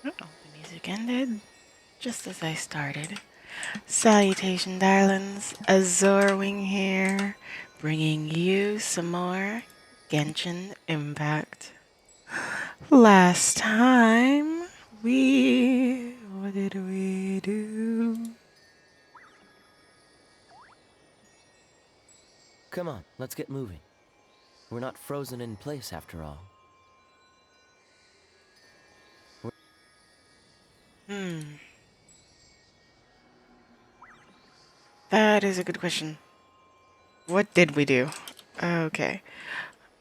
Oh, the music ended just as I started. Salutation, darlings. Azorwing here, bringing you some more Genshin Impact. Last time, what did we do? Come on, let's get moving. We're not frozen in place after all. That is a good question. What did we do? Okay.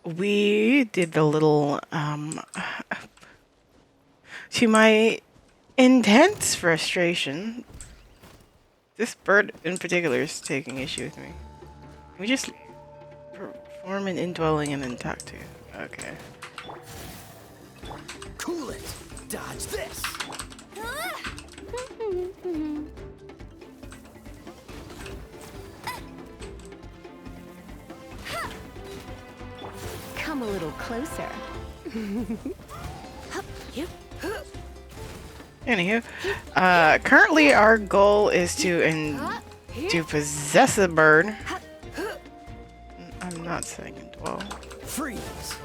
We did the little, to my intense frustration, this bird in particular is taking issue with me. Can we just perform an indwelling and then talk to? Okay. Cool it! Dodge this! Come a little closer. Anywho, currently our goal is to possess a bird. I'm not saying indwell. Freeze!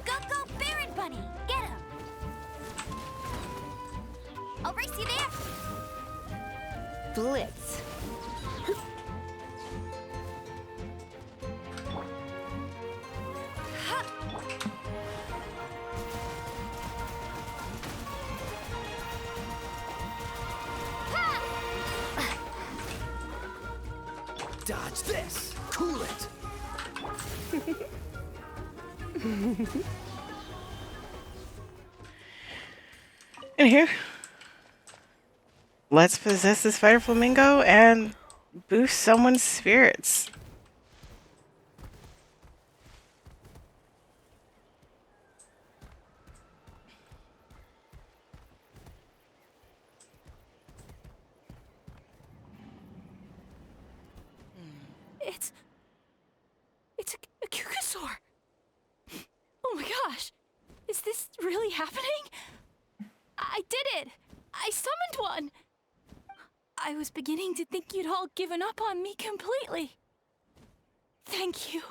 Go, Baron Bunny! Get him! I'll race you there! Blitz. Dodge this! Cool it! Anywho, let's possess this fighter flamingo and boost someone's spirits. It's a Kukasaur! Oh my gosh! Is this really happening? I did it! I summoned one! I was beginning to think you'd all given up on me completely. Thank you.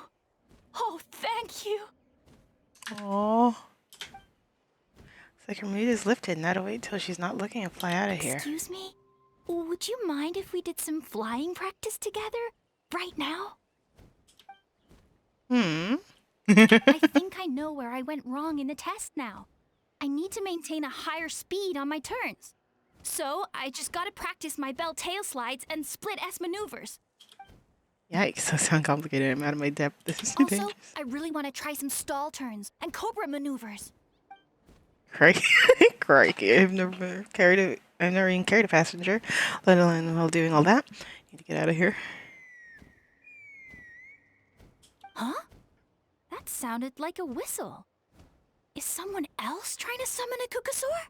Oh, thank you. Aww. It's like her mood is lifted. Now to wait till she's not looking and fly out of here. Excuse me? Would you mind if we did some flying practice together? Right now? I think I know where I went wrong in the test now. I need to maintain a higher speed on my turns. So I just gotta practice my bell tail slides and split S maneuvers. Yikes, that sounds complicated. I'm out of my depth. This is Also, dangerous. I really want to try some stall turns and cobra maneuvers. Crikey. Crikey. I've never even carried a passenger, let alone while doing all that. Need to get out of here. Huh? That sounded like a whistle. Is someone else trying to summon a Kukasaur?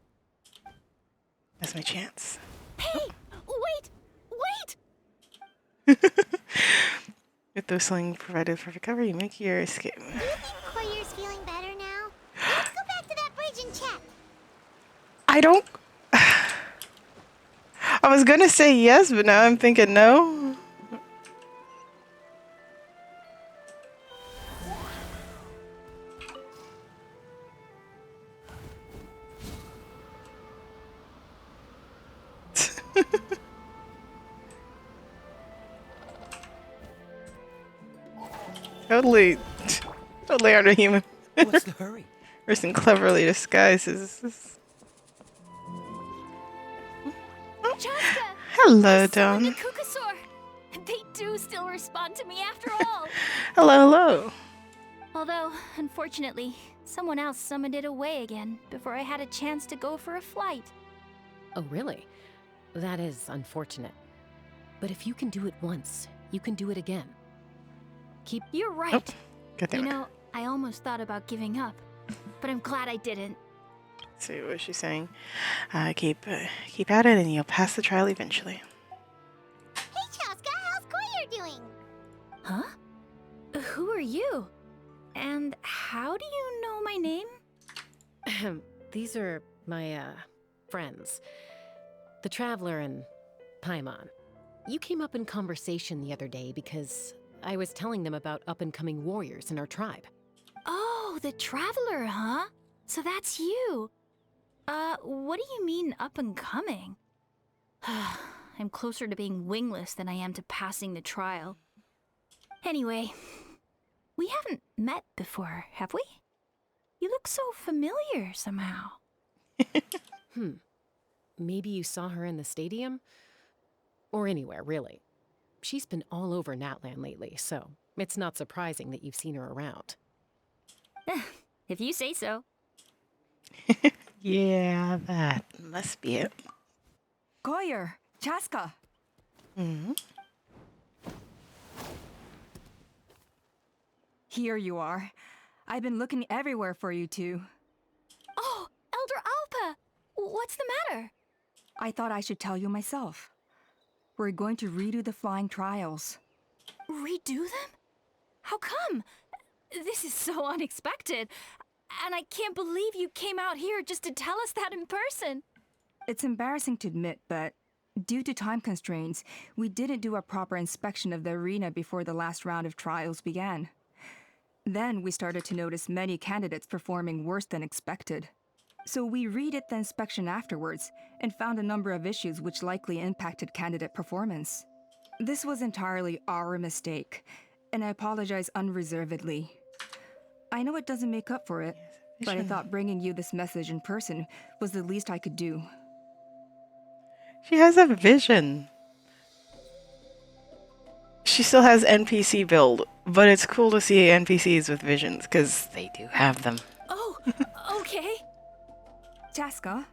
That's my chance. Hey! Wait! With the whistling provided for recovery, you make your escape. Do you think Koyer's feeling better now? Let's go back to that bridge and check. I don't... I was gonna say yes, but now I'm thinking no. Totally under human. What's the hurry? Person cleverly disguised as this. Chaska! Hello, I summoned a Dawn. Kukasaur! They do still respond to me after all! Hello. Although, unfortunately, someone else summoned it away again before I had a chance to go for a flight. Oh, really? That is unfortunate. But if you can do it once, you can do it again. You're right. Oh, God damn You it. know, I almost thought about giving up, but I'm glad I didn't. Let's see what she's saying. Keep at it, and you'll pass the trial eventually. Hey, Chaska, how's Koyer doing? Huh? Who are you? And how do you know my name? these are my, friends. The Traveler and Paimon. You came up in conversation the other day because I was telling them about up-and-coming warriors in our tribe. Oh, the Traveler, huh? So that's you. What do you mean up and coming? I'm closer to being wingless than I am to passing the trial. Anyway, we haven't met before, have we? You look so familiar somehow. Maybe you saw her in the stadium? Or anywhere, really. She's been all over Natlan lately, so it's not surprising that you've seen her around. If you say so. Yeah, that must be it. Goyer, Chaska. Hmm. Here you are. I've been looking everywhere for you two. Oh, Elder Alpa! What's the matter? I thought I should tell you myself. We're going to redo the flying trials. Redo them? How come? This is so unexpected. And I can't believe you came out here just to tell us that in person. It's embarrassing to admit, but due to time constraints, we didn't do a proper inspection of the arena before the last round of trials began. Then we started to notice many candidates performing worse than expected. So we redid the inspection afterwards and found a number of issues which likely impacted candidate performance. This was entirely our mistake, and I apologize unreservedly. I know it doesn't make up for it, but I thought bringing you this message in person was the least I could do. She has a vision. She still has NPC build, but it's cool to see NPCs with visions, because they do have them. Oh, okay. Chaska,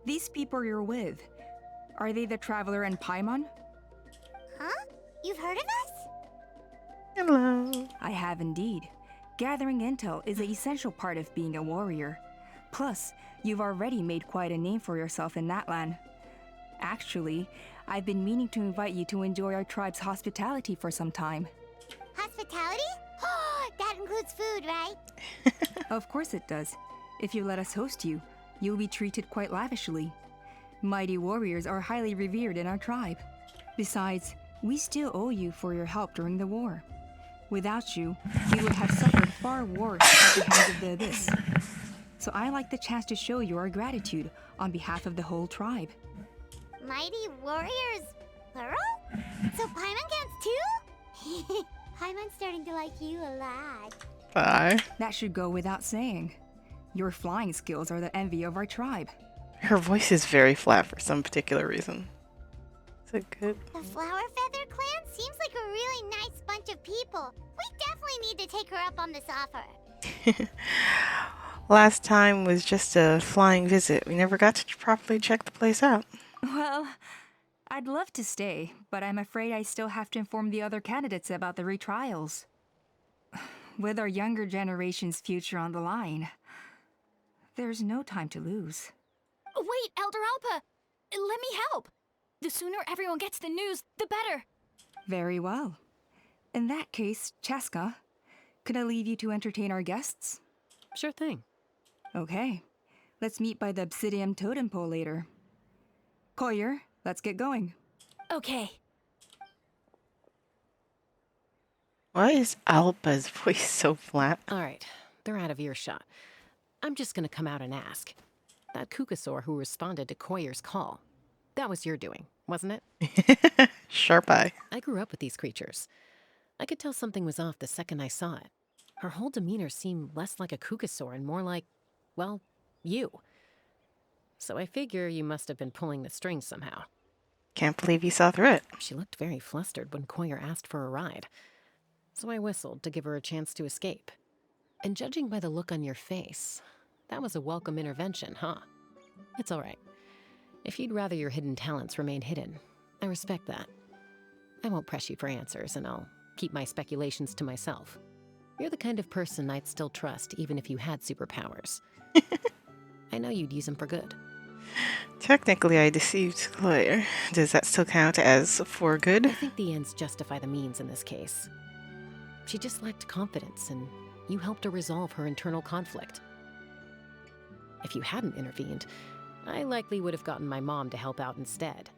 these people you're with, are they the Traveler and Paimon? Huh? You've heard of us? Hello. I have indeed. Gathering intel is an essential part of being a warrior. Plus, you've already made quite a name for yourself in Natlan. Actually, I've been meaning to invite you to enjoy our tribe's hospitality for some time. Hospitality? That includes food, right? Of course it does. If you let us host you, you'll be treated quite lavishly. Mighty warriors are highly revered in our tribe. Besides, we still owe you for your help during the war. Without you, we would have suffered far worse at the hands of the Abyss. So I like the chance to show you our gratitude on behalf of the whole tribe. Mighty warriors, plural? So Paimon counts too? Paimon's starting to like you a lot. Bye. That should go without saying. Your flying skills are the envy of our tribe. Her voice is very flat for some particular reason. Is it good? The Flower Feather clan seems like a really nice bunch of people. We definitely need to take her up on this offer. Last time was just a flying visit. We never got to properly check the place out. Well, I'd love to stay, but I'm afraid I still have to inform the other candidates about the retrials. With our younger generation's future on the line, there's no time to lose. Wait, Elder Alpa! Let me help! The sooner everyone gets the news, the better! Very well. In that case, Chaska, could I leave you to entertain our guests? Sure thing. Okay. Let's meet by the Obsidian Totem Pole later. Koyer, let's get going. Okay. Why is Alpa's voice so flat? All right, they're out of earshot. I'm just gonna come out and ask. That Kukasaur who responded to Koyer's call, that was your doing, wasn't it? Sharp eye. I grew up with these creatures. I could tell something was off the second I saw it. Her whole demeanor seemed less like a Kukasaur and more like, well, you. So I figure you must have been pulling the strings somehow. Can't believe you saw through it. She looked very flustered when Koyer asked for a ride. So I whistled to give her a chance to escape. And judging by the look on your face, that was a welcome intervention, huh? It's all right. If you'd rather your hidden talents remain hidden, I respect that. I won't press you for answers, and I'll keep my speculations to myself. You're the kind of person I'd still trust even if you had superpowers. I know you'd use them for good. Technically, I deceived Claire. Does that still count as for good? I think the ends justify the means in this case. She just lacked confidence, and you helped her resolve her internal conflict. If If you hadn't intervened, I likely would have gotten my mom to help out instead.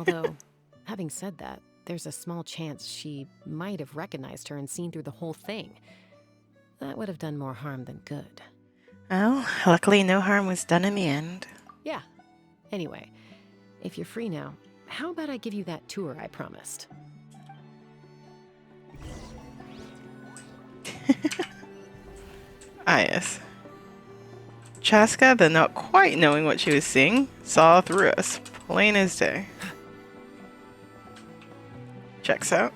Although, having said that, there's a small chance she might have recognized her and seen through the whole thing. That would have done more harm than good. Well, luckily no harm was done in the end. Yeah. Anyway, if you're free now, how about I give you that tour I promised? Ah, yes. Chaska, then not quite knowing what she was seeing, saw through us, plain as day. Checks out.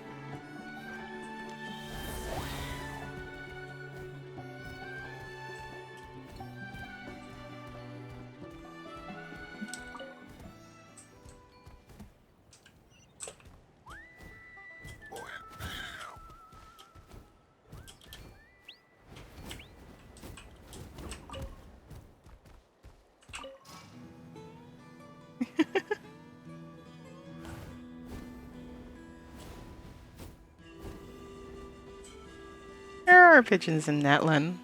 There are pigeons in Natlan.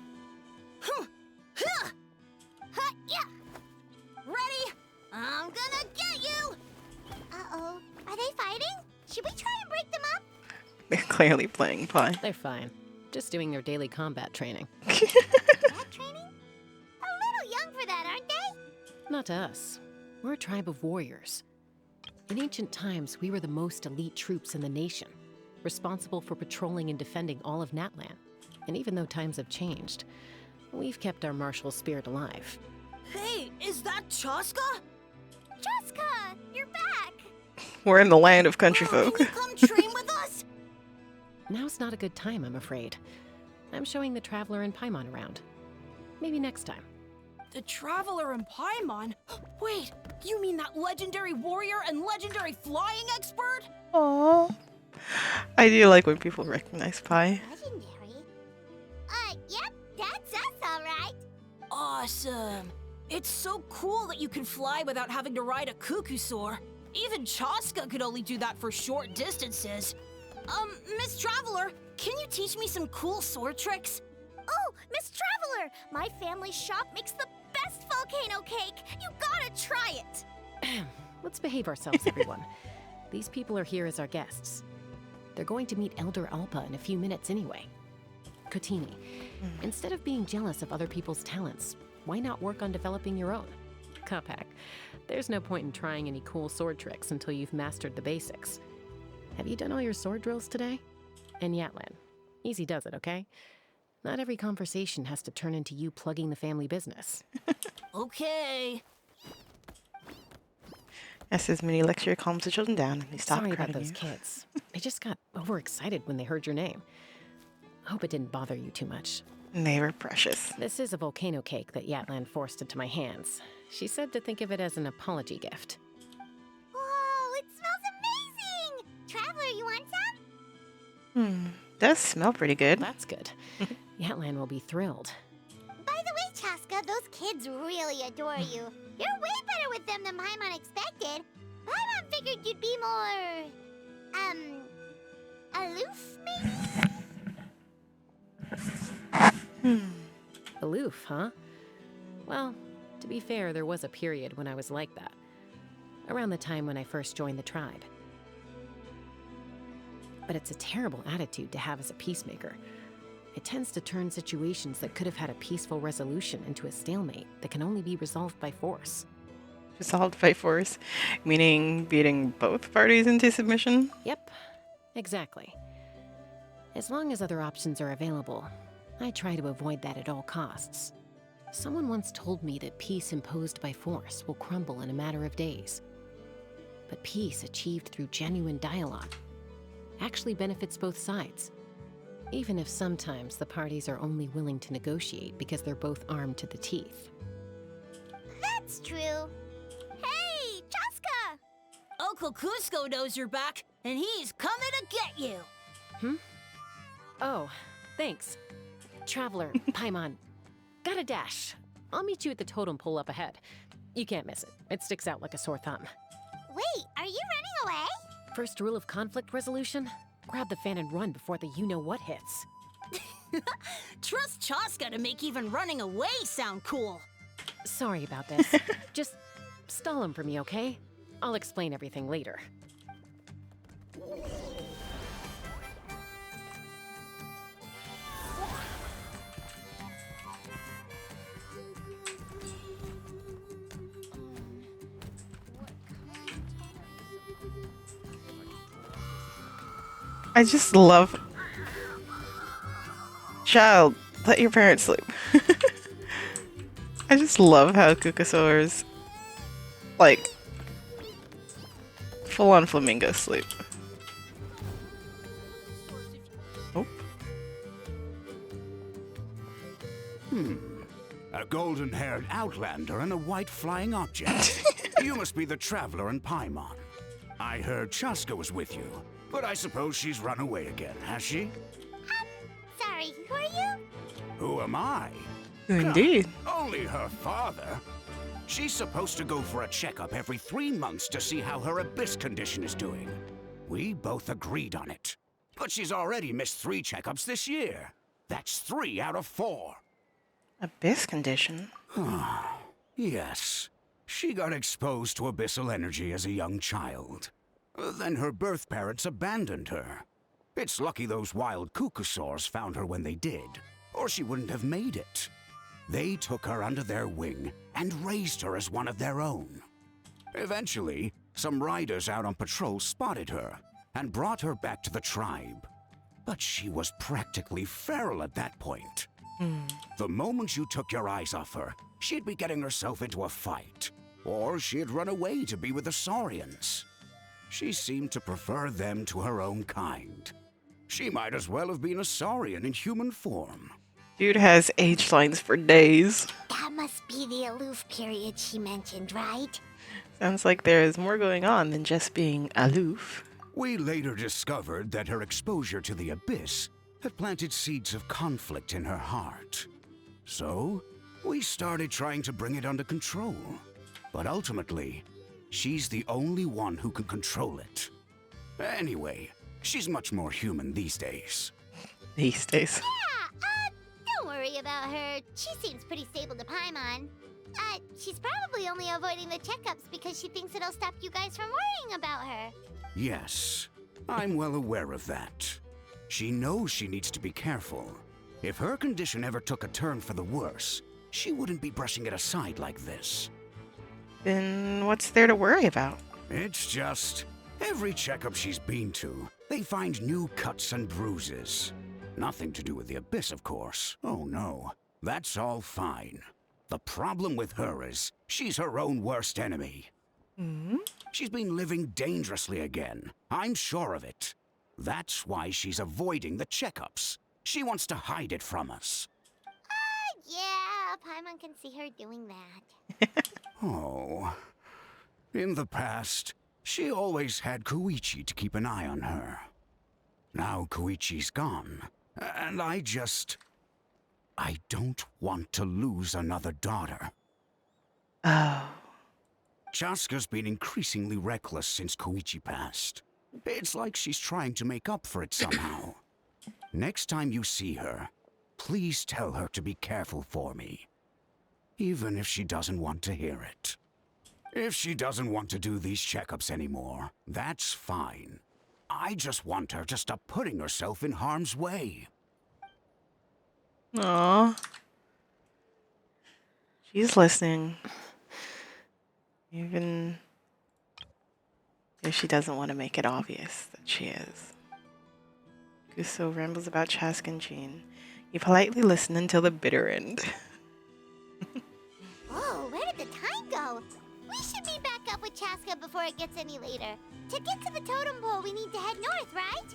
Yeah. Ready? I'm gonna get you. Uh-oh. Are they fighting? Should we try and break them up? They're clearly playing pie. They're fine. Just doing their daily combat training. That training? A little young for that, aren't they? Not to us. We're a tribe of warriors. In ancient times, we were the most elite troops in the nation, responsible for patrolling and defending all of Natlan. And even though times have changed, we've kept our martial spirit alive. Hey, is that Chaska? Jessica, you're back. We're in the land of country Oh, folk. can you come train with us? Now's not a good time, I'm afraid. I'm showing the Traveler and Paimon around. Maybe next time. The Traveler and Paimon? Wait, you mean that legendary warrior and legendary flying expert? Aww. I do like when people recognize pie. Legendary? Yep, that's us, all right. Awesome. It's so cool that you can fly without having to ride a cuckoosaur. Even Chaska could only do that for short distances. Miss Traveler, can you teach me some cool sword tricks? Oh, Miss Traveler, my family's shop makes the best volcano cake. You gotta try it. Let's behave ourselves, everyone. These people are here as our guests. They're going to meet Elder Alpa in a few minutes anyway. Kotini, instead of being jealous of other people's talents, why not work on developing your own? Kapak, there's no point in trying any cool sword tricks until you've mastered the basics. Have you done all your sword drills today? And Yatlan, easy does it, okay? Not every conversation has to turn into you plugging the family business. Okay. As his mini lecture calms the children down and they stop Sorry about crowding those you. kids. They just got overexcited when they heard your name. Hope it didn't bother you too much. They were precious. This is a volcano cake that Yatlan forced into my hands. She said to think of it as an apology gift. Whoa, it smells amazing. Traveler, you want some? Does smell pretty good. That's good. Yatlan will be thrilled. By the way, Chaska, those kids really adore you. You're way better with them than Paimon expected. Paimon figured you'd be more... aloof, maybe? Aloof, huh? Well, to be fair, there was a period when I was like that. Around the time when I first joined the tribe. But it's a terrible attitude to have as a peacemaker. It tends to turn situations that could have had a peaceful resolution into a stalemate that can only be resolved by force. Resolved by force, meaning beating both parties into submission. Yep, exactly. As long as other options are available, I try to avoid that at all costs. Someone once told me that peace imposed by force will crumble in a matter of days. But peace achieved through genuine dialogue actually benefits both sides, even if sometimes the parties are only willing to negotiate because they're both armed to the teeth. That's true. Hey, Chaska! Uncle Cusco knows you're back, and he's coming to get you. Oh, thanks. Traveler, Paimon, gotta dash. I'll meet you at the totem pole up ahead. You can't miss it. It sticks out like a sore thumb. Wait, are you running away? First rule of conflict resolution? Grab the fan and run before the you-know-what hits. Trust Chaska to make even running away sound cool. Sorry about this. Just stall him for me, okay? I'll explain everything later. I just love. Child, let your parents sleep. I just love how Kukasaur's like full on flamingo sleep. Oh. A golden-haired outlander and a white flying object. You must be the traveler in Paimon. I heard Chaska was with you, but I suppose she's run away again, has she? Sorry, who are you? Who am I? Indeed. Only her father. She's supposed to go for a checkup every 3 months to see how her abyss condition is doing. We both agreed on it. But she's already missed 3 checkups this year. That's 3 out of 4. Abyss condition. Yes. She got exposed to abyssal energy as a young child. Then her birth parents abandoned her. It's lucky those wild Kukusaurs found her when they did, or she wouldn't have made it. They took her under their wing and raised her as one of their own. Eventually, some riders out on patrol spotted her and brought her back to the tribe. But she was practically feral at that point. The moment you took your eyes off her, she'd be getting herself into a fight, or she'd run away to be with the Saurians. She seemed to prefer them to her own kind. She might as well have been a Saurian in human form. Dude has age lines for days. That must be the aloof period she mentioned, right? Sounds like there is more going on than just being aloof. We later discovered that her exposure to the abyss had planted seeds of conflict in her heart. So, we started trying to bring it under control. But ultimately, she's the only one who can control it. Anyway, she's much more human these days. These days. Yeah, don't worry about her. She seems pretty stable to Paimon. She's probably only avoiding the checkups because she thinks it'll stop you guys from worrying about her. Yes, I'm well aware of that. She knows she needs to be careful. If her condition ever took a turn for the worse, she wouldn't be brushing it aside like this. Then what's there to worry about? It's just, every checkup she's been to, they find new cuts and bruises. Nothing to do with the abyss, of course. Oh no, that's all fine. The problem with her is, she's her own worst enemy. She's been living dangerously again. I'm sure of it. That's why she's avoiding the checkups. She wants to hide it from us. Yeah, Paimon can see her doing that. Oh. In the past, she always had Koichi to keep an eye on her. Now Koichi's gone, and I don't want to lose another daughter. Oh. Chaska's been increasingly reckless since Koichi passed. It's like she's trying to make up for it somehow. Next time you see her, please tell her to be careful for me. Even if she doesn't want to hear it. If she doesn't want to do these checkups anymore, that's fine. I just want her to stop putting herself in harm's way. Aww. She's listening. Even if she doesn't want to make it obvious that she is. Gusto rambles about Chask and Jean. You politely listen until the bitter end. Whoa, where did the time go? We should be back up with Chaska before it gets any later. To get to the totem pole, we need to head north, right?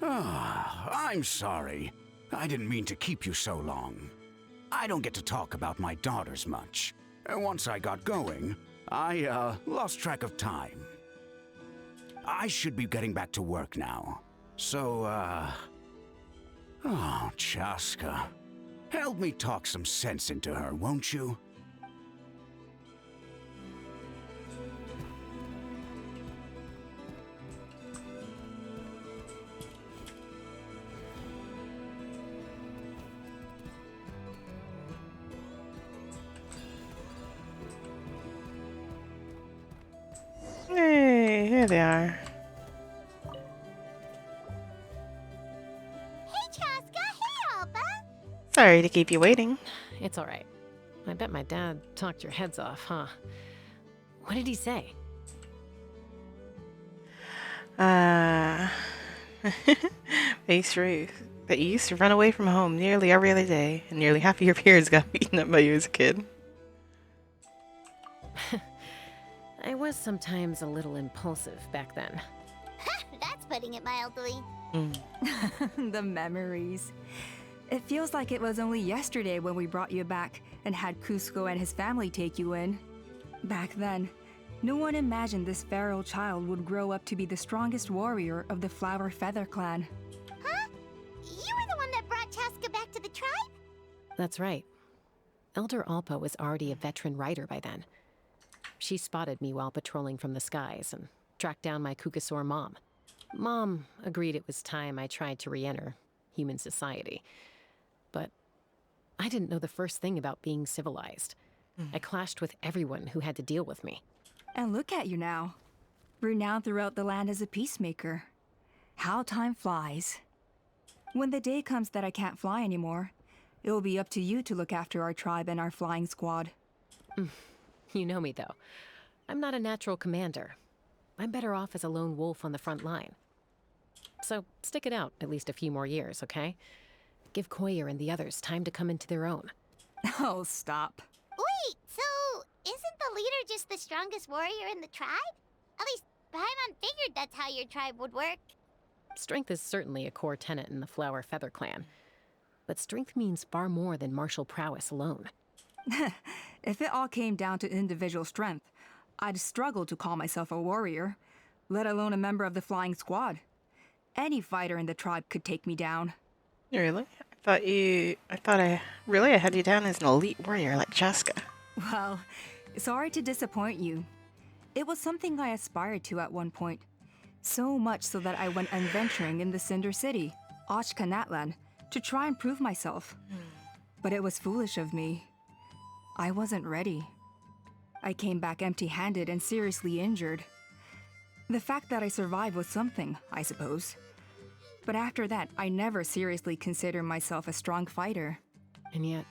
I'm sorry. I didn't mean to keep you so long. I don't get to talk about my daughters much. Once I got going, I lost track of time. I should be getting back to work now. So, oh, Chaska. Help me talk some sense into her, won't you? There they are. Hey, Chaska. Hey, Alba. Sorry to keep you waiting. It's all right. I bet my dad talked your heads off, huh? What did he say? That you used to run away from home nearly every other day, and nearly half of your peers got beaten up by you as a kid. I was sometimes a little impulsive back then. That's putting it mildly. The memories. It feels like it was only yesterday when we brought you back and had Cusco and his family take you in. Back then, no one imagined this feral child would grow up to be the strongest warrior of the Flower Feather clan. Huh? You were the one that brought Chaska back to the tribe? That's right. Elder Alpa was already a veteran rider by then. She spotted me while patrolling from the skies and tracked down my Kukasaur mom. Mom agreed it was time I tried to re-enter human society. But I didn't know the first thing about being civilized. I clashed with everyone who had to deal with me. And look at you now, renowned throughout the land as a peacemaker. How time flies. When the day comes that I can't fly anymore, it will be up to you to look after our tribe and our flying squad. You know me, though. I'm not a natural commander. I'm better off as a lone wolf on the front line. So stick it out at least a few more years, okay? Give Koyer and the others time to come into their own. Oh, stop. Wait, so isn't the leader just the strongest warrior in the tribe? At least Paimon figured that's how your tribe would work. Strength is certainly a core tenet in the Flower Feather clan. But strength means far more than martial prowess alone. If it all came down to individual strength, I'd struggle to call myself a warrior, let alone a member of the flying squad. Any fighter in the tribe could take me down. Really? I had you down as an elite warrior like Chaska. Well, sorry to disappoint you. It was something I aspired to at one point. So much so that I went adventuring in the Cinder City, Ochkanatlan, to try and prove myself. But it was foolish of me. I wasn't ready. I came back empty-handed and seriously injured. The fact that I survived was something, I suppose. But after that, I never seriously considered myself a strong fighter. And yet,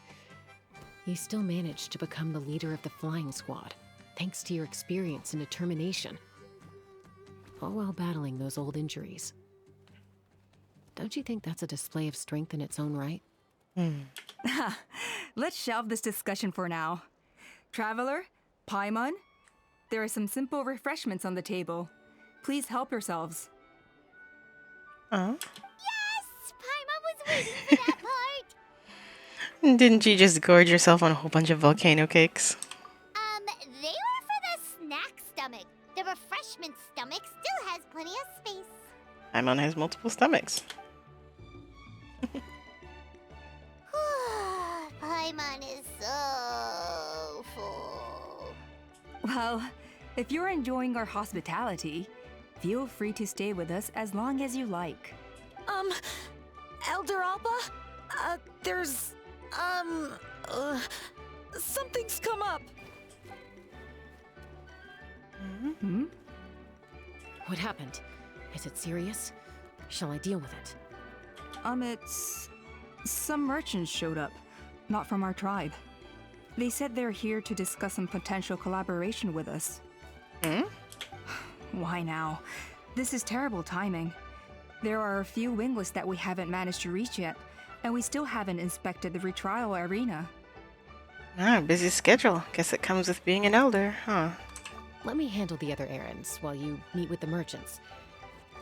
you still managed to become the leader of the flying squad, thanks to your experience and determination. All while battling those old injuries. Don't you think that's a display of strength in its own right? Let's shelve this discussion for now. Traveler, Paimon, there are some simple refreshments on the table. Please help yourselves. Oh. Yes! Paimon was waiting for that part! Didn't you just gorge yourself on a whole bunch of volcano cakes? They were for the snack stomach. The refreshment stomach still has plenty of space. Paimon has multiple stomachs. Paimon is so full. Well, if you're enjoying our hospitality, feel free to stay with us as long as you like. Elder Alba? Something's come up. What happened? Is it serious? Shall I deal with it? It's... Some merchants showed up, not from our tribe. They said they're here to discuss some potential collaboration with us. Why now? This is terrible timing. There are a few Wingless that we haven't managed to reach yet, and we still haven't inspected the retrial arena. Busy schedule. Guess it comes with being an elder, huh? Let me handle the other errands while you meet with the merchants.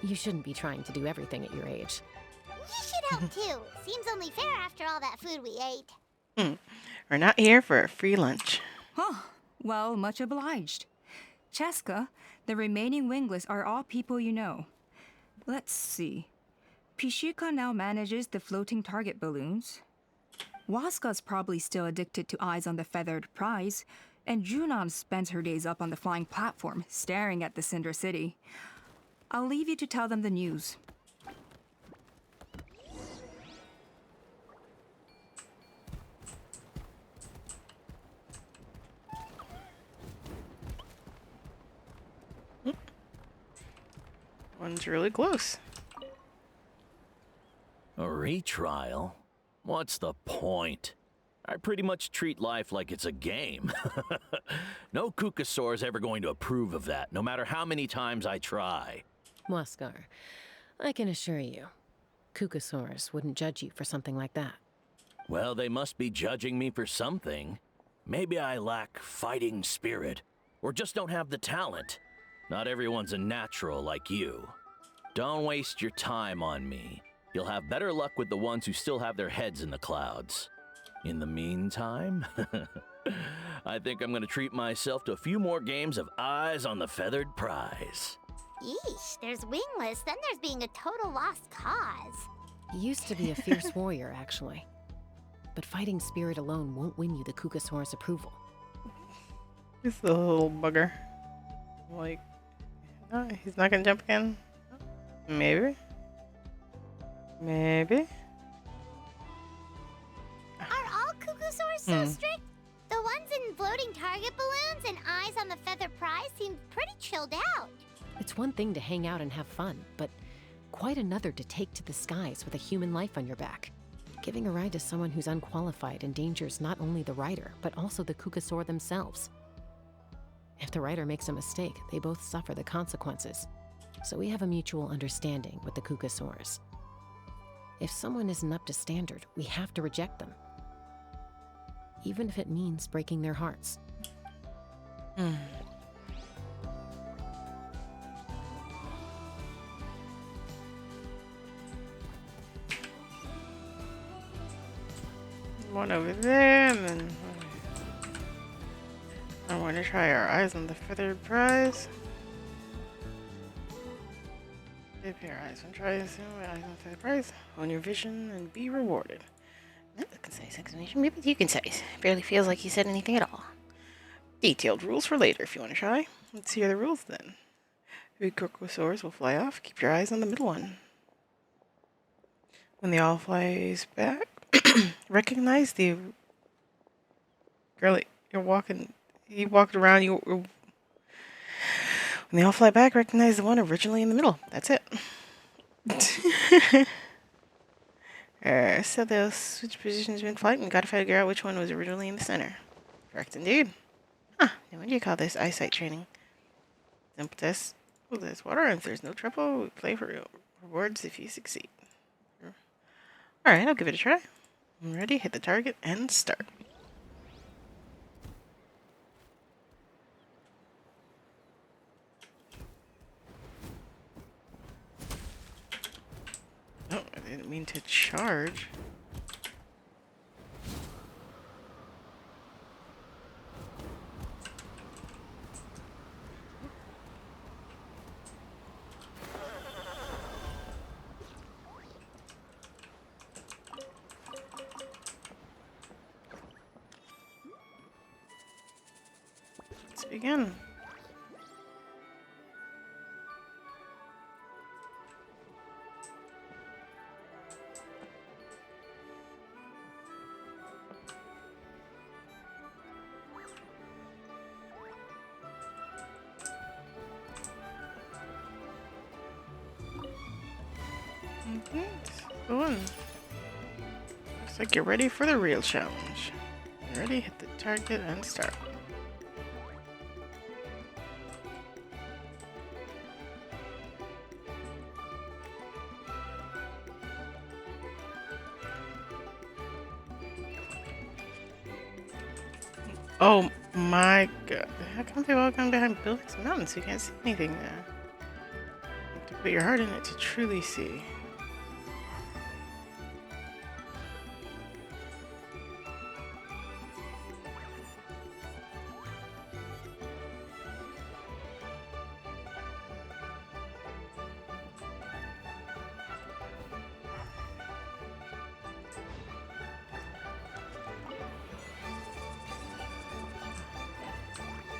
You shouldn't be trying to do everything at your age. You should help too. Seems only fair after all that food we ate. We're not here for a free lunch. Huh. Well, much obliged. Chaska, the remaining Wingless are all people you know. Let's see. Pishika now manages the floating target balloons. Waska's probably still addicted to eyes on the feathered prize, and Junon spends her days up on the flying platform, staring at the Cinder City. I'll leave you to tell them the news. one's really close. A retrial? What's the point? I pretty much treat life like it's a game. No Kukasaur's ever going to approve of that, no matter how many times I try. Muskar, I can assure you, Kukasaurs wouldn't judge you for something like that. Well, they must be judging me for something. Maybe I lack fighting spirit, or just don't have the talent. Not everyone's a natural like you. Don't waste your time on me. You'll have better luck with the ones who still have their heads in the clouds. In the meantime, I think I'm gonna treat myself to a few more games of Eyes on the Feathered Prize. Yeesh, there's Wingless, then there's being a total lost cause. You used to be a fierce warrior, actually. But fighting spirit alone won't win you the Kukasaur's approval. He's the little bugger. Like, no, he's not gonna jump again? Maybe? Maybe? Are all Kukasaurs so strict? The ones in floating target balloons and Eyes on the Feathered Prize seem pretty chilled out. It's one thing to hang out and have fun, but quite another to take to the skies with a human life on your back. Giving a ride to someone who's unqualified endangers not only the rider, but also the Kukasaur themselves. If the rider makes a mistake, they both suffer the consequences. So we have a mutual understanding with the Kukasaurs. If someone isn't up to standard, we have to reject them. Even if it means breaking their hearts. One over there, and then I want to try our Eyes on the Feathered Prize. If your eyes on try Eyes on the Feathered Prize, own your vision and be rewarded. Not a concise explanation, maybe too concise. Barely feels like he said anything at all. Detailed rules for later if you want to try. Let's hear the rules then. Three Kukasaurs will fly off. Keep your eyes on the middle one. When they all flies back, recognize the girl you're walking. You walked around. When they all fly back, recognize the one originally in the middle. That's it. So they'll switch positions mid-flight, and gotta figure out which one was originally in the center. Correct indeed. Huh? No wonder you call this eyesight training. Simple test. Well, there's water, and if there's no trouble, we play for real. Rewards if you succeed. All right, I'll give it a try. I'm ready. Hit the target and start. Oh, I didn't mean to charge. Let's begin. Go on. Looks like you're ready for the real challenge. Ready? Hit the target and start. Oh my god. How come they all come behind buildings and mountains? You can't see anything there. You have to put your heart in it to truly see.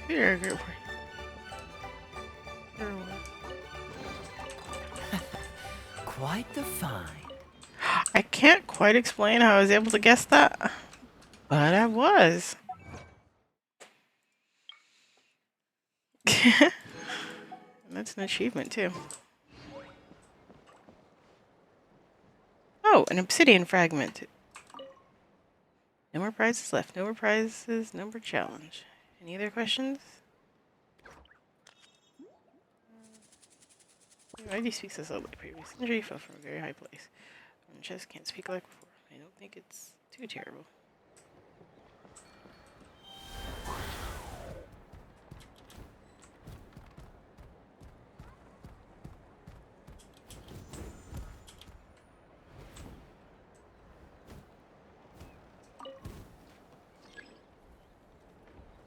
Here, good boy. Quite the find. I can't quite explain how I was able to guess that, but I was. And that's an achievement too. Oh, an obsidian fragment. No more prizes left. No more prizes. No more challenge. Any other questions? Why do you speak so slowly? Previous injury fell from a very high place. My chest can't speak like before. I don't think it's too terrible.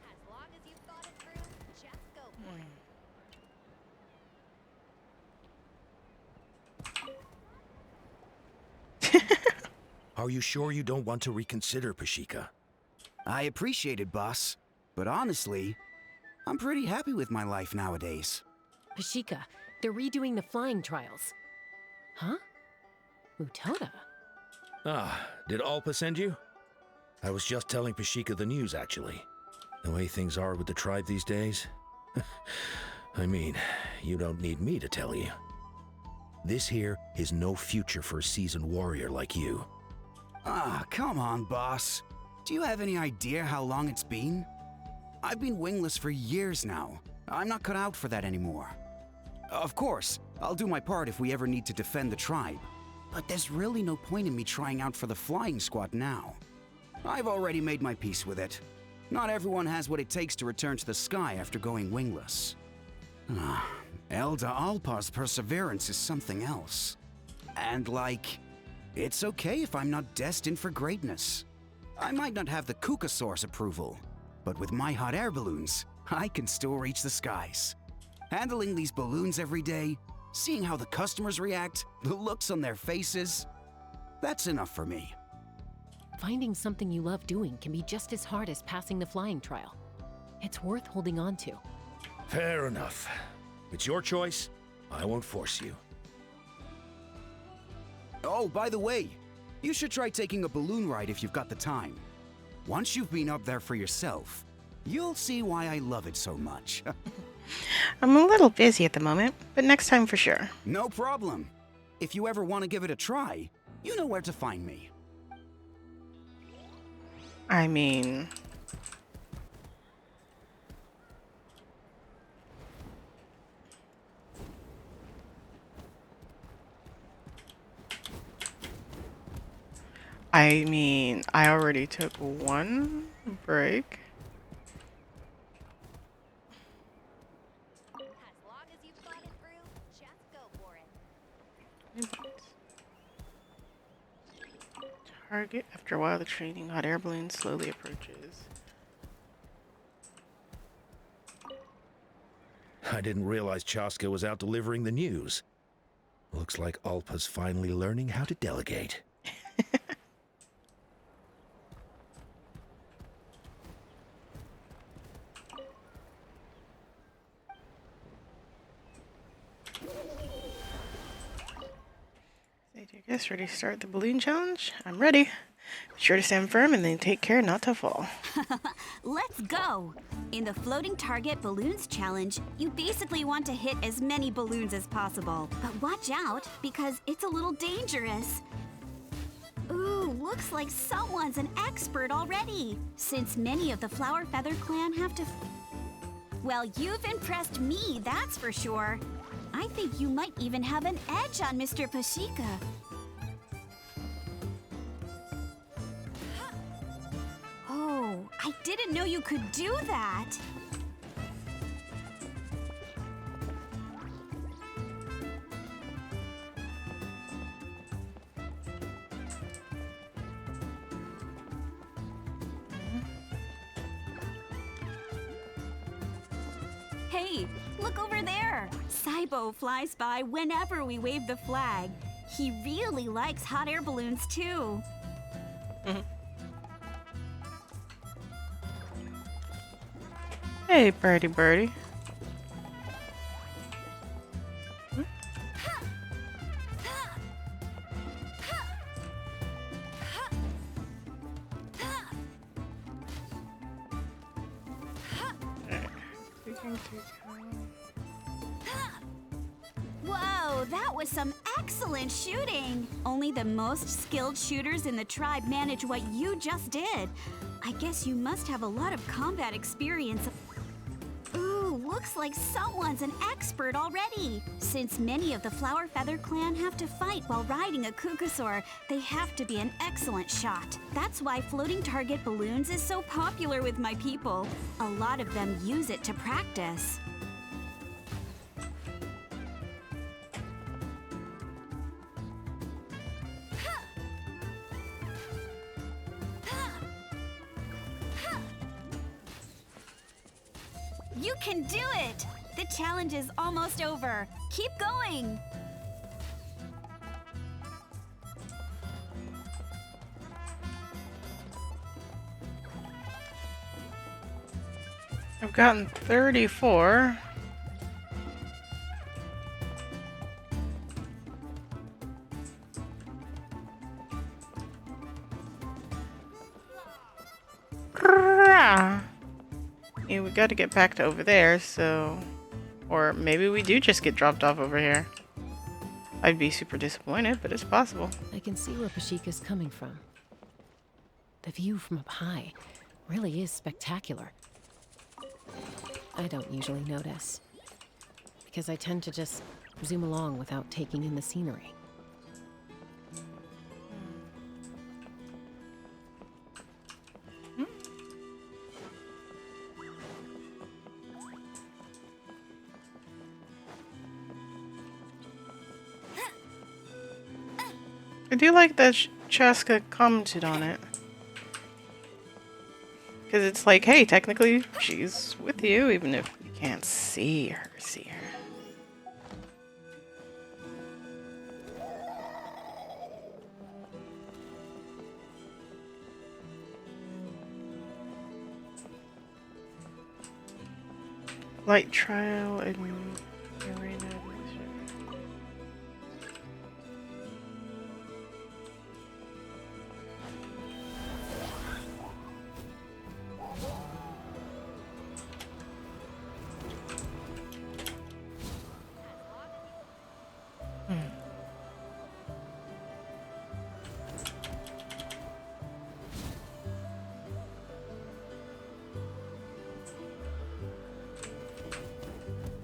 As long as you've thought it through, just go for it. Are you sure you don't want to reconsider, Pashika? I appreciate it, boss. But honestly, I'm pretty happy with my life nowadays. Pashika, they're redoing the flying trials. Huh? Utoda? Ah, did Alpa send you? I was just telling Pashika the news, actually. The way things are with the tribe these days. I mean, you don't need me to tell you. This here is no future for a seasoned warrior like you. Ah, come on, boss. Do you have any idea how long it's been? I've been wingless for years now. I'm not cut out for that anymore. Of course, I'll do my part if we ever need to defend the tribe. But there's really no point in me trying out for the flying squad now. I've already made my peace with it. Not everyone has what it takes to return to the sky after going wingless. Elder Alpa's perseverance is something else. And it's okay if I'm not destined for greatness. I might not have the Kukasaur's approval, but with my hot air balloons, I can still reach the skies. Handling these balloons every day, seeing how the customers react, the looks on their faces, that's enough for me. Finding something you love doing can be just as hard as passing the flying trial. It's worth holding on to. Fair enough. It's your choice. I won't force you. Oh, by the way, you should try taking a balloon ride if you've got the time. Once you've been up there for yourself, you'll see why I love it so much. I'm a little busy at the moment, but next time for sure. No problem. If you ever want to give it a try, you know where to find me. I mean... I already took one break. As long as you've thought it through, just go for it. Target. After a while, the training hot air balloon slowly approaches. I didn't realize Chaska was out delivering the news. Looks like Alpa's finally learning how to delegate. I guess ready to start the balloon challenge? I'm ready. Be sure to stand firm and then take care not to fall. Let's go! In the Floating Target Balloons Challenge, you basically want to hit as many balloons as possible. But watch out, because it's a little dangerous. Ooh, looks like someone's an expert already. Since many of the Flower Feather clan have to... Well, you've impressed me, that's for sure. I think you might even have an edge on Mr. Pashika. Oh, I didn't know you could do that. Hey, look over there! Saibo flies by whenever we wave the flag. He really likes hot air balloons, too. Hey, birdie birdie. Whoa, that was some excellent shooting! Only the most skilled shooters in the tribe manage what you just did. I guess you must have a lot of combat experience. Ooh, looks like someone's an expert already. Since many of the Flower Feather clan have to fight while riding a Kukusaur, they have to be an excellent shot. That's why floating target balloons is so popular with my people. A lot of them use it to practice. You can do it! The challenge is almost over. Keep going! I've gotten 34. Yeah, we gotta get back to over there, so... Or maybe we do just get dropped off over here. I'd be super disappointed, but it's possible. I can see where Pashika's coming from. The view from up high really is spectacular. I don't usually notice, because I tend to just zoom along without taking in the scenery. I do like that Chaska commented on it. Because it's like, hey, technically she's with you, even if you can't see her. Light trial and arena administration.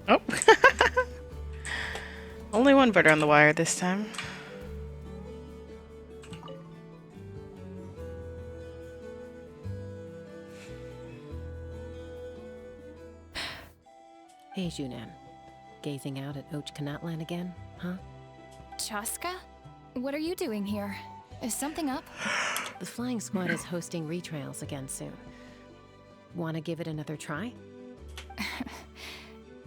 Oh. Only one bird on the wire this time. Hey, Junan. Gazing out at Ochkanatlan again, huh? Chaska? What are you doing here? Is something up? The flying squad is hosting retrials again soon. Wanna give it another try?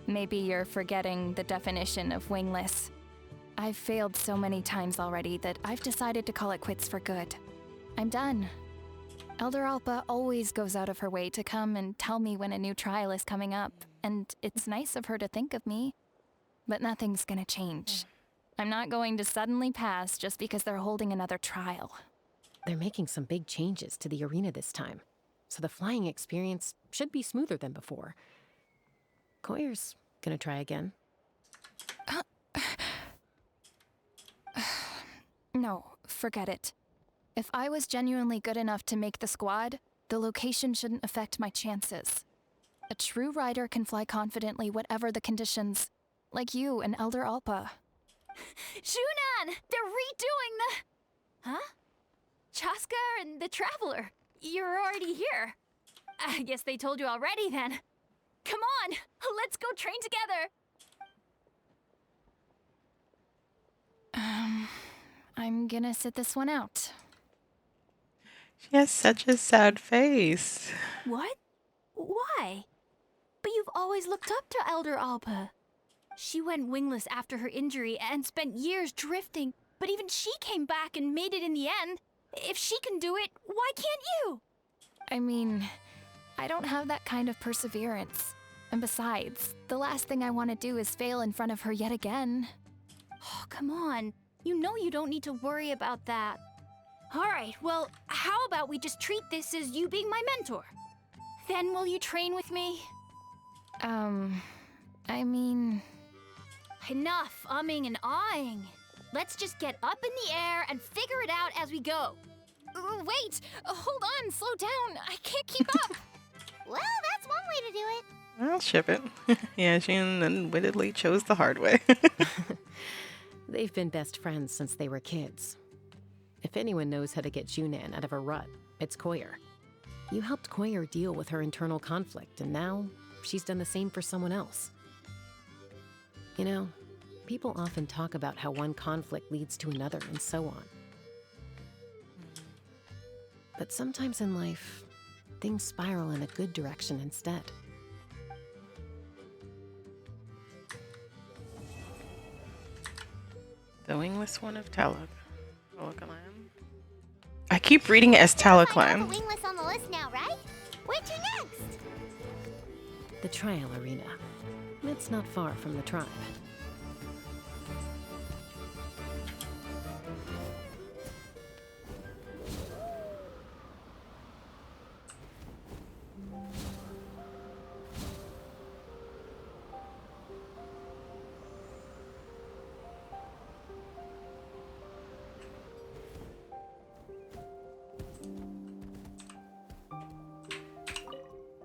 Maybe you're forgetting the definition of wingless. I've failed so many times already that I've decided to call it quits for good. I'm done. Elder Alpa always goes out of her way to come and tell me when a new trial is coming up, and it's nice of her to think of me. But nothing's gonna change. I'm not going to suddenly pass just because they're holding another trial. They're making some big changes to the arena this time, so the flying experience should be smoother than before. Koyer's gonna try again. No, forget it. If I was genuinely good enough to make the squad, the location shouldn't affect my chances. A true rider can fly confidently whatever the conditions, like you and Elder Alpa. Junan! They're redoing the... Huh? Chaska and the Traveler. You're already here. I guess they told you already then. Come on, let's go train together. I'm gonna sit this one out. She has such a sad face. What? Why? But you've always looked up to Elder Alpa. She went wingless after her injury and spent years drifting, but even she came back and made it in the end. If she can do it, why can't you? I mean, I don't have that kind of perseverance. And besides, the last thing I want to do is fail in front of her yet again. Oh, come on. You know you don't need to worry about that. All right, well, how about we just treat this as you being my mentor? Then will you train with me? I mean... Enough umming and ahhing. Let's just get up in the air and figure it out as we go. Wait! Hold on, slow down. I can't keep up. Well, that's one way to do it. I'll ship it. Yeah, she unwittingly chose the hard way. They've been best friends since they were kids. If anyone knows how to get Junan out of a rut, it's Koyer. You helped Koyer deal with her internal conflict, and now she's done the same for someone else. You know, people often talk about how one conflict leads to another and so on. But sometimes in life, things spiral in a good direction instead. The wingless one of Tlalocan. I keep reading it as Tlalocan. Wingless on the list now, right? Where to next? The trial arena. It's not far from the tribe.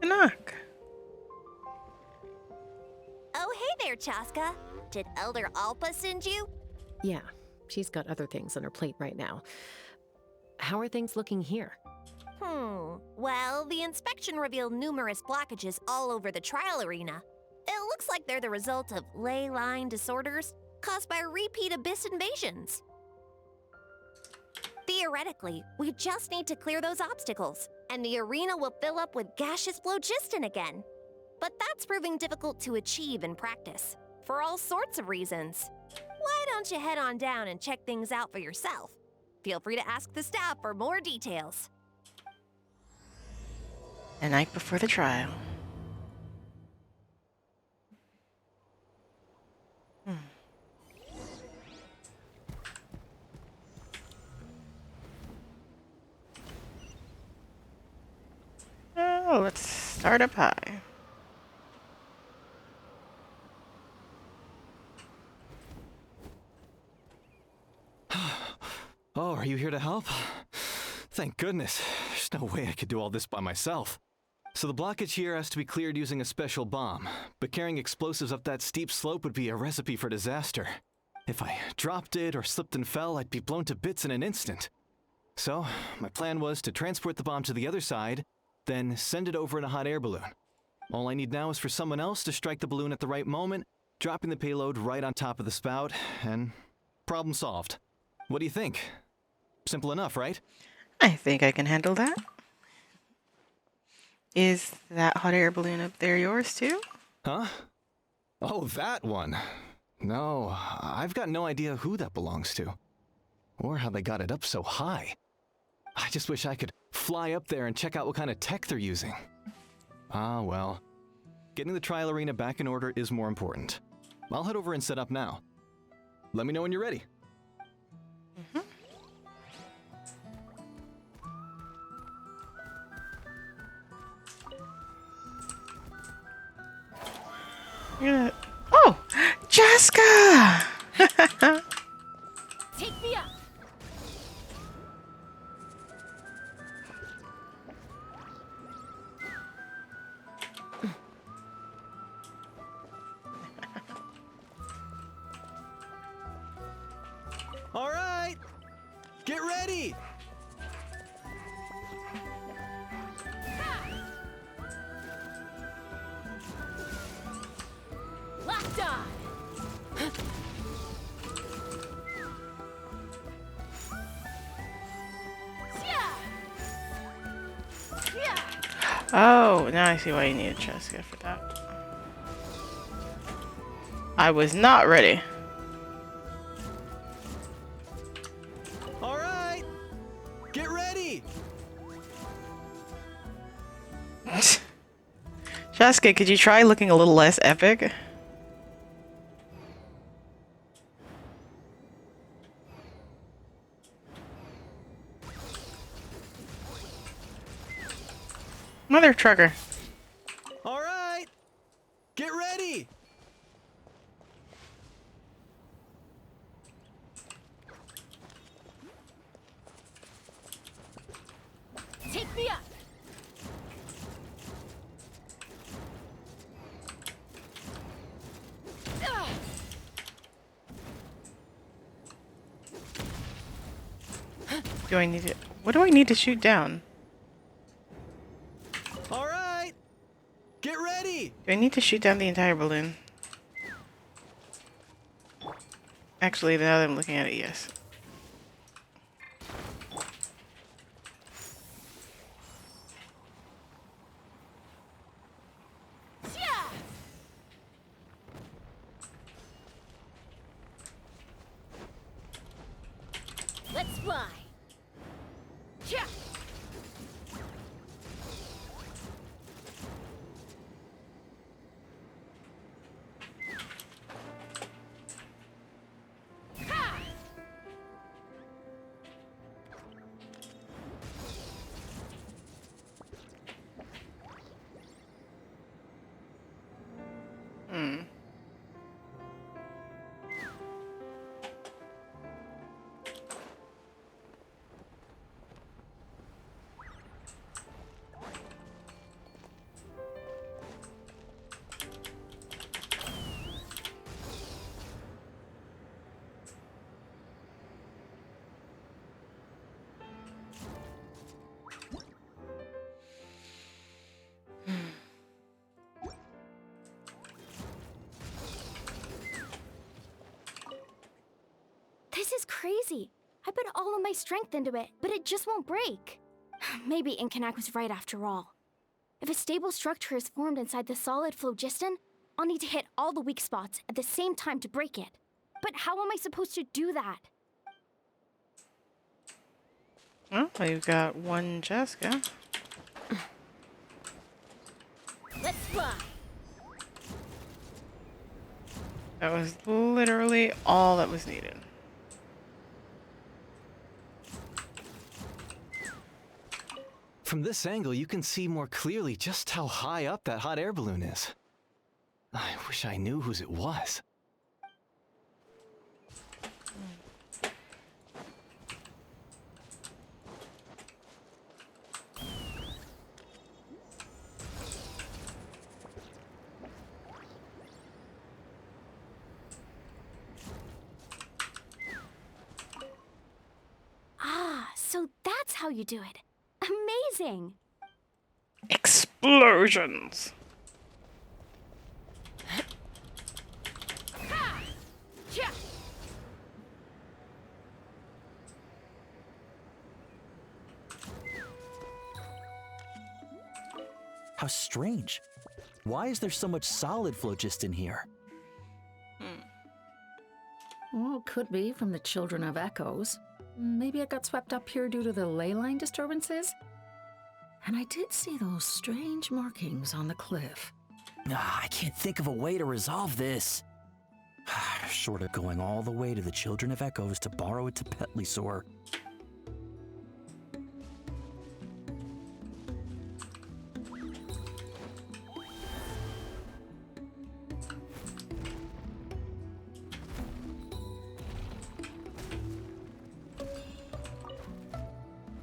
Knock. Oh, hey there, Chaska. Did Elder Alpa send you? Yeah, she's got other things on her plate right now. How are things looking here? Well, the inspection revealed numerous blockages all over the trial arena. It looks like they're the result of ley line disorders caused by repeat abyss invasions. Theoretically, we just need to clear those obstacles, and the arena will fill up with gaseous phlogiston again. But that's proving difficult to achieve in practice, for all sorts of reasons. Why don't you head on down and check things out for yourself? Feel free to ask the staff for more details. The night before the trial. Oh, let's start up high. Oh, are you here to help? Thank goodness. There's no way I could do all this by myself. So the blockage here has to be cleared using a special bomb, but carrying explosives up that steep slope would be a recipe for disaster. If I dropped it or slipped and fell, I'd be blown to bits in an instant. So, my plan was to transport the bomb to the other side, then send it over in a hot air balloon. All I need now is for someone else to strike the balloon at the right moment, dropping the payload right on top of the spout, and problem solved. What do you think? Simple enough, right? I think I can handle that. Is that hot air balloon up there yours too? Huh? Oh, that one. No, I've got no idea who that belongs to. Or how they got it up so high. I just wish I could fly up there and check out what kind of tech they're using. Ah, well. Getting the trial arena back in order is more important. I'll head over and set up now. Let me know when you're ready. Yeah. Oh, Jessica! Take me up. All right, get ready. Locked on. Oh, now I see why you need a Jessica for that. I was not ready. All right, get ready. Jessica, could you try looking a little less epic? Mother trucker. All right, get ready. Do I need to... What do I need to shoot down? All right, get ready. Do I need to shoot down the entire balloon? Actually, now that I'm looking at it, yes. Let's fly. Yeah. Hmm. This is crazy. I put all of my strength into it, but it just won't break. Maybe Inkanak was right after all. If a stable structure is formed inside the solid phlogiston, I'll need to hit all the weak spots at the same time to break it. But how am I supposed to do that? Well, you've got one Jessica. Let's fly. That was literally all that was needed. From this angle, you can see more clearly just how high up that hot air balloon is. I wish I knew whose it was. Ah, so that's how you do it. Amazing! Explosions! How strange. Why is there so much solid phlogiston here? Well, could be from the Children of Echoes. Maybe it got swept up here due to the ley line disturbances? And I did see those strange markings on the cliff. I can't think of a way to resolve this. Short of going all the way to the Children of Echoes to borrow it to Petlisaur.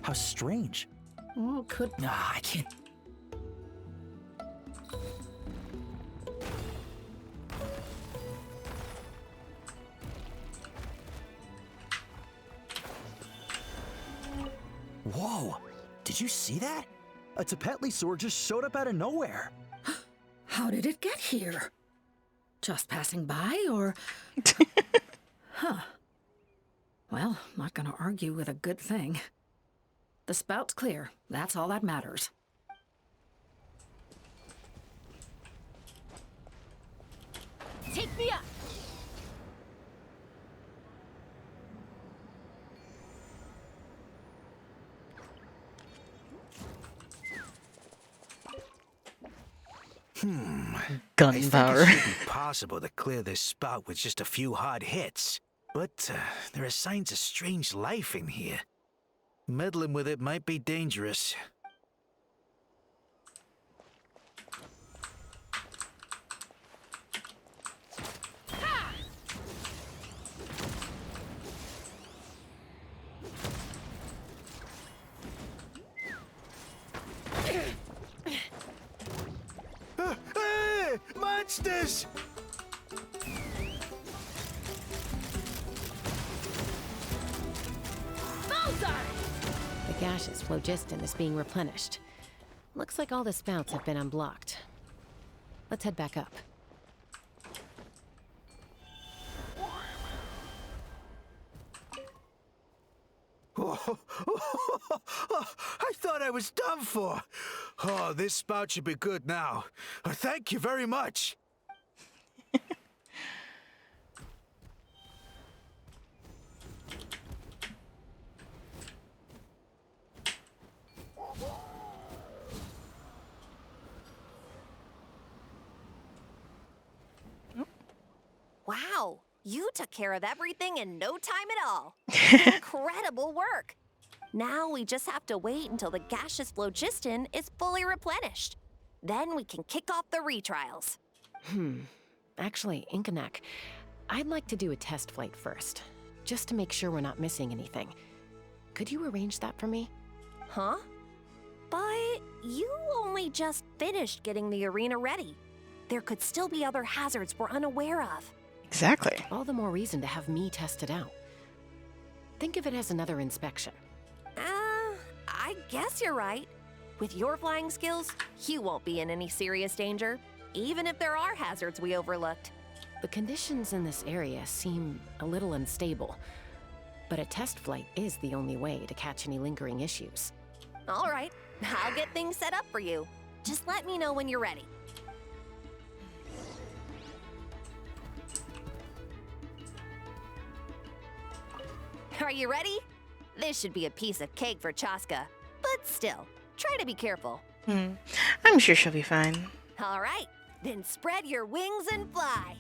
How strange. Well, could... I can't... Whoa! Did you see that? A Petlisaur just showed up out of nowhere. How did it get here? Just passing by, or... Huh. Well, not gonna argue with a good thing. The spout's clear. That's all that matters. Take me up! Gunpowder. I think it should be possible to clear this spout with just a few hard hits. But there are signs of strange life in here. Meddling with it might be dangerous. Monsters! Bullseye! gaseous phlogiston is being replenished. Looks like all the spouts have been unblocked. Let's head back up. I thought I was done for. Oh, this spout should be good now. Thank you very much. Wow, you took care of everything in no time at all. Incredible work. Now we just have to wait until the gaseous phlogiston is fully replenished. Then we can kick off the retrials. Actually, Inkanak, I'd like to do a test flight first, just to make sure we're not missing anything. Could you arrange that for me? Huh? But you only just finished getting the arena ready. There could still be other hazards we're unaware of. Exactly. All the more reason to have me test it out. Think of it as another inspection. I guess you're right. With your flying skills, you won't be in any serious danger, even if there are hazards we overlooked. The conditions in this area seem a little unstable, but a test flight is the only way to catch any lingering issues. All right, I'll get things set up for you. Just let me know when you're ready. Are you ready? This should be a piece of cake for Chaska, but still, try to be careful. I'm sure she'll be fine. All right, then spread your wings and fly.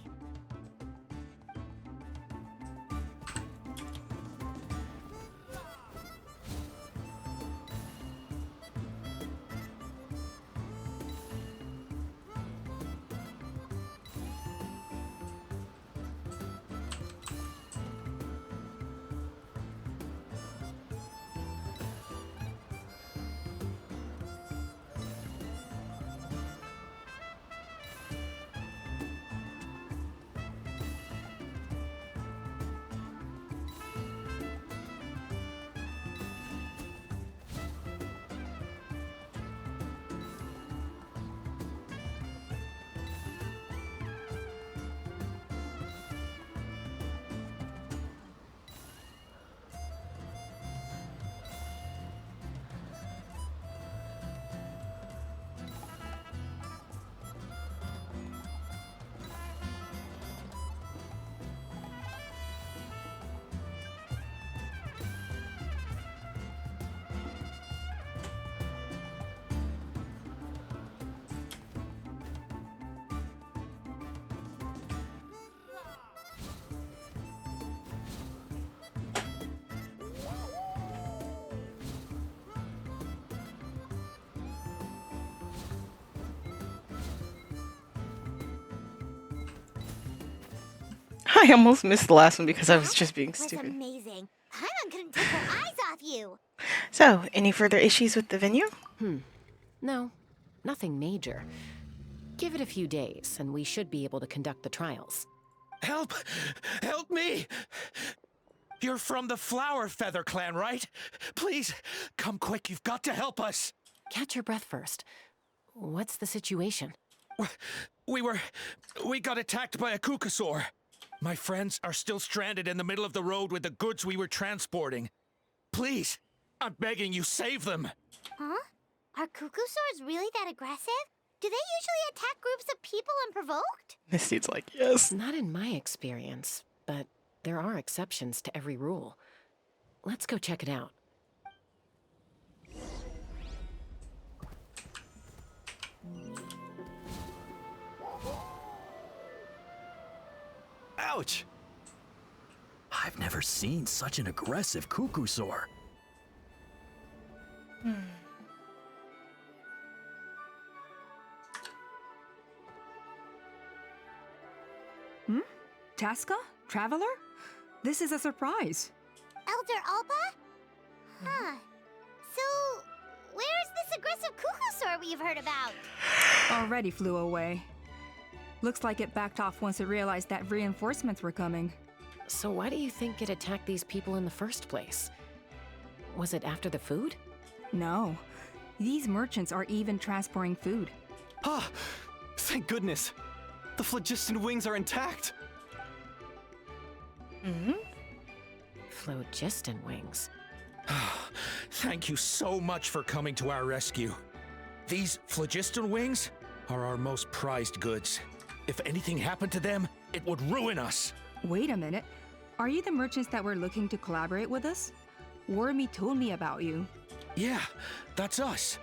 I almost missed the last one because I was just being That's stupid. amazing. Paimon couldn't take her eyes off you. So, any further issues with the venue? No, nothing major. Give it a few days, and we should be able to conduct the trials. Help! Help me! You're from the Flower Feather clan, right? Please, come quick, you've got to help us! Catch your breath first. What's the situation? We got attacked by a Kukasaur. My friends are still stranded in the middle of the road with the goods we were transporting. Please, I'm begging you, save them! Huh? Are Kukusaurs really that aggressive? Do they usually attack groups of people unprovoked? This dude's like, yes. Not in my experience, but there are exceptions to every rule. Let's go check it out. Ouch! I've never seen such an aggressive Kukusaur. Chaska? Traveler? This is a surprise. Elder Alpa? Huh. So, where's this aggressive Kukusaur we've heard about? Already flew away. Looks like it backed off once it realized that reinforcements were coming. So why do you think it attacked these people in the first place? Was it after the food? No. These merchants are even transporting food. Ah! Thank goodness! The phlogiston wings are intact! Phlogiston wings. Thank you so much for coming to our rescue. These phlogiston wings are our most prized goods. If anything happened to them, it would ruin us. Wait a minute. Are you the merchants that were looking to collaborate with us? Wormy told me about you. Yeah, that's us.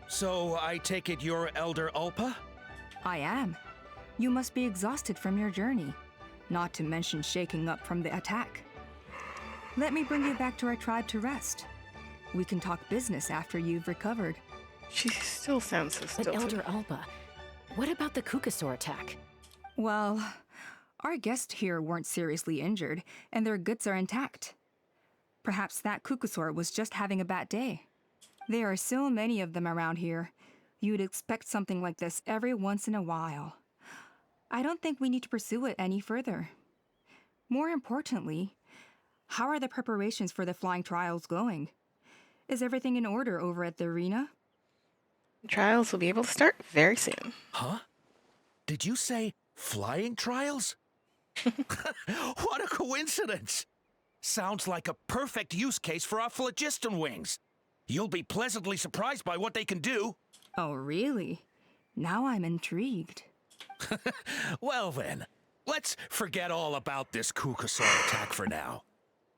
So I take it you're Elder Ulpa? I am. You must be exhausted from your journey, not to mention shaking up from the attack. Let me bring you back to our tribe to rest. We can talk business after you've recovered. She still sounds so But stilted. Elder Alba, what about the Kukasaur attack? Well, our guests here weren't seriously injured, and their goods are intact. Perhaps that Kukasaur was just having a bad day. There are so many of them around here. You'd expect something like this every once in a while. I don't think we need to pursue it any further. More importantly, how are the preparations for the flying trials going? Is everything in order over at the arena? Trials will be able to start very soon. Huh? Did you say flying trials? What a coincidence! Sounds like a perfect use case for our phlogiston wings. You'll be pleasantly surprised by what they can do. Oh, really? Now I'm intrigued. Well then, let's forget all about this Kukasaur attack for now.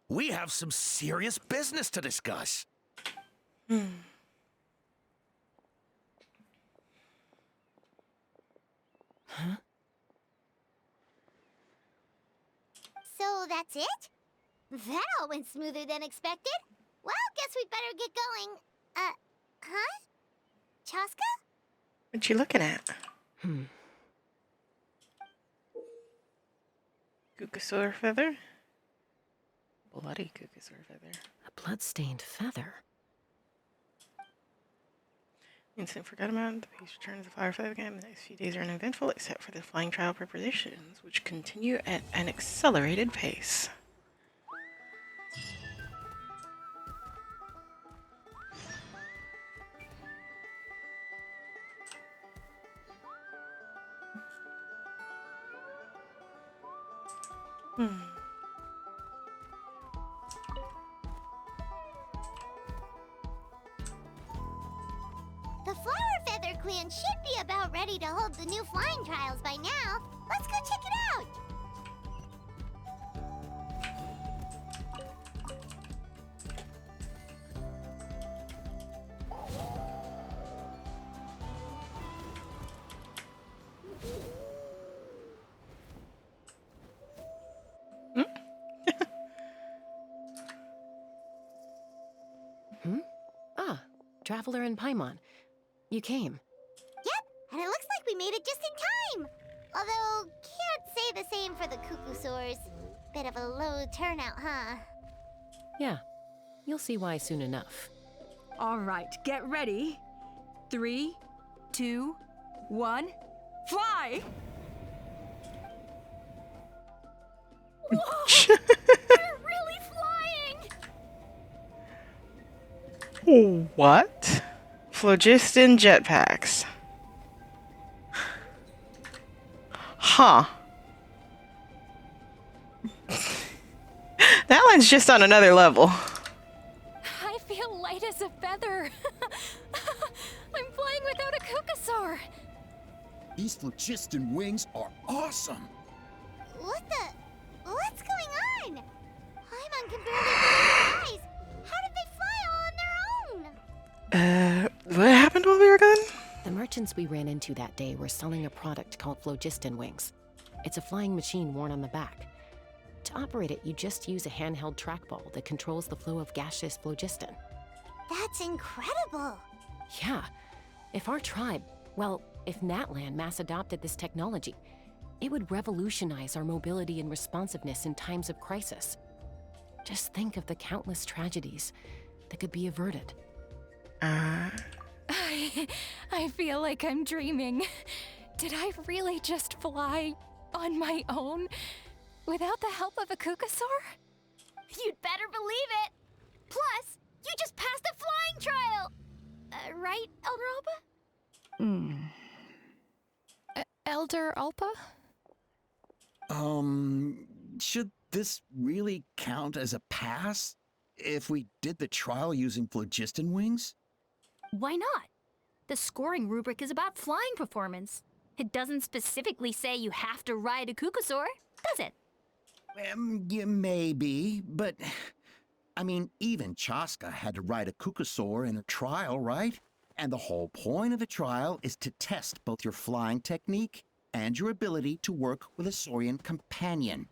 We have some serious business to discuss. Huh? So that's it? That all went smoother than expected. Well, guess we'd better get going. Huh? Chaska? What you looking at? Kukasaur feather? Bloody Kukasaur feather. A blood-stained feather. Instant forgot about it. The page returns to the fire feather again. The next few days are uneventful except for the flying trial preparations, which continue at an accelerated pace. The Flower Feather Clan should be about ready to hold the new flying trials by now. Let's go check it out. Traveler in Paimon. You came. Yep, and it looks like we made it just in time. Although, can't say the same for the Kukusaurs. Bit of a low turnout, huh? Yeah, you'll see why soon enough. All right, get ready. 3, 2, 1, fly! Whoa! They're really flying! What? Phlogiston jetpacks. Huh. That one's just on another level. I feel light as a feather. I'm flying without a Kukasaur. These phlogiston wings are awesome. What's going on? Paimon can barely believe his eyes. How did they fly all on their own? What happened while we were gone? The merchants we ran into that day were selling a product called phlogiston wings. It's a flying machine worn on the back. To operate it, you just use a handheld trackball that controls the flow of gaseous phlogiston. That's incredible. Yeah, if our tribe, well, if Natlan mass adopted this technology, it would revolutionize our mobility and responsiveness in times of crisis. Just think of the countless tragedies that could be averted. I feel like I'm dreaming. Did I really just fly on my own without the help of a Kukasaur? You'd better believe it. Plus, You just passed a flying trial! Right, Elder Alba? Elder Alpa? Should this really count as a pass if we did the trial using phlogiston wings? Why not? The scoring rubric is about flying performance. It doesn't specifically say you have to ride a Kukusaur, does it? Yeah, maybe, but I mean, even Chaska had to ride a Kukusaur in a trial, right? And the whole point of the trial is to test both your flying technique and your ability to work with a Saurian companion.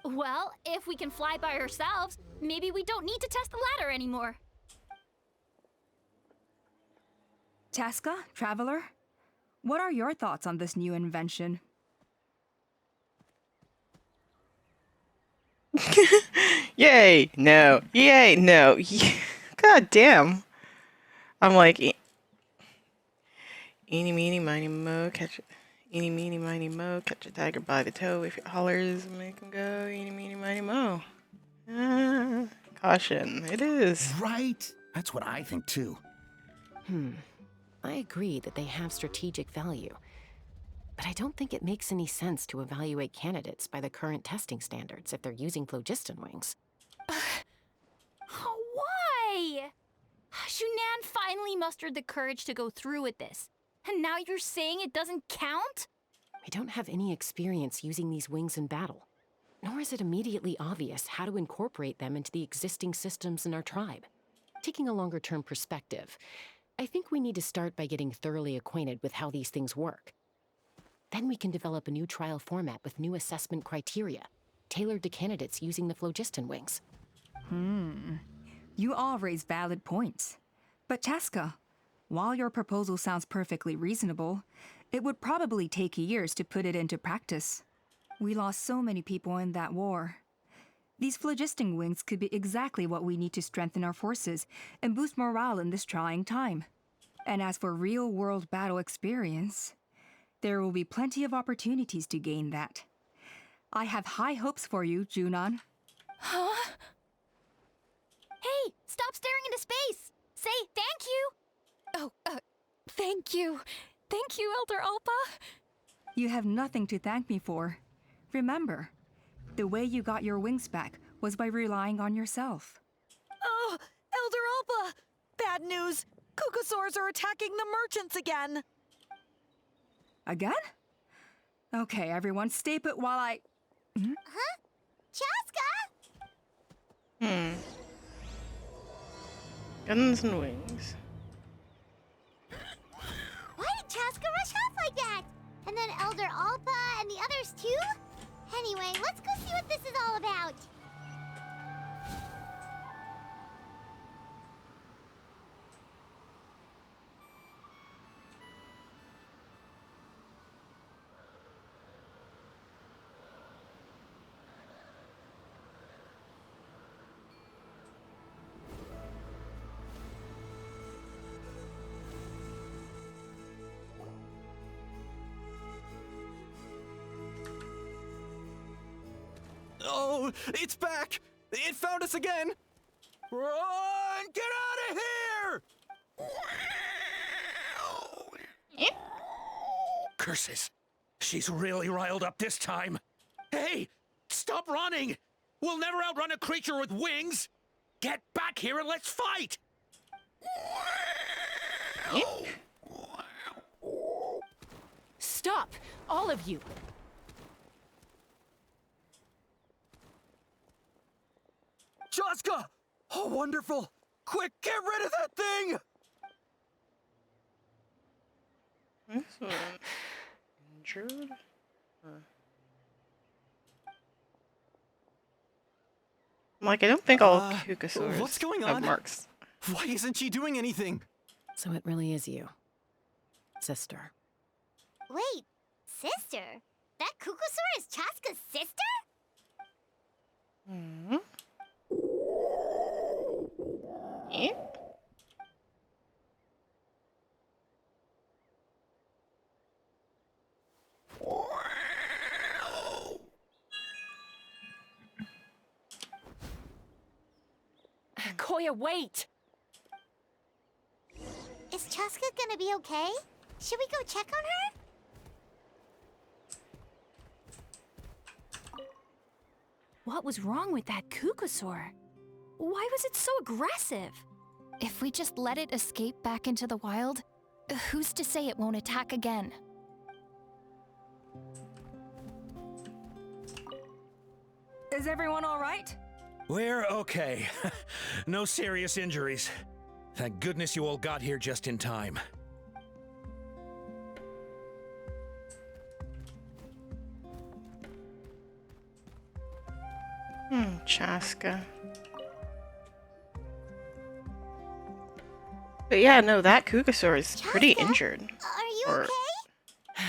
Well, if we can fly by ourselves, maybe we don't need to test the ladder anymore. Chaska, Traveler, what are your thoughts on this new invention? Yay, no. Yay, no. God damn. I'm like, eeny, meeny, miny, mo, catch it. Eeny, meeny, miny, mo, catch a tiger by the toe. If it hollers, make him go. Eeny, meeny, miny, mo. Caution, it is. Right? That's what I think too. I agree that they have strategic value, but I don't think it makes any sense to evaluate candidates by the current testing standards if they're using phlogiston wings. Why? Shunan finally mustered the courage to go through with this. And now you're saying it doesn't count? We don't have any experience using these wings in battle, nor is it immediately obvious how to incorporate them into the existing systems in our tribe. Taking a longer-term perspective, I think we need to start by getting thoroughly acquainted with how these things work. Then we can develop a new trial format with new assessment criteria, tailored to candidates using the phlogiston wings. You all raise valid points. But Chaska, while your proposal sounds perfectly reasonable, it would probably take years to put it into practice. We lost so many people in that war. These phlogiston wings could be exactly what we need to strengthen our forces and boost morale in this trying time. And as for real-world battle experience, there will be plenty of opportunities to gain that. I have high hopes for you, Junon. Huh? Hey, stop staring into space! Say thank you! Thank you. Thank you, Elder Alpa. You have nothing to thank me for. Remember, the way you got your wings back was by relying on yourself. Oh, Elder Alpa! Bad news! Kukusaurs are attacking the merchants again! Again? Okay, everyone, stay put while I... Huh? Chaska? Guns and wings. Why did Chaska rush off like that? And then Elder Alpa and the others too? Anyway, let's go see what this is all about. Oh, it's back! It found us again! Run! Get out of here! Curses! She's really riled up this time. Hey! Stop running! We'll never outrun a creature with wings! Get back here and let's fight! Stop! All of you! Chaska! Oh, wonderful! Quick, get rid of that thing! This one injured? I'm like, I don't think all Kukusaurs what's going have on? marks. Why isn't she doing anything? So it really is you, sister. Wait, sister? That Kukusaur is Chaska's sister? Koya, wait! Is Chaska gonna be okay? Should we go check on her? What was wrong with that Kukusaur? Why was it so aggressive? If we just let it escape back into the wild, who's to say it won't attack again? Is everyone all right? We're okay. No serious injuries. Thank goodness you all got here just in time. Chaska. But yeah, no, that Kukusaur is pretty injured. Are you Or- okay?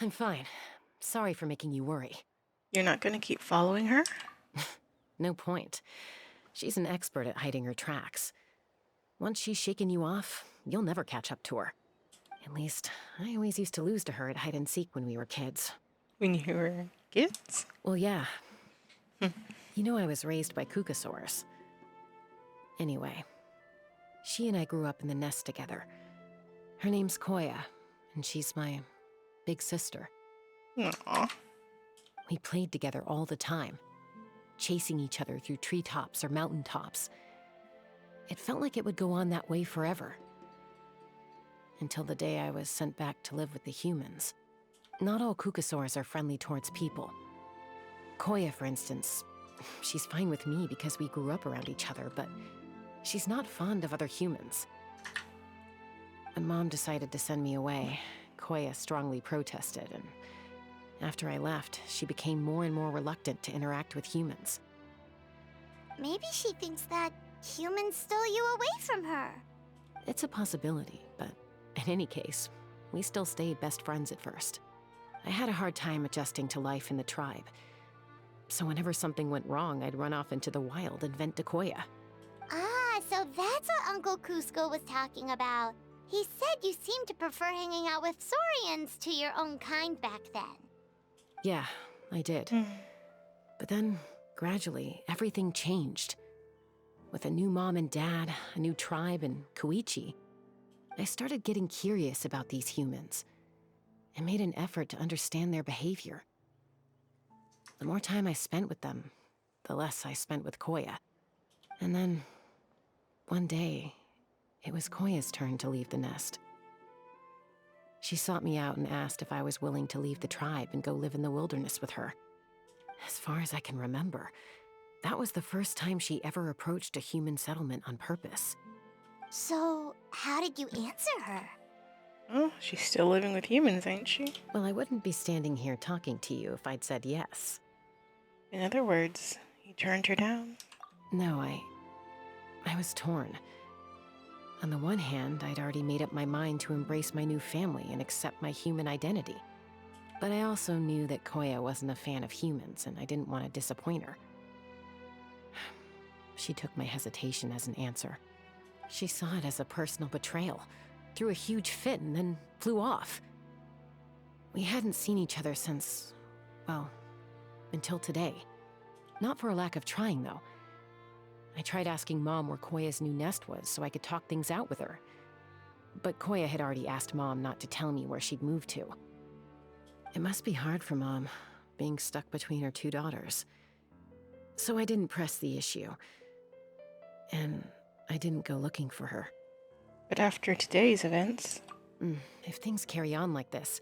I'm fine. Sorry for making you worry. You're not gonna keep following her? No point. She's an expert at hiding her tracks. Once she's shaken you off, you'll never catch up to her. At least, I always used to lose to her at hide-and-seek when we were kids. When you were kids? Well, yeah. You know I was raised by Kukusaurs. Anyway, she and I grew up in the nest together. Her name's Koya, and she's my big sister. Aww. We played together all the time, chasing each other through treetops or mountaintops. It felt like it would go on that way forever. Until the day I was sent back to live with the humans. Not all Kukusaurs are friendly towards people. Koya, for instance, she's fine with me because we grew up around each other, but she's not fond of other humans. When Mom decided to send me away, Koya strongly protested, and after I left, she became more and more reluctant to interact with humans. Maybe she thinks that humans stole you away from her. It's a possibility, but in any case, we still stayed best friends at first. I had a hard time adjusting to life in the tribe. So whenever something went wrong, I'd run off into the wild and vent to Koya. Ah, so that's what Uncle Cusco was talking about. He said you seemed to prefer hanging out with Saurians to your own kind back then. Yeah, I did. But then, gradually, everything changed. With a new mom and dad, a new tribe, and Koichi, I started getting curious about these humans and made an effort to understand their behavior. The more time I spent with them, the less I spent with Koya. And then, one day, it was Koya's turn to leave the nest. She sought me out and asked if I was willing to leave the tribe and go live in the wilderness with her. As far as I can remember, that was the first time she ever approached a human settlement on purpose. So, how did you answer her? Oh, she's still living with humans, ain't she? Well, I wouldn't be standing here talking to you if I'd said yes. In other words, you turned her down? No, I was torn. On the one hand, I'd already made up my mind to embrace my new family and accept my human identity. But I also knew that Koya wasn't a fan of humans, and I didn't want to disappoint her. She took my hesitation as an answer. She saw it as a personal betrayal, threw a huge fit, and then flew off. We hadn't seen each other since, well, until today. Not for a lack of trying, though. I tried asking Mom where Koya's new nest was so I could talk things out with her. But Koya had already asked Mom not to tell me where she'd moved to. It must be hard for Mom, being stuck between her two daughters. So I didn't press the issue. And I didn't go looking for her. But after today's events... If things carry on like this,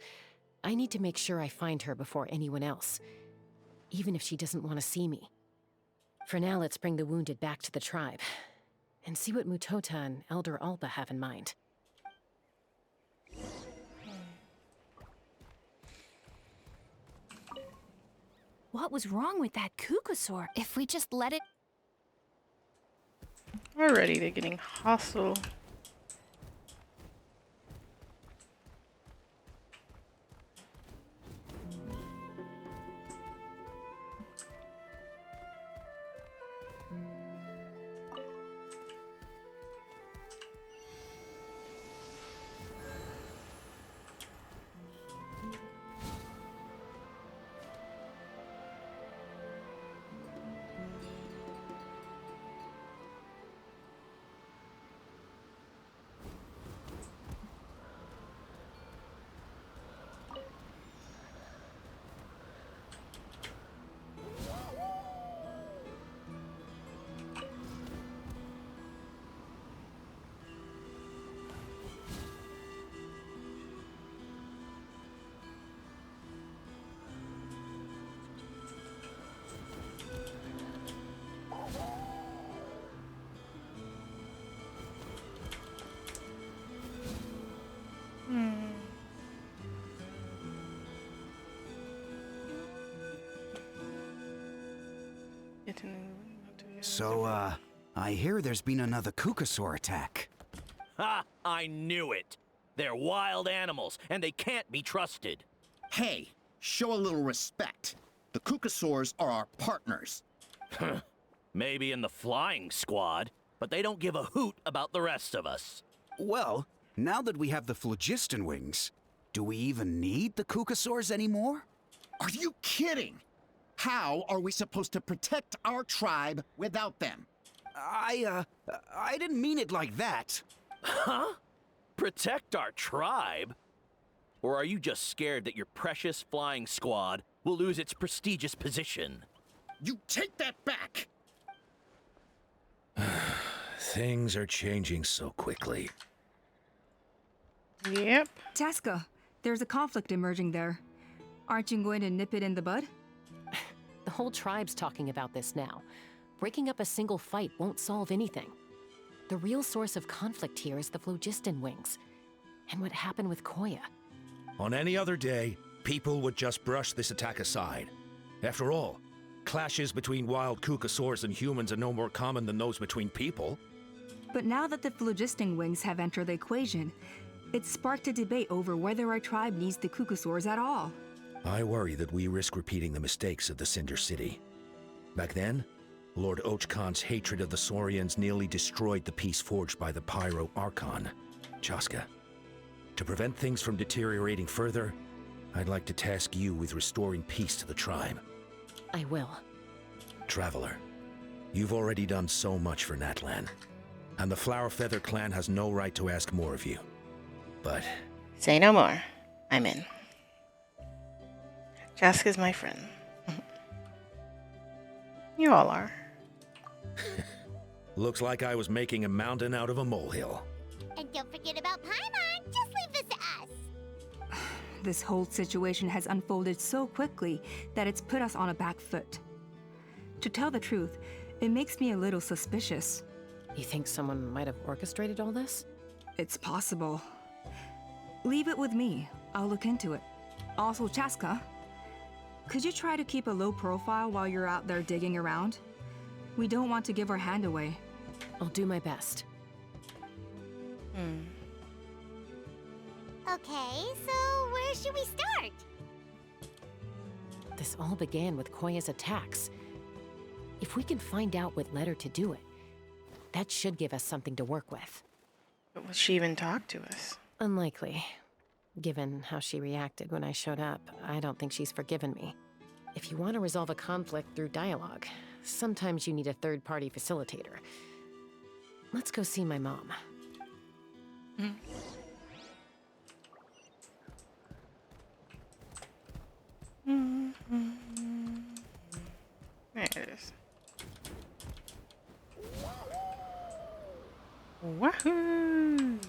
I need to make sure I find her before anyone else. Even if she doesn't want to see me. For now, let's bring the wounded back to the tribe. And see what Mutota and Elder Alba have in mind. What was wrong with that Kukusaur? If we just let it... Already, they're getting hostile. So, I hear there's been another Kukasaur attack. Ha! I knew it! They're wild animals, and they can't be trusted. Hey, show a little respect. The Kukasaurs are our partners. Maybe in the flying squad, but they don't give a hoot about the rest of us. Well, now that we have the phlogiston wings, do we even need the Kukasaurs anymore? Are you kidding? How are we supposed to protect our tribe without them? I didn't mean it like that. Huh? Protect our tribe? Or are you just scared that your precious flying squad will lose its prestigious position? You take that back! Things are changing so quickly. Yep. Chaska, there's a conflict emerging there. Aren't you going to nip it in the bud? The whole tribe's talking about this now. Breaking up a single fight won't solve anything. The real source of conflict here is the phlogiston wings. And what happened with Koya. On any other day, people would just brush this attack aside. After all, clashes between wild Kukasaurs and humans are no more common than those between people. But now that the phlogiston wings have entered the equation, it's sparked a debate over whether our tribe needs the Kukasaurs at all. I worry that we risk repeating the mistakes of the Cinder City. Back then, Lord Ochkan's hatred of the Saurians nearly destroyed the peace forged by the Pyro Archon. Chaska, to prevent things from deteriorating further, I'd like to task you with restoring peace to the tribe. I will. Traveler, you've already done so much for Natlan, and the Flower Feather clan has no right to ask more of you. But... Say no more. I'm in. Chaska's my friend. You all are. Looks like I was making a mountain out of a molehill. And don't forget about Paimon. Just leave this to us. This whole situation has unfolded so quickly that it's put us on a back foot. To tell the truth, it makes me a little suspicious. You think someone might have orchestrated all this? It's possible. Leave it with me. I'll look into it. Also, Chaska, could you try to keep a low profile while you're out there digging around? We don't want to give our hand away. I'll do my best. Okay, so where should we start? This all began with Koya's attacks. If we can find out what led her to do it, that should give us something to work with. But will she even talk to us? Unlikely. Given how she reacted when I showed up, I don't think she's forgiven me. If you want to resolve a conflict through dialogue, sometimes you need a third-party facilitator. Let's go see my mom. There it is. Wahoo!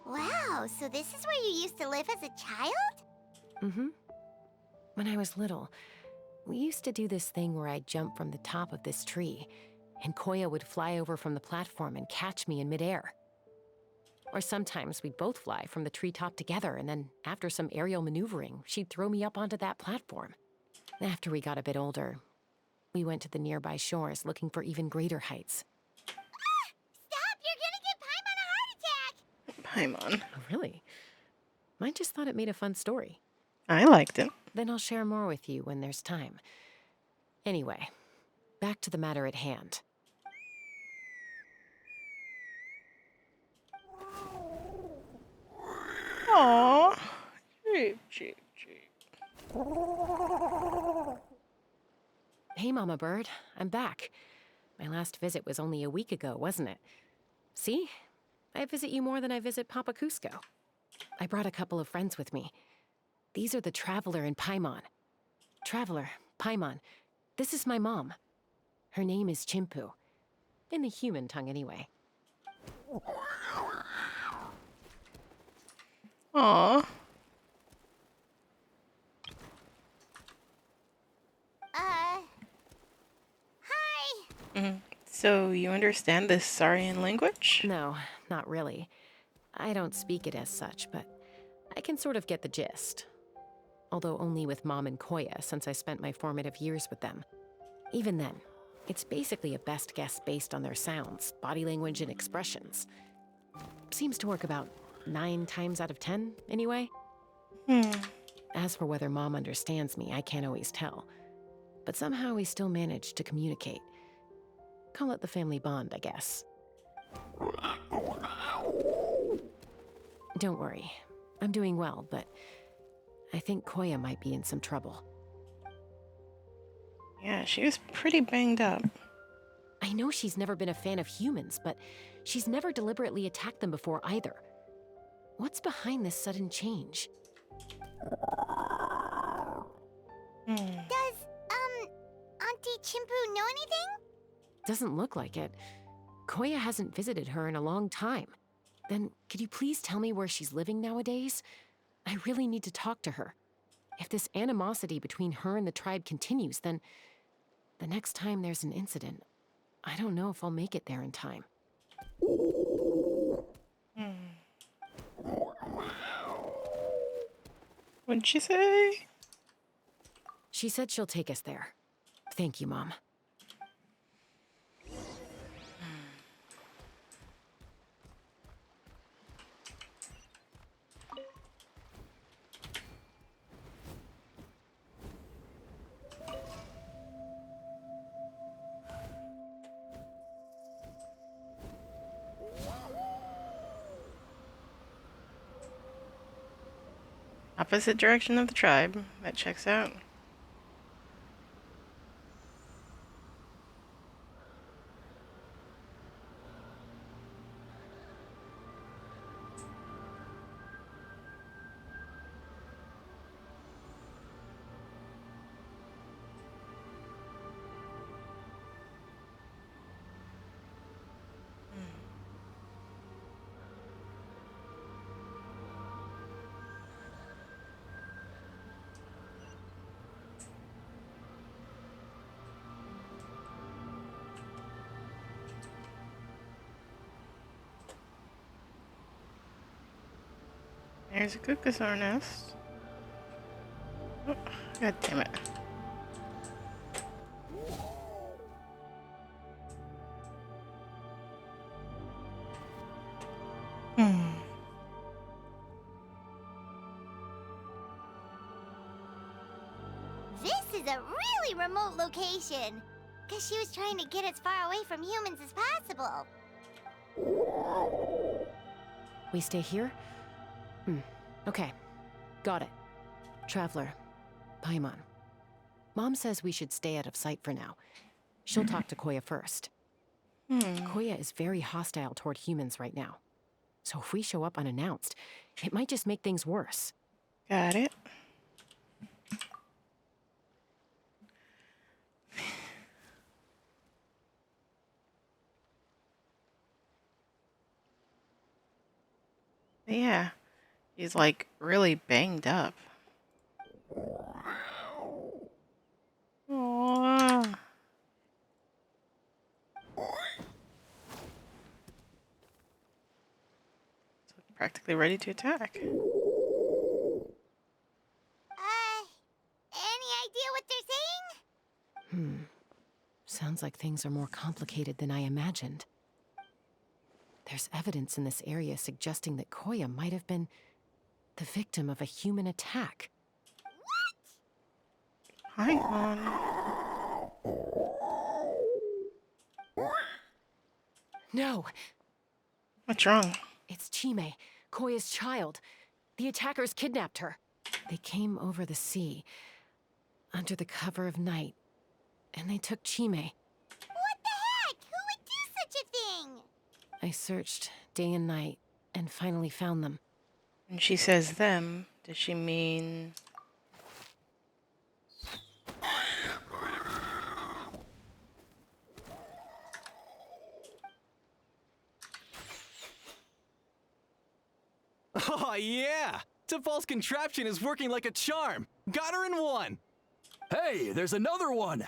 Wow, so this is where you used to live as a child? Mm-hmm. When I was little, we used to do this thing where I'd jump from the top of this tree, and Koya would fly over from the platform and catch me in midair. Or sometimes we'd both fly from the treetop together, and then after some aerial maneuvering, she'd throw me up onto that platform. After we got a bit older, we went to the nearby shores looking for even greater heights. Stop! You're gonna give Paimon a heart attack! Paimon. Oh, really? I just thought it made a fun story. I liked it. Then I'll share more with you when there's time. Anyway, back to the matter at hand. Aww. Cheep, cheep, cheep. Hey, Mama Bird. I'm back. My last visit was only a week ago, wasn't it? See? I visit you more than I visit Papa Cusco. I brought a couple of friends with me. These are the Traveler and Paimon. Traveler, Paimon, this is my mom. Her name is Chimpu. In the human tongue, anyway. Aww. Hi. So you understand this Saurian language? No, not really. I don't speak it as such, but I can sort of get the gist. Although only with Mom and Koya, since I spent my formative years with them. Even then, it's basically a best guess based on their sounds, body language, and expressions. Seems to work about 9 times out of 10, anyway. As for whether Mom understands me, I can't always tell. But somehow we still manage to communicate. Call it the family bond, I guess. Don't worry. I'm doing well, but I think Koya might be in some trouble. Yeah, she was pretty banged up. I know she's never been a fan of humans, but she's never deliberately attacked them before either. What's behind this sudden change? Does, Auntie Chimpu know anything? Doesn't look like it. Koya hasn't visited her in a long time. Then, could you please tell me where she's living nowadays? I really need to talk to her. If this animosity between her and the tribe continues, then the next time there's an incident, I don't know if I'll make it there in time. What'd she say? She said she'll take us there. Thank you, Mom. Opposite direction of the tribe. That checks out. There's a Kukusaur nest. Oh, God damn it. This is a really remote location. Guess she was trying to get as far away from humans as possible. We stay here? Okay. Got it. Traveler. Paimon. Mom says we should stay out of sight for now. She'll talk to Koya first. Koya is very hostile toward humans right now. So if we show up unannounced, it might just make things worse. Got it. Yeah, he's like really banged up. Aww. Practically ready to attack. Any idea what they're saying? Sounds like things are more complicated than I imagined. There's evidence in this area suggesting that Koya might have been the victim of a human attack. Hang on. No, What's wrong? it's Chime, Koya's child. The attackers kidnapped her. They came over the sea, under the cover of night, and they took Chime. What the heck? Who would do such a thing? I searched day and night and finally found them. When she says them, does she mean... Oh, yeah! Topal's contraption is working like a charm. Got her in one! Hey, there's another one!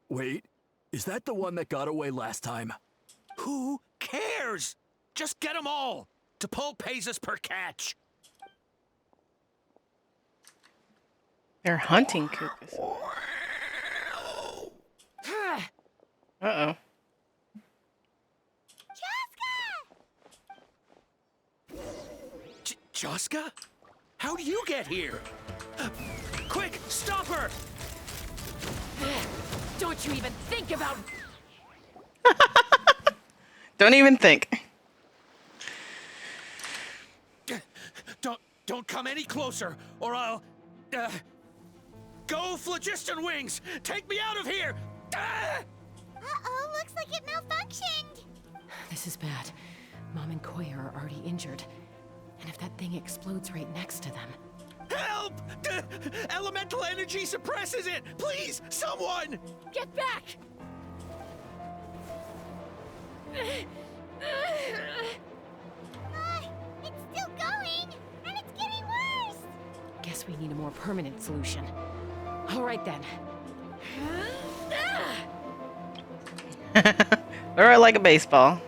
Wait, is that the one that got away last time? Who cares? Just get them all. T'Pol pays us per catch. They're hunting Kukusaur. Uh-oh. Joska? How'd you get here? Quick, stop her! Don't you even think about... Don't even think. Don't come any closer, or I'll... Go, Phlogiston Wings! Take me out of here! Uh-oh, looks like it malfunctioned. This is bad. Mom and Koya are already injured. And if that thing explodes right next to them... Help! Elemental energy suppresses it! Please, someone! Get back! It's still going, and it's getting worse. Guess we need a more permanent solution. All right then. Throw it like a baseball.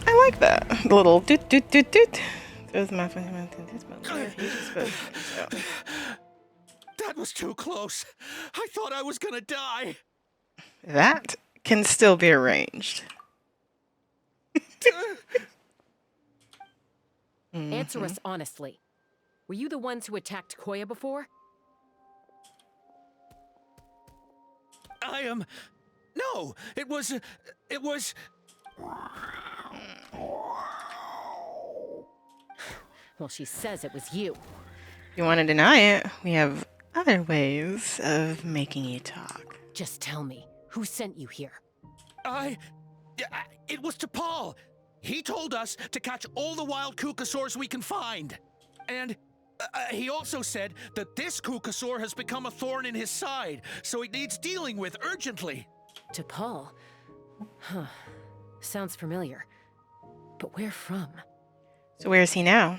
I like that. The little doot doot doot doot. Throws my That was too close. I thought I was gonna die. That can still be arranged. Answer us honestly. Were you the ones who attacked Koya before? I am... No, it was... Well, she says it was you. If you want to deny it, we have other ways of making you talk. Just tell me, who sent you here? It was T'Pol. He told us to catch all the wild Kukusaurs we can find. And he also said that this Kukusaur has become a thorn in his side, so he needs dealing with urgently. T'Pol? Huh. Sounds familiar. But where from? So where is he now?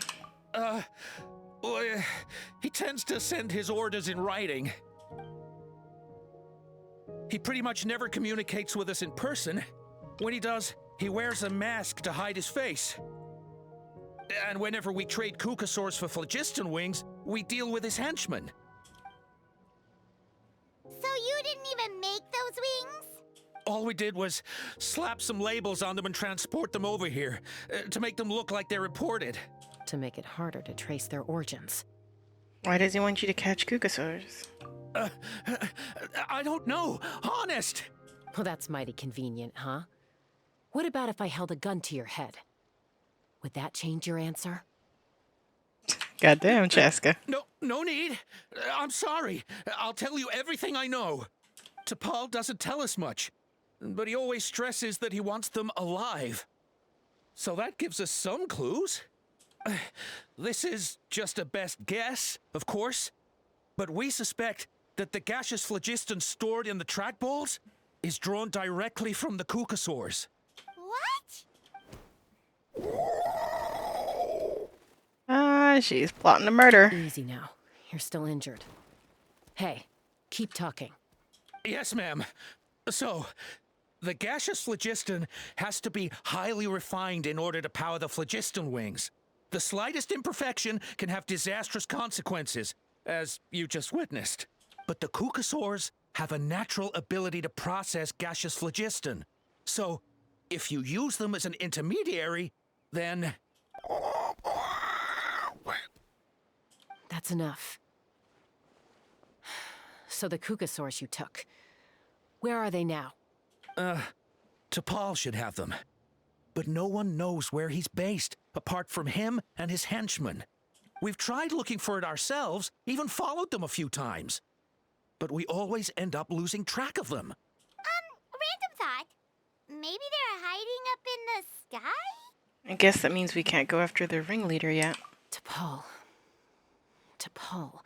Well, he tends to send his orders in writing. He pretty much never communicates with us in person. When he does, he wears a mask to hide his face. And whenever we trade Kukusaurs for Phlogiston Wings, we deal with his henchmen. So you didn't even make those wings? All we did was slap some labels on them and transport them over here, to make them look like they're imported. To make it harder to trace their origins. Why does he want you to catch Kukusaurs? I don't know, honest! Well, that's mighty convenient, huh? What about if I held a gun to your head? Would that change your answer? Goddamn, Chaska. No need. I'm sorry. I'll tell you everything I know. T'Pol doesn't tell us much, but he always stresses that he wants them alive. So that gives us some clues. This is just a best guess, of course, but we suspect that the gaseous phlogiston stored in the trackballs is drawn directly from the Kukusaurs. What? She's plotting a murder. Easy now. You're still injured. Hey, keep talking. Yes, ma'am. So, The gaseous phlogiston has to be highly refined in order to power the phlogiston wings. The slightest imperfection can have disastrous consequences, as you just witnessed. But the cucosaurs have a natural ability to process gaseous phlogiston. So, if you use them as an intermediary, then... That's enough. So the cucosaurs you took, where are they now? T'Pol should have them. But no one knows where he's based, apart from him and his henchmen. We've tried looking for it ourselves, even followed them a few times. But we always end up losing track of them. Random thought. Maybe they're hiding up in the sky? I guess that means we can't go after the ringleader yet. T'Pol. T'Pol.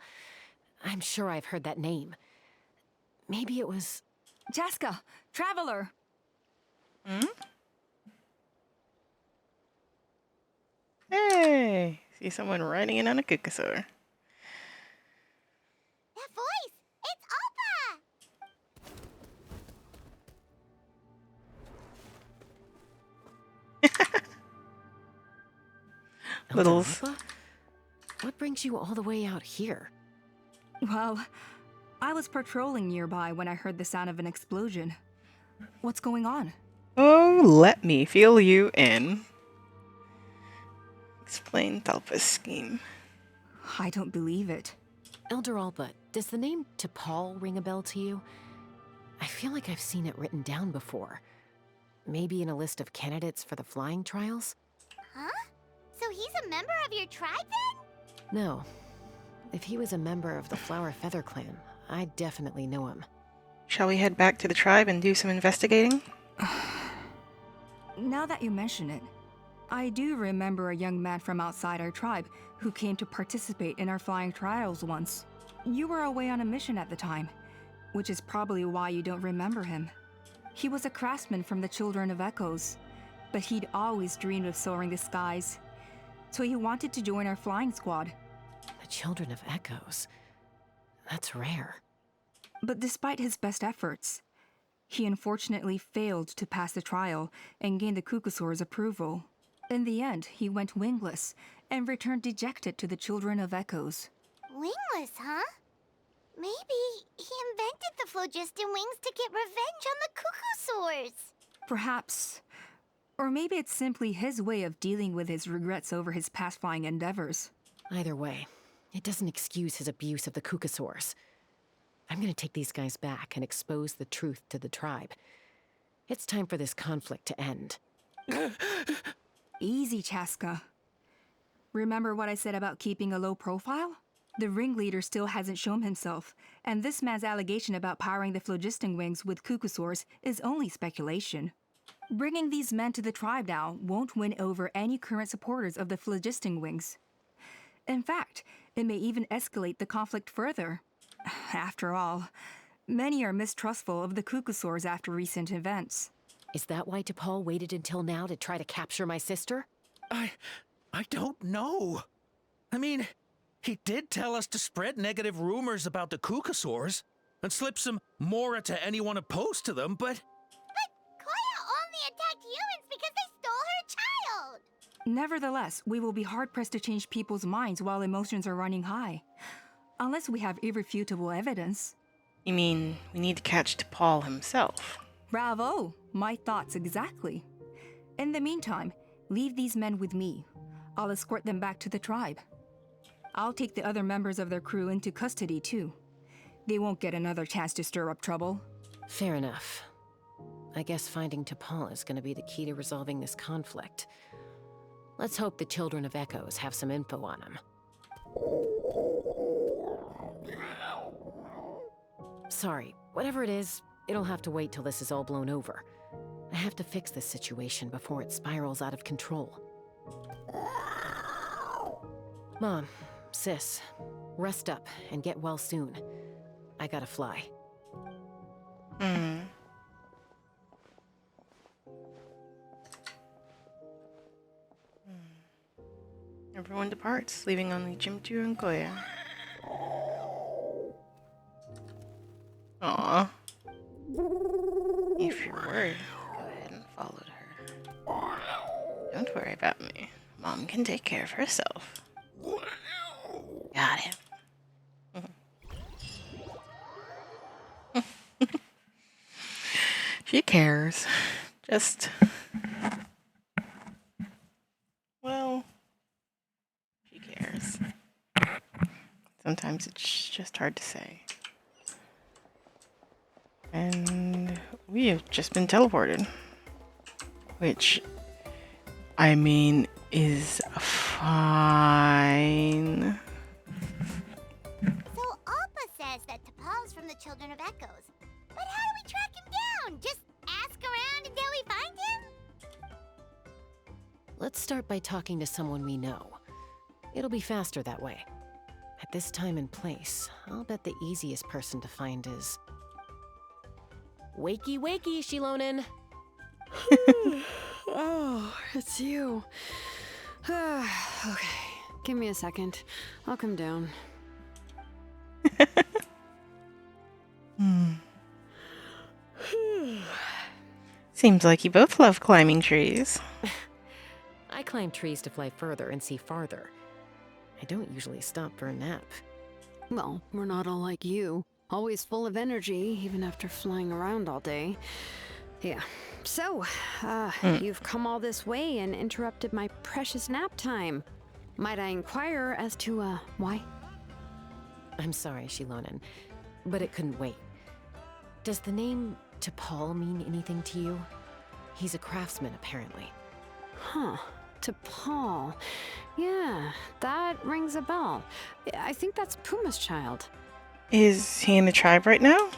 I'm sure I've heard that name. Maybe it was... Jaska, Traveler! Hmm? Hey! See someone riding in on a cucosaur. That voice! It's Alpa! Littles. Alpa? What brings you all the way out here? Well, I was patrolling nearby when I heard the sound of an explosion. What's going on? Oh, let me fill you in. Explain Thalpa's scheme. I don't believe it. Elder Alpa, does the name T'Pol ring a bell to you? I feel like I've seen it written down before. Maybe in a list of candidates for the flying trials? Huh? So he's a member of your tribe then? No. If he was a member of the Flower Feather clan, I'd definitely know him. Shall we head back to the tribe and do some investigating? Now that you mention it, I do remember a young man from outside our tribe who came to participate in our flying trials once. You were away on a mission at the time, which is probably why you don't remember him. He was a craftsman from the Children of Echoes, but he'd always dreamed of soaring the skies, so he wanted to join our flying squad. The Children of Echoes? That's rare. But despite his best efforts, he unfortunately failed to pass the trial and gain the cucosaur's approval. In the end, he went wingless and returned dejected to the Children of Echoes. Wingless, huh? Maybe he invented the phlogiston wings to get revenge on the cucosaurs. Perhaps. Or maybe it's simply his way of dealing with his regrets over his past flying endeavors. Either way, it doesn't excuse his abuse of the cucosaurs. I'm gonna take these guys back and expose the truth to the tribe. It's time for this conflict to end. Easy, Chaska. Remember what I said about keeping a low profile? The ringleader still hasn't shown himself, and this man's allegation about powering the phlogiston wings with cucosaurs is only speculation. Bringing these men to the tribe now won't win over any current supporters of the phlogiston wings. In fact, it may even escalate the conflict further. After all, many are mistrustful of the cucosaurs after recent events. Is that why T'Pol waited until now to try to capture my sister? I don't know. I mean, he did tell us to spread negative rumors about the cucosaurs and slip some mora to anyone opposed to them, but... Koya only attacked humans because they stole her child! Nevertheless, we will be hard-pressed to change people's minds while emotions are running high. Unless we have irrefutable evidence. You mean we need to catch T'Pol himself? Bravo! My thoughts exactly. In the meantime, leave these men with me. I'll escort them back to the tribe. I'll take the other members of their crew into custody too. They won't get another chance to stir up trouble. Fair enough. I guess finding T'Pol is going to be the key to resolving this conflict. Let's hope the Children of Echoes have some info on him. Sorry, whatever it is, it'll have to wait till this is all blown over. I have to fix this situation before it spirals out of control. Mom, sis, rest up and get well soon. I gotta fly. Everyone departs, leaving only Jimju and Koya. Aww. If you're worried. worry about me. Mom can take care of herself. Got him. She cares. Just... Well... She cares. Sometimes it's just hard to say. And we have just been teleported. Which, I mean, is fine. So Alpa says that T'Pol's from the Children of Echoes. But how do we track him down? Just ask around until we find him? Let's start by talking to someone we know. It'll be faster that way. At this time and place, I'll bet the easiest person to find is... Wakey, wakey, Tlalocan! Oh, it's you. Okay, give me a second. I'll come down. Seems like you both love climbing trees. I climb trees to fly further and see farther. I don't usually stop for a nap. Well, we're not all like you. Always full of energy, even after flying around all day. Yeah. So, you've come all this way and interrupted my precious nap time. Might I inquire as to, why? I'm sorry, Tlalocan, but it couldn't wait. Does the name T'Pol mean anything to you? He's a craftsman, apparently. Huh. T'Pol. Yeah, that rings a bell. I think that's Puma's child. Is he in the tribe right now?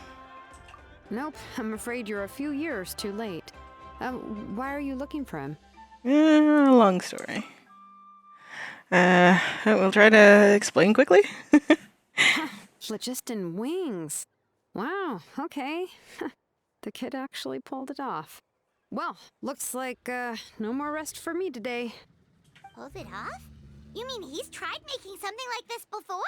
Nope, I'm afraid you're a few years too late. Why are you looking for him? Long story. We'll try to explain quickly. Phlogiston wings. Wow, okay. The kid actually pulled it off. Well, looks like, no more rest for me today. Pulled it off? You mean he's tried making something like this before?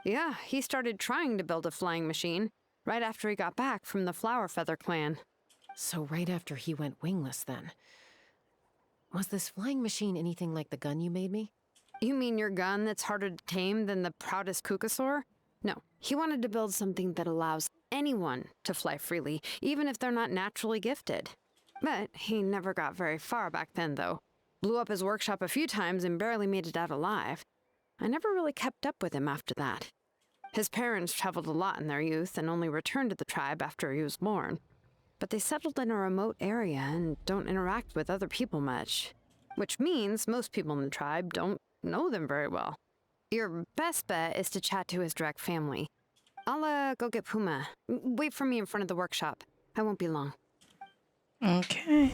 Yeah, he started trying to build a flying machine right after he got back from the Flower Feather clan. So right after he went wingless, then. Was this flying machine anything like the gun you made me? You mean your gun that's harder to tame than the proudest Kukasaur? No, he wanted to build something that allows anyone to fly freely, even if they're not naturally gifted. But he never got very far back then, though. Blew up his workshop a few times and barely made it out alive. I never really kept up with him after that. His parents traveled a lot in their youth and only returned to the tribe after he was born. But they settled in a remote area and don't interact with other people much. Which means most people in the tribe don't know them very well. Your best bet is to chat to his direct family. I'll, go get Puma. Wait for me in front of the workshop. I won't be long. Okay.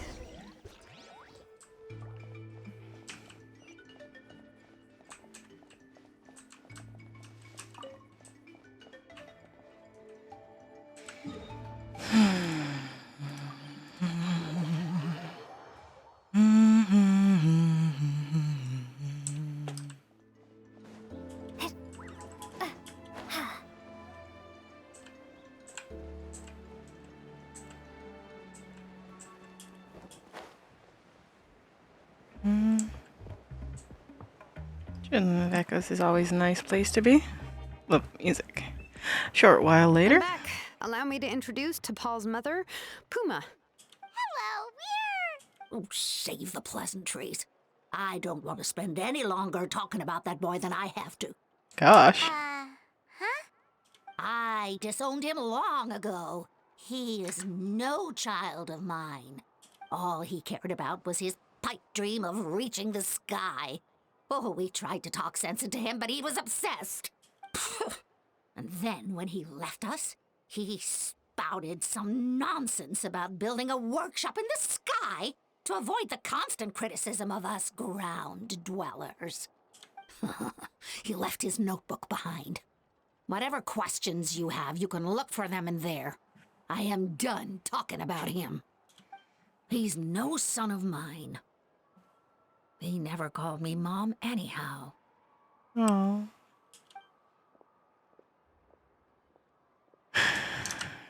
Children of Echoes is always a nice place to be. Love music. Short while later. I'm back. Allow me to introduce T'Pol's mother, Puma. Hello, we're... Oh, save the pleasantries. I don't want to spend any longer talking about that boy than I have to. Gosh. Huh? I disowned him long ago. He is no child of mine. All he cared about was his pipe dream of reaching the sky. Oh, we tried to talk sense into him, but he was obsessed. And then when he left us, he spouted some nonsense about building a workshop in the sky to avoid the constant criticism of us ground dwellers. He left his notebook behind. Whatever questions you have, you can look for them in there. I am done talking about him. He's no son of mine. He never called me Mom anyhow. Oh.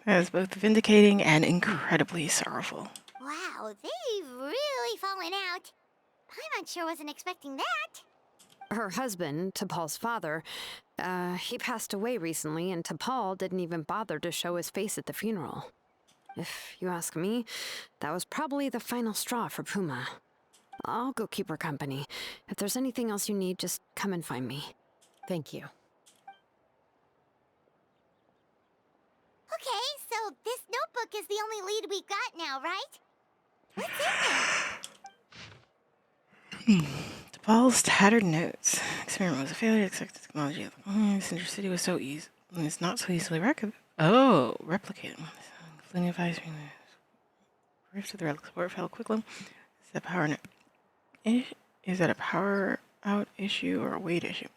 That is both vindicating and incredibly sorrowful. Wow, they've really fallen out. Paimon sure wasn't expecting that. Her husband, T'Pol's father, he passed away recently, and T'Pol didn't even bother to show his face at the funeral. If you ask me, that was probably the final straw for Puma. I'll go keep her company. If there's anything else you need, just come and find me. Thank you. Okay, so this notebook is the only lead we got now, right? What's in it? T'Pol's tattered notes. Experiment was a failure. Expected technology. This intercity was so easy. It's not so easily replicated. Fling advice. Rifts of the relic support fell quickly. Is that power? Is that a power out issue or a weight issue?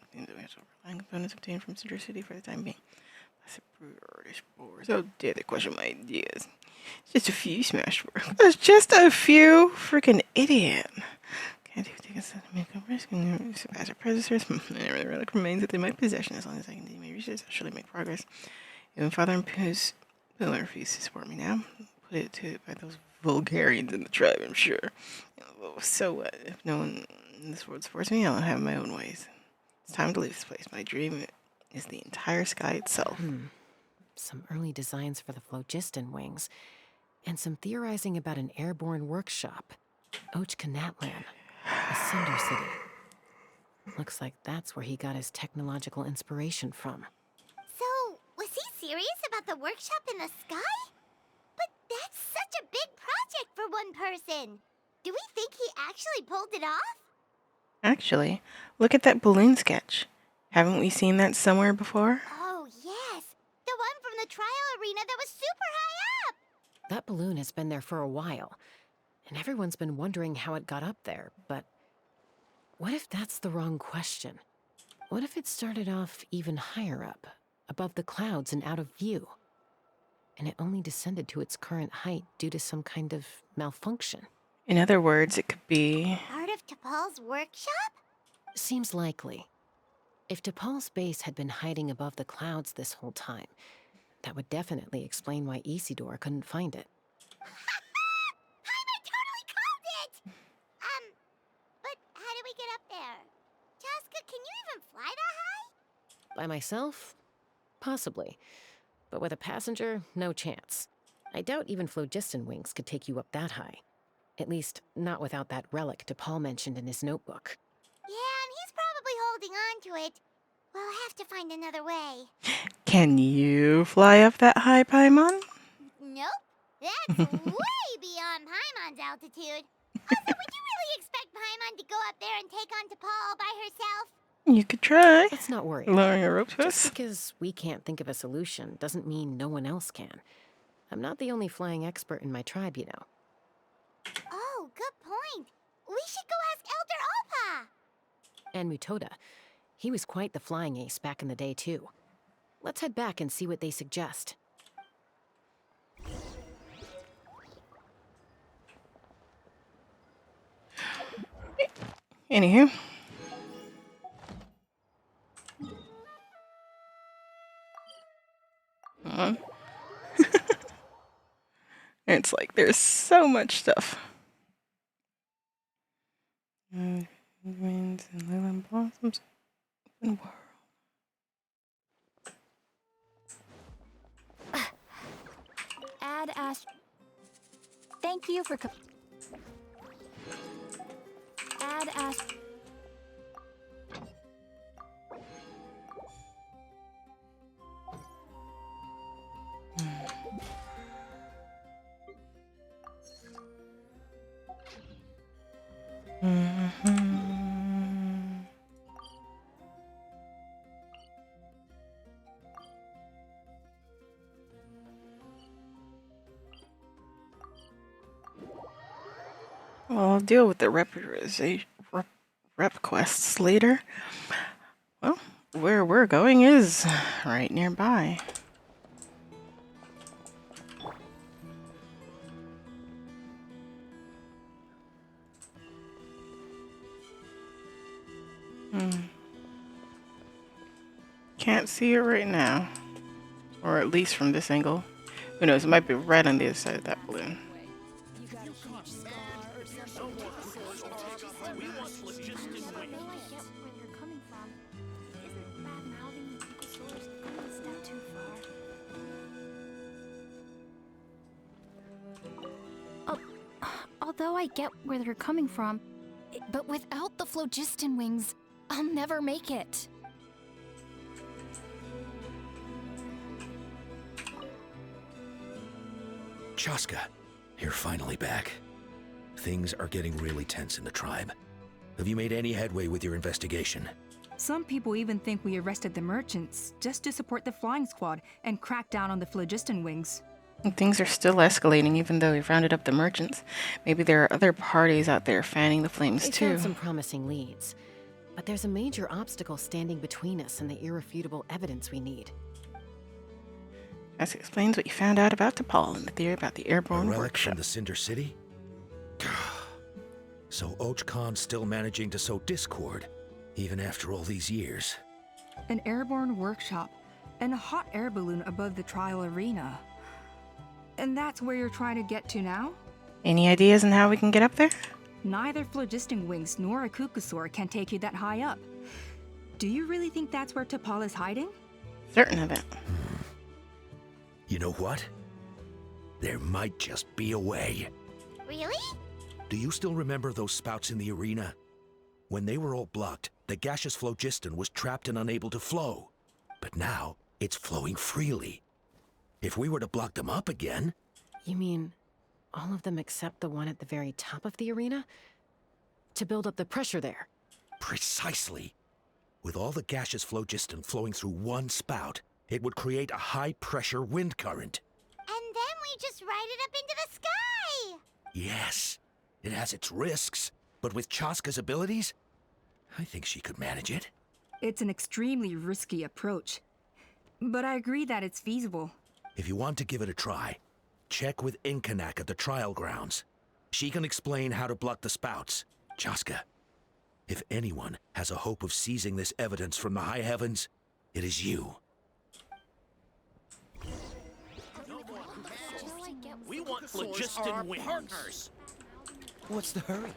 Components obtained from Cinder City for the time being. Oh dear, they question my ideas. It's just a few smashed words. There's just a few freaking idiot. Can't even take a step to make a risk and surpass our predecessors. The relic remains within my possession as long as I can do my research. I'll surely make progress. Even Father and Pooh's Pillar refused to support me now. Put it to it by those vulgarians in the tribe, I'm sure. So what? If no one in this world supports me, I'll have my own ways. It's time to leave this place. My dream is the entire sky itself. Some early designs for the phlogiston wings, and some theorizing about an airborne workshop. Ochkanatlan, a Cinder City. Looks like that's where he got his technological inspiration from. So, was he serious about the workshop in the sky? But that's such a big project for one person. Do we think he actually pulled it off? Actually, look at that balloon sketch. Haven't we seen that somewhere before? Oh, yes. The one from the trial arena that was super high up. That balloon has been there for a while, and everyone's been wondering how it got up there, but what if that's the wrong question? What if it started off even higher up, above the clouds and out of view, and it only descended to its current height due to some kind of malfunction? In other words, it could be Part of T'Pol's workshop? Seems likely. If T'Pol's base had been hiding above the clouds this whole time, that would definitely explain why Isidore couldn't find it. I totally called it! But how do we get up there? Chaska, can you even fly that high? By myself? Possibly. But with a passenger, no chance. I doubt even phlogiston wings could take you up that high. At least, not without that relic T'Pol mentioned in his notebook. Yeah, and he's probably holding on to it. We'll have to find another way. Can you fly up that high, Paimon? Nope. That's way beyond Paimon's altitude. Also, would you really expect Paimon to go up there and take on T'Pol all by herself? You could try. Let's not worry. Lowering a rope to us. Just because we can't think of a solution doesn't mean no one else can. I'm not the only flying expert in my tribe, you know. Oh, good point. We should go ask Elder Alpa. And Mutoda. He was quite the flying ace back in the day, too. Let's head back and see what they suggest. Anywho. It's like there's so much stuff. Winds and leyland blossoms. Open world. Ad Ast. Thank you for. Ad Ast. Well, I'll deal with the rep quests later. Well, where we're going is right nearby. Can't see it right now. Or at least from this angle. Who knows, it might be right on the other side of that balloon. We want phlogiston wings. I get where you're coming from. Isn't bad-mouthing the Pukosaurs going a step too far? Although I get where they're coming from, but without the phlogiston wings, I'll never make it. Chaska, you're finally back. Things are getting really tense in the tribe. Have you made any headway with your investigation? Some people even think we arrested the merchants just to support the flying squad and crack down on the phlogiston wings. And things are still escalating even though we've rounded up the merchants. Maybe there are other parties out there fanning the flames We too. found some promising leads, but there's a major obstacle standing between us and the irrefutable evidence we need. That explains what you found out about T'Pol and the theory about the airborne A relic workshop. from the Cinder City? So Ochcon's still managing to sow discord, even after all these years. An airborne workshop and a hot air balloon above the trial arena. And that's where you're trying to get to now? Any ideas on how we can get up there? Neither phlogiston wings nor a Kukusaur can take you that high up. Do you really think that's where T'Pol is hiding? Certain of it. You know what? There might just be a way. Really? Do you still remember those spouts in the arena? When they were all blocked, the gaseous phlogiston was trapped and unable to flow. But now, it's flowing freely. If we were to block them up again... You mean all of them except the one at the very top of the arena? To build up the pressure there? Precisely. With all the gaseous phlogiston flowing through one spout, it would create a high-pressure wind current. And then we just ride it up into the sky! Yes, it has its risks, but with Chaska's abilities, I think she could manage it. It's an extremely risky approach. But I agree that it's feasible. If you want to give it a try, check with Inkanak at the trial grounds. She can explain how to block the spouts. Chaska, if anyone has a hope of seizing this evidence from the high heavens, it is you. We want phlogiston wings. Partners. What's the hurry?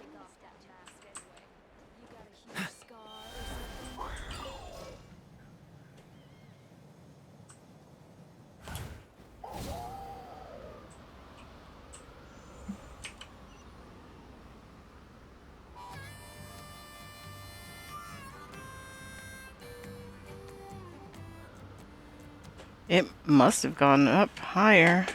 It must have gone up higher.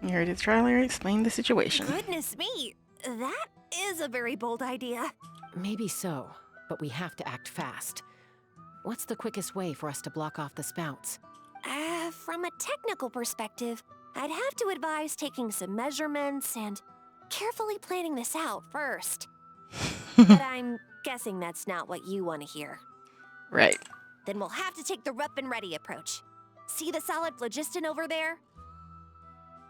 You heard the trailer explain the situation. Goodness me, that is a very bold idea. Maybe so, but we have to act fast. What's the quickest way for us to block off the spouts? From a technical perspective, I'd have to advise taking some measurements and carefully planning this out first. But I'm guessing that's not what you want to hear. Right. Then we'll have to take the rough and ready approach. See the solid phlogiston over there?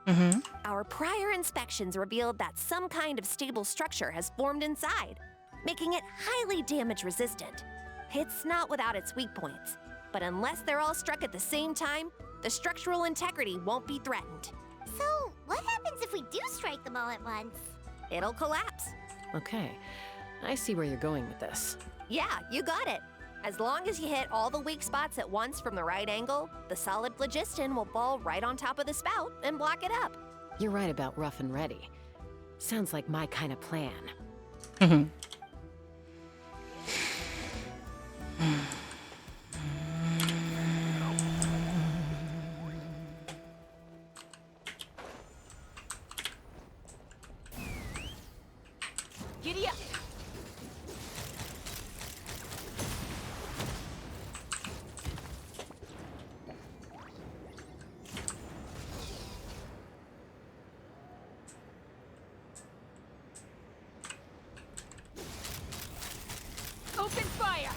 Mm-hmm. Our prior inspections revealed that some kind of stable structure has formed inside, making it highly damage resistant. It's not without its weak points, but unless they're all struck at the same time, the structural integrity won't be threatened. So, what happens if we do strike them all at once? It'll collapse. Okay, I see where you're going with this. Yeah, you got it. As long as you hit all the weak spots at once from the right angle, the solid phlogiston will fall right on top of the spout and block it up. You're right about rough and ready. Sounds like my kind of plan. Mm-hmm. Giddy up! Open fire!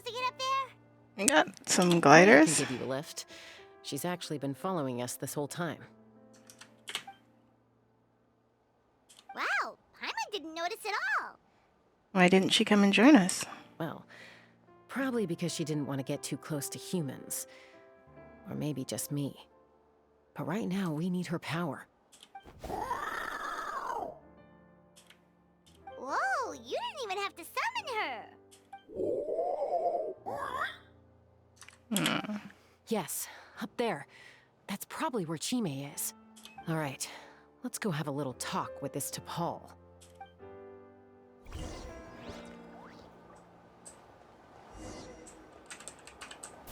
supposed to get up there? We got some I can gliders. give you a lift. She's actually been following us this whole time. Wow, Paimon didn't notice at all. Why didn't she come and join us? Well, probably because she didn't want to get too close to humans. Or maybe just me. But right now, we need her power. Whoa, you didn't even have to summon her. Yes, up there. That's probably where Chime is. All right, let's go have a little talk with this T'Pol.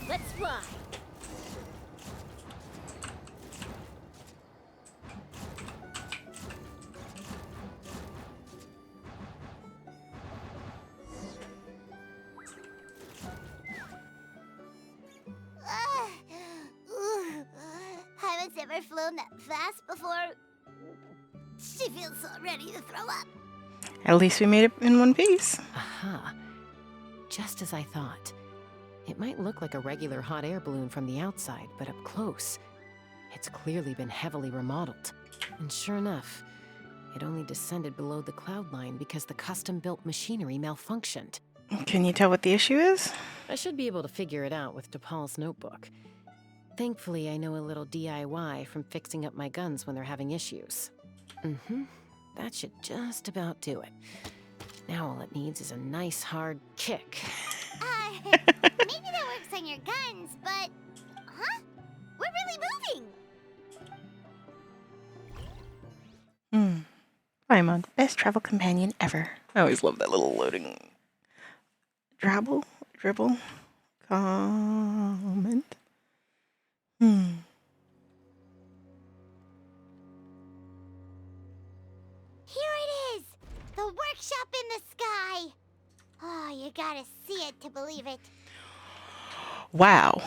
Let's fly. Haven't ever flown that fast before. She feels so ready to throw up. At least we made it in one piece. Aha. Just as I thought. It might look like a regular hot air balloon from the outside, but up close, it's clearly been heavily remodeled. And sure enough, it only descended below the cloud line because the custom-built machinery malfunctioned. Can you tell what the issue is? I should be able to figure it out with T'Pol's notebook. Thankfully, I know a little DIY from fixing up my guns when they're having issues. That should just about do it. Now all it needs is a nice hard kick. Maybe that works on your guns, but... Huh? We're really moving! Paimon, best travel companion ever. I always love that little loading... Dribble? Comment? Here it is! The workshop in the sky! Oh, you gotta see it to believe it. Wow.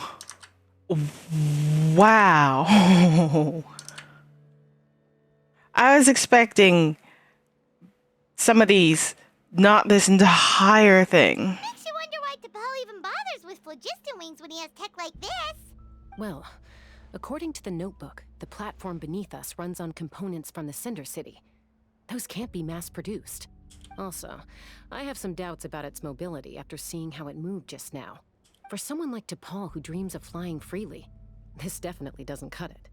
I was expecting some of these, not this entire thing. Makes you wonder why T'Pol even bothers with phlogiston wings when he has tech like this. Well, according to the notebook, the platform beneath us runs on components from the Cinder City. Those can't be mass-produced. Also, I have some doubts about its mobility after seeing how it moved just now. For someone like T'Pol who dreams of flying freely, this definitely doesn't cut it.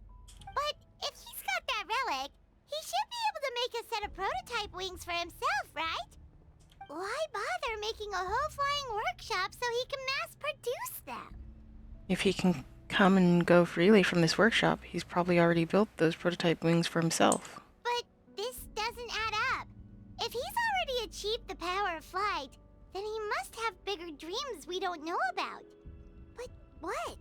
But if he's got that relic, he should be able to make a set of prototype wings for himself, right? Why bother making a whole flying workshop so he can mass-produce them? If he can come and go freely from this workshop, he's probably already built those prototype wings for himself. But this doesn't add up. If he's already achieved the power of flight, then he must have bigger dreams we don't know about. But what?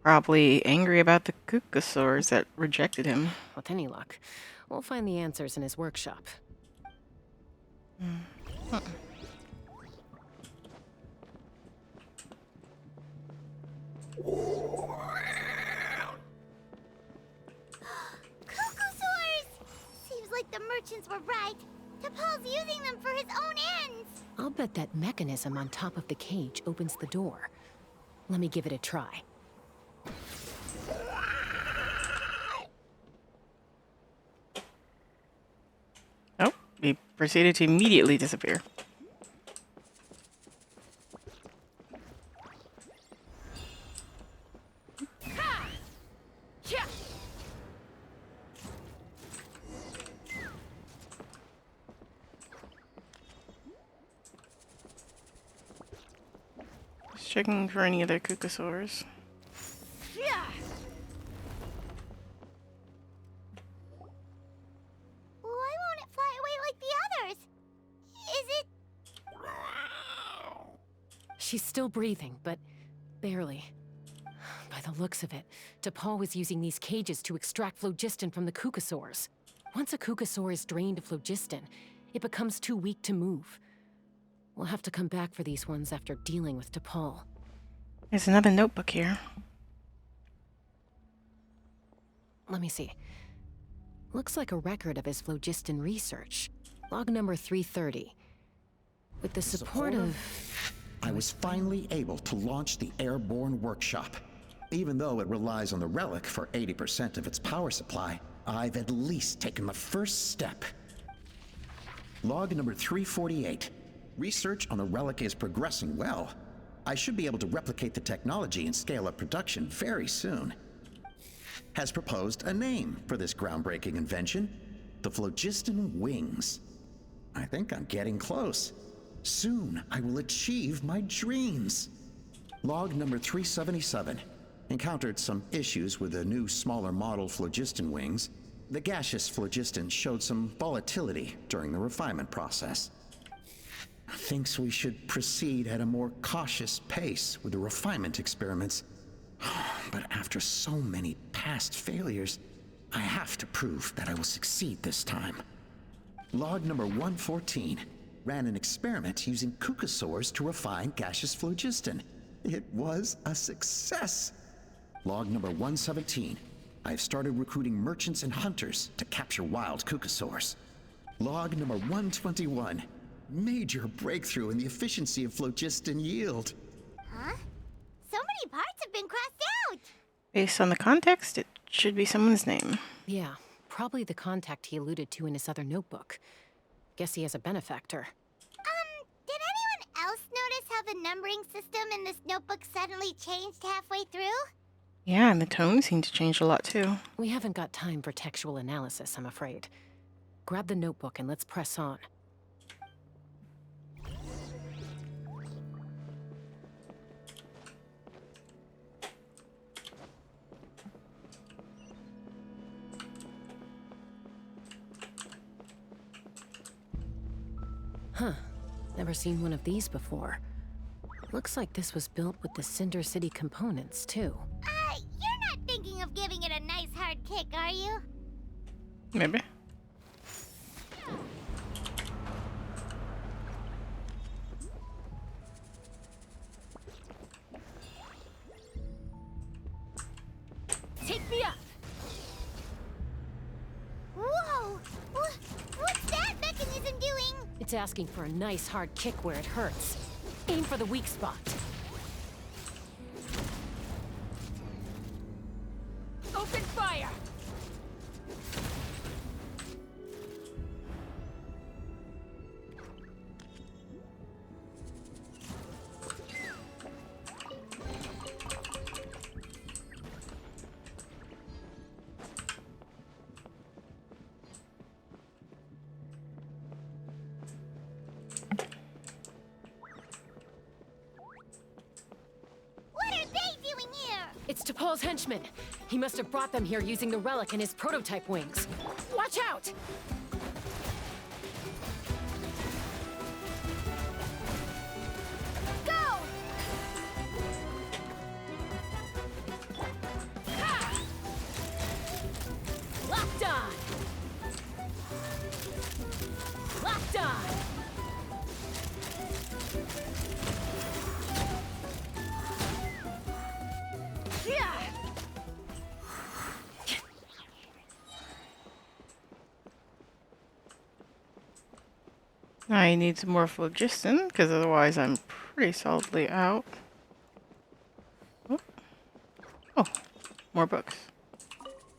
Probably angry about the Kukasaurs that rejected him. With any luck, we'll find the answers in his workshop. Kukasaurs! Seems like the merchants were right. T'Pol's using them for his own ends. I'll bet that mechanism on top of the cage opens the door. Let me give it a try. Oh, he proceeded to immediately disappear. Just checking for any other Kukasaurs. Why won't it fly away like the others? Is it... She's still breathing, but barely. By the looks of it, T'Pol was using these cages to extract phlogiston from the Kukasaurs. Once a Kukasaur is drained of phlogiston, it becomes too weak to move. We'll have to come back for these ones after dealing with T'Pol. There's another notebook here. Let me see. Looks like a record of his phlogiston research. Log number 330. With the support of I was finally able to launch the airborne workshop. Even though it relies on the relic for 80% of its power supply, I've at least taken the first step. Log number 348. Research on the relic is progressing well. I should be able to replicate the technology and scale up production very soon. Has proposed a name for this groundbreaking invention: the Phlogiston Wings. I think I'm getting close. Soon I will achieve my dreams. Log number 377. Encountered some issues with the new smaller model Phlogiston Wings. The gaseous phlogiston showed some volatility during the refinement process. Thinks we should proceed at a more cautious pace with the refinement experiments. But after so many past failures, I have to prove that I will succeed this time. Log number 114. Ran an experiment using cucosaurs to refine gaseous phlogiston. It was a success. Log number 117. I've started recruiting merchants and hunters to capture wild cucosaurs. Log number 121. Major breakthrough in the efficiency of phlogiston yield. Huh? So many parts have been crossed out! Based on the context, it should be someone's name. Yeah, probably the contact he alluded to in his other notebook. Guess he has a benefactor. Did anyone else notice how the numbering system in this notebook suddenly changed halfway through? Yeah, and the tone seemed to change a lot too. We haven't got time for textual analysis, I'm afraid. Grab the notebook and let's press on. Huh. Never seen one of these before. Looks like this was built with the Cinder City components, too. You're not thinking of giving it a nice hard kick, are you? Maybe. Take me up! Whoa! What's that mechanism doing? It's asking for a nice hard kick where it hurts. Aim for the weak spot. Open fire! It's T'Pol's henchman. He must have brought them here using the relic in his prototype wings. Watch out! Go! Ha! Locked on! Locked on! I need some more phlogiston, because otherwise I'm pretty solidly out. Oh, more books.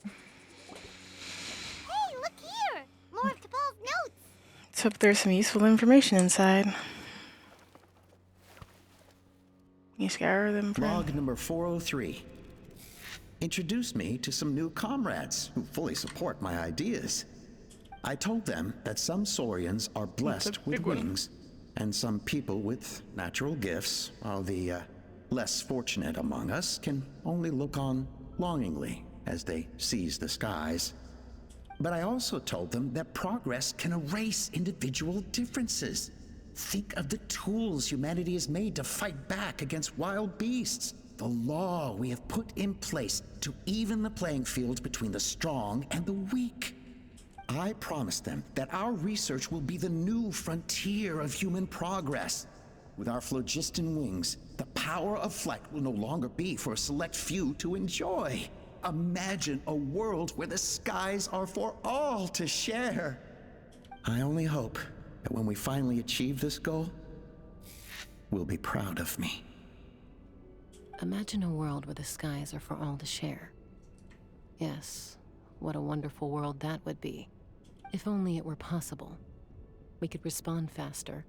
Hey, look here! More of T'Pol's notes! Let's hope there's some useful information inside. You scour them, friend? Log number 403. Introduced me to some new comrades who fully support my ideas. I told them that some saurians are blessed with wings, and some people with natural gifts, while the less fortunate among us can only look on longingly as they seize the skies. But I also told them that progress can erase individual differences. Think of the tools humanity has made to fight back against wild beasts. The law we have put in place to even the playing field between the strong and the weak. I promised them that our research will be the new frontier of human progress. With our phlogiston wings, the power of flight will no longer be for a select few to enjoy. Imagine a world where the skies are for all to share. I only hope that when we finally achieve this goal, will be proud of me. Imagine a world where the skies are for all to share. Yes, what a wonderful world that would be. If only it were possible. We could respond faster,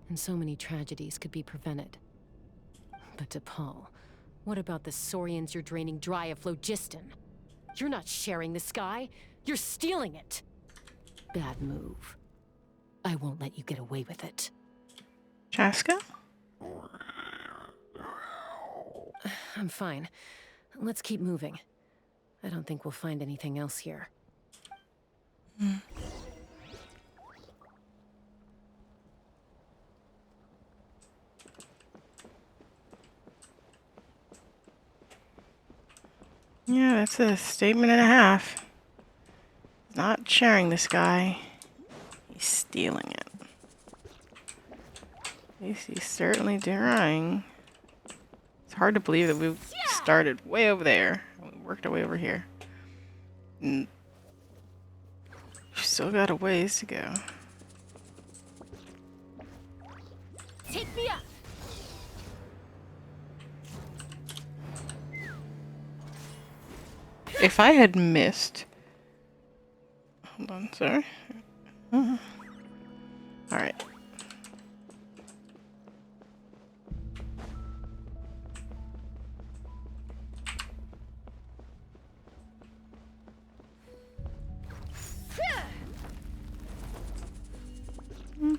and so many tragedies could be prevented. But DePaul, what about the saurians you're draining dry of phlogiston? You're not sharing the sky, you're stealing it! Bad move. I won't let you get away with it. Chaska? I'm fine. Let's keep moving. I don't think we'll find anything else here. Yeah, that's a statement and a half. Not sharing this guy. He's stealing it. At least he's certainly trying. It's hard to believe that we've started way over there. And we worked our way over here. And we've still got a ways to go. Take me up! If I had missed... Hold on, sorry. Alright.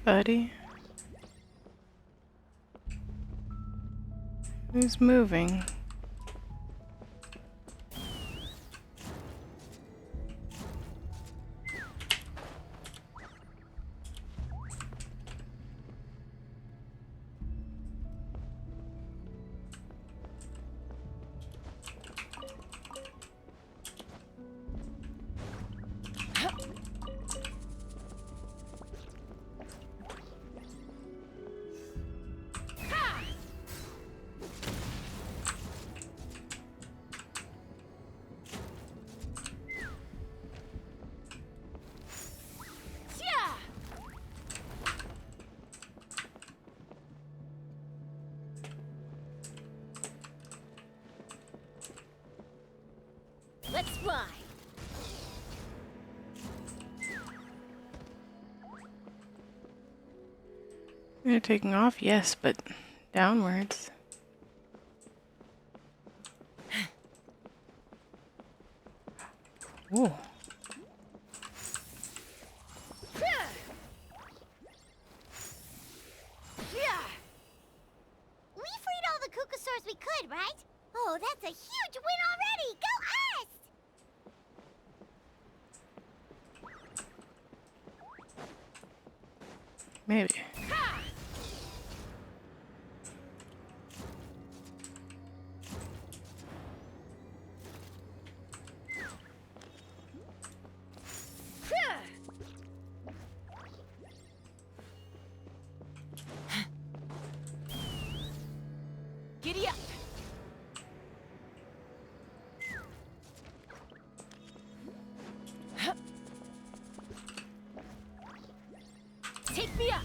Buddy. Who's moving? Let's fly! You're taking off? Yes, but downwards. Ooh. We freed all the Kukasaurs we could, right? Oh, that's a huge win already! Go us! Maybe. Giddy up! Take me up!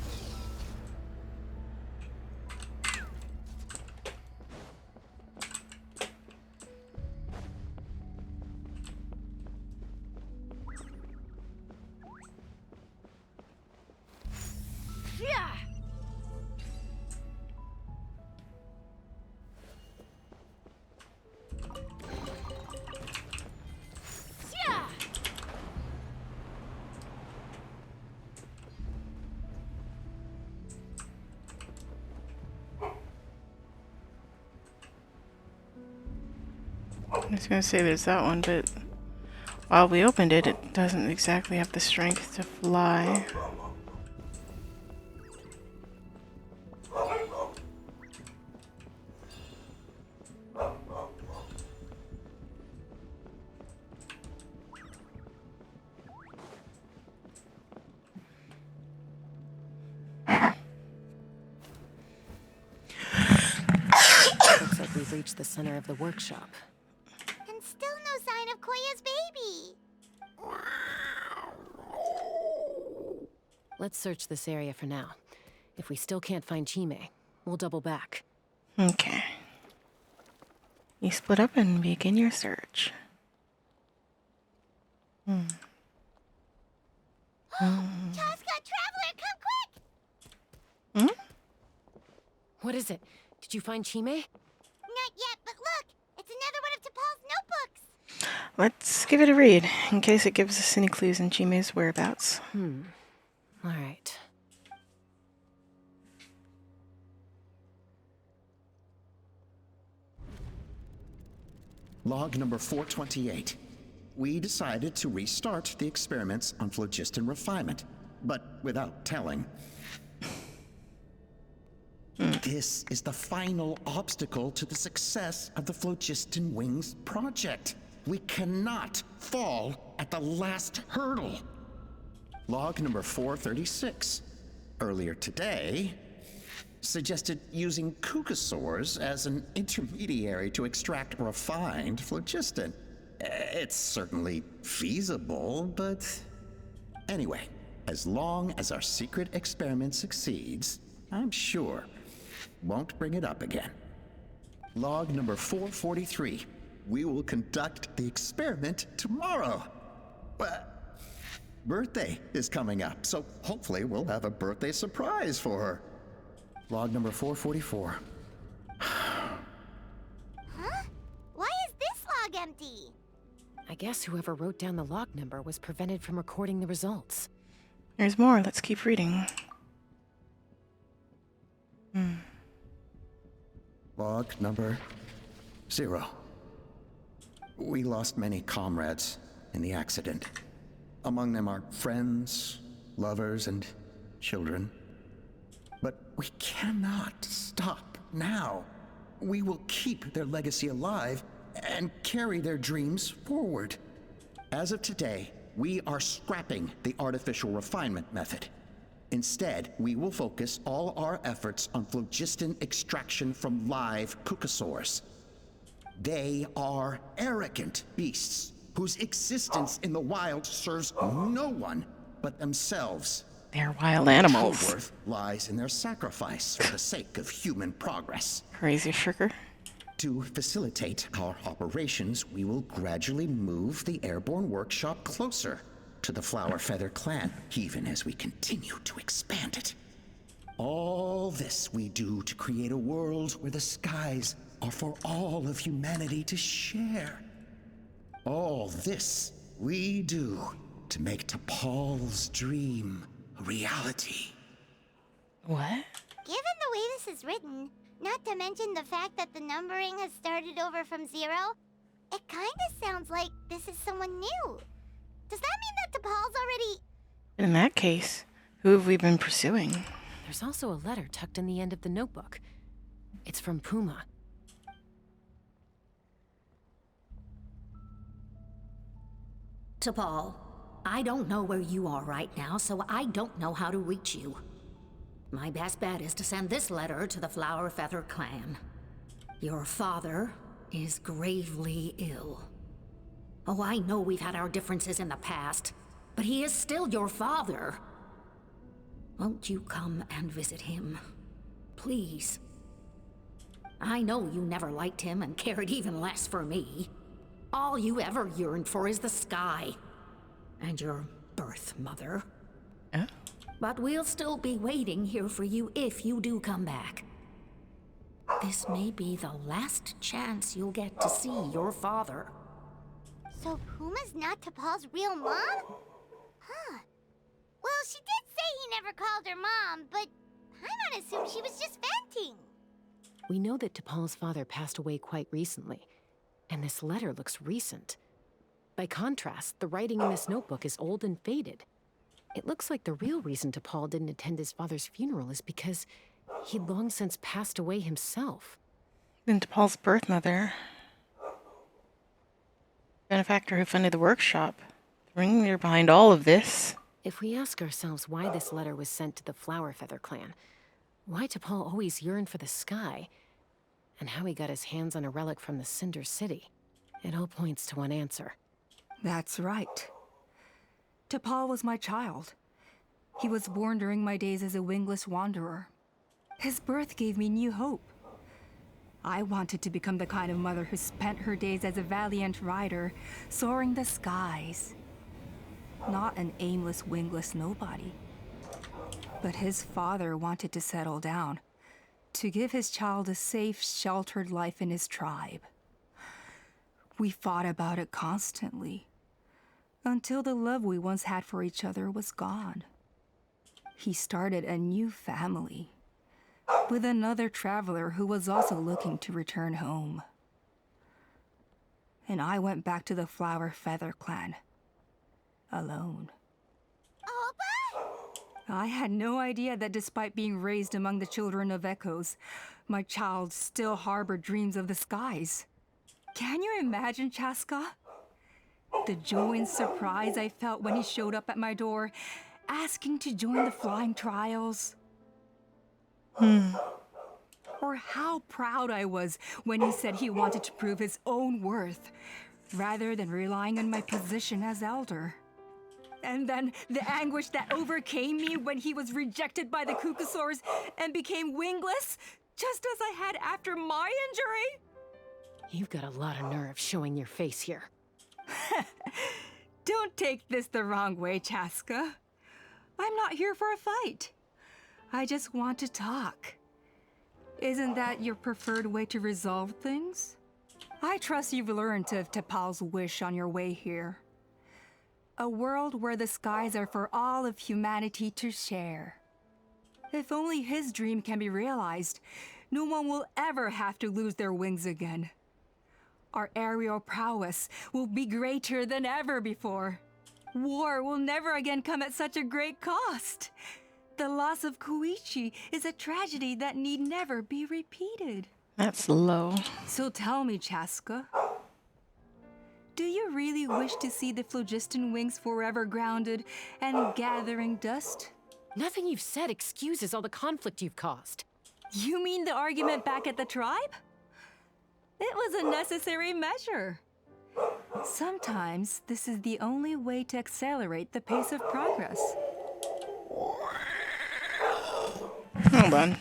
Yeah! Yeah! I was gonna say there's that one, but while we opened it, it doesn't exactly have the strength to fly. Looks like we've reached the center of the workshop. And still no sign of Koya's baby. Let's search this area for now. If we still can't find Chime, We'll double back. Okay. You split up and begin your search. Chaska, Traveler, come quick! What is it? Did you find Chime? Not yet, but look! It's another one of T'Pol's notebooks! Let's give it a read, in case it gives us any clues in Chime's whereabouts. All right. Log number 428. We decided to restart the experiments on phlogiston refinement, but without telling. This is the final obstacle to the success of the Phlogiston Wings project. We cannot fall at the last hurdle. Log number 436. Earlier today, suggested using cucosaurs as an intermediary to extract refined phlogiston. It's certainly feasible, but... Anyway, as long as our secret experiment succeeds, I'm sure won't bring it up again. Log number 443. We will conduct the experiment tomorrow. Birthday is coming up, so hopefully we'll have a birthday surprise for her. Log number 444. Huh? Why is this log empty? I guess whoever wrote down the log number was prevented from recording the results. There's more. Let's keep reading. Log number 0. We lost many comrades in the accident. Among them are friends, lovers, and children. But we cannot stop now. We will keep their legacy alive and carry their dreams forward. As of today, we are scrapping the artificial refinement method. Instead, we will focus all our efforts on phlogiston extraction from live cucosaurs. They are arrogant beasts whose existence in the wild serves no one but themselves. They're wild animals. True worth lies in their sacrifice for the sake of human progress. Crazy sugar. To facilitate our operations, we will gradually move the airborne workshop closer to the Flower Feather clan, even as we continue to expand it. All this we do to create a world where the skies are for all of humanity to share. All this we do to make T'Pol's dream a reality. What? Given the way this is written, not to mention the fact that the numbering has started over from 0, it kinda sounds like this is someone new. Does that mean that T'Pol's already... In that case, who have we been pursuing? There's also a letter tucked in the end of the notebook. It's from Puma. T'Pol, I don't know where you are right now, so I don't know how to reach you. My best bet is to send this letter to the Flower Feather clan. Your father is gravely ill. Oh, I know we've had our differences in the past, but he is still your father. Won't you come and visit him? Please. I know you never liked him and cared even less for me. All you ever yearned for is the sky. And your birth mother. Oh. But we'll still be waiting here for you if you do come back. This may be the last chance you'll get to see your father. So Puma's not T'Pol's real mom? Huh. Well, she did say he never called her mom, but I might assume she was just venting. We know that T'Pol's father passed away quite recently, and this letter looks recent. By contrast, the writing in this notebook is old and faded. It looks like the real reason T'Pol didn't attend his father's funeral is because he'd long since passed away himself. Then T'Pol's birth mother, benefactor who funded the workshop, the ringleader behind all of this. If we ask ourselves why this letter was sent to the Flower Feather clan, why T'Pol always yearned for the sky, and how he got his hands on a relic from the Cinder City, it all points to one answer. That's right. T'Pol was my child. He was born during my days as a wingless wanderer. His birth gave me new hope. I wanted to become the kind of mother who spent her days as a valiant rider, soaring the skies. Not an aimless, wingless nobody. But his father wanted to settle down, to give his child a safe, sheltered life in his tribe. We fought about it constantly, until the love we once had for each other was gone. He started a new family, with another traveler who was also looking to return home. And I went back to the Flower Feather clan, alone. I had no idea that despite being raised among the children of echoes, my child still harbored dreams of the skies. Can you imagine, Chaska? The joy and surprise I felt when he showed up at my door, asking to join the flying trials. Or how proud I was when he said he wanted to prove his own worth, rather than relying on my position as elder. And then the anguish that overcame me when he was rejected by the Cucusaurs and became wingless, just as I had after my injury. You've got a lot of nerve showing your face here. Don't take this the wrong way, Chaska. I'm not here for a fight. I just want to talk. Isn't that your preferred way to resolve things? I trust you've learned of T'Pol's wish on your way here. A world where the skies are for all of humanity to share. If only his dream can be realized, no one will ever have to lose their wings again. Our aerial prowess will be greater than ever before. War will never again come at such a great cost. The loss of Koichi is a tragedy that need never be repeated. That's low. So tell me, Chaska, do you really wish to see the phlogiston wings forever grounded and gathering dust? Nothing you've said excuses all the conflict you've caused. You mean the argument back at the tribe? It was a necessary measure. Sometimes this is the only way to accelerate the pace of progress. Hold on.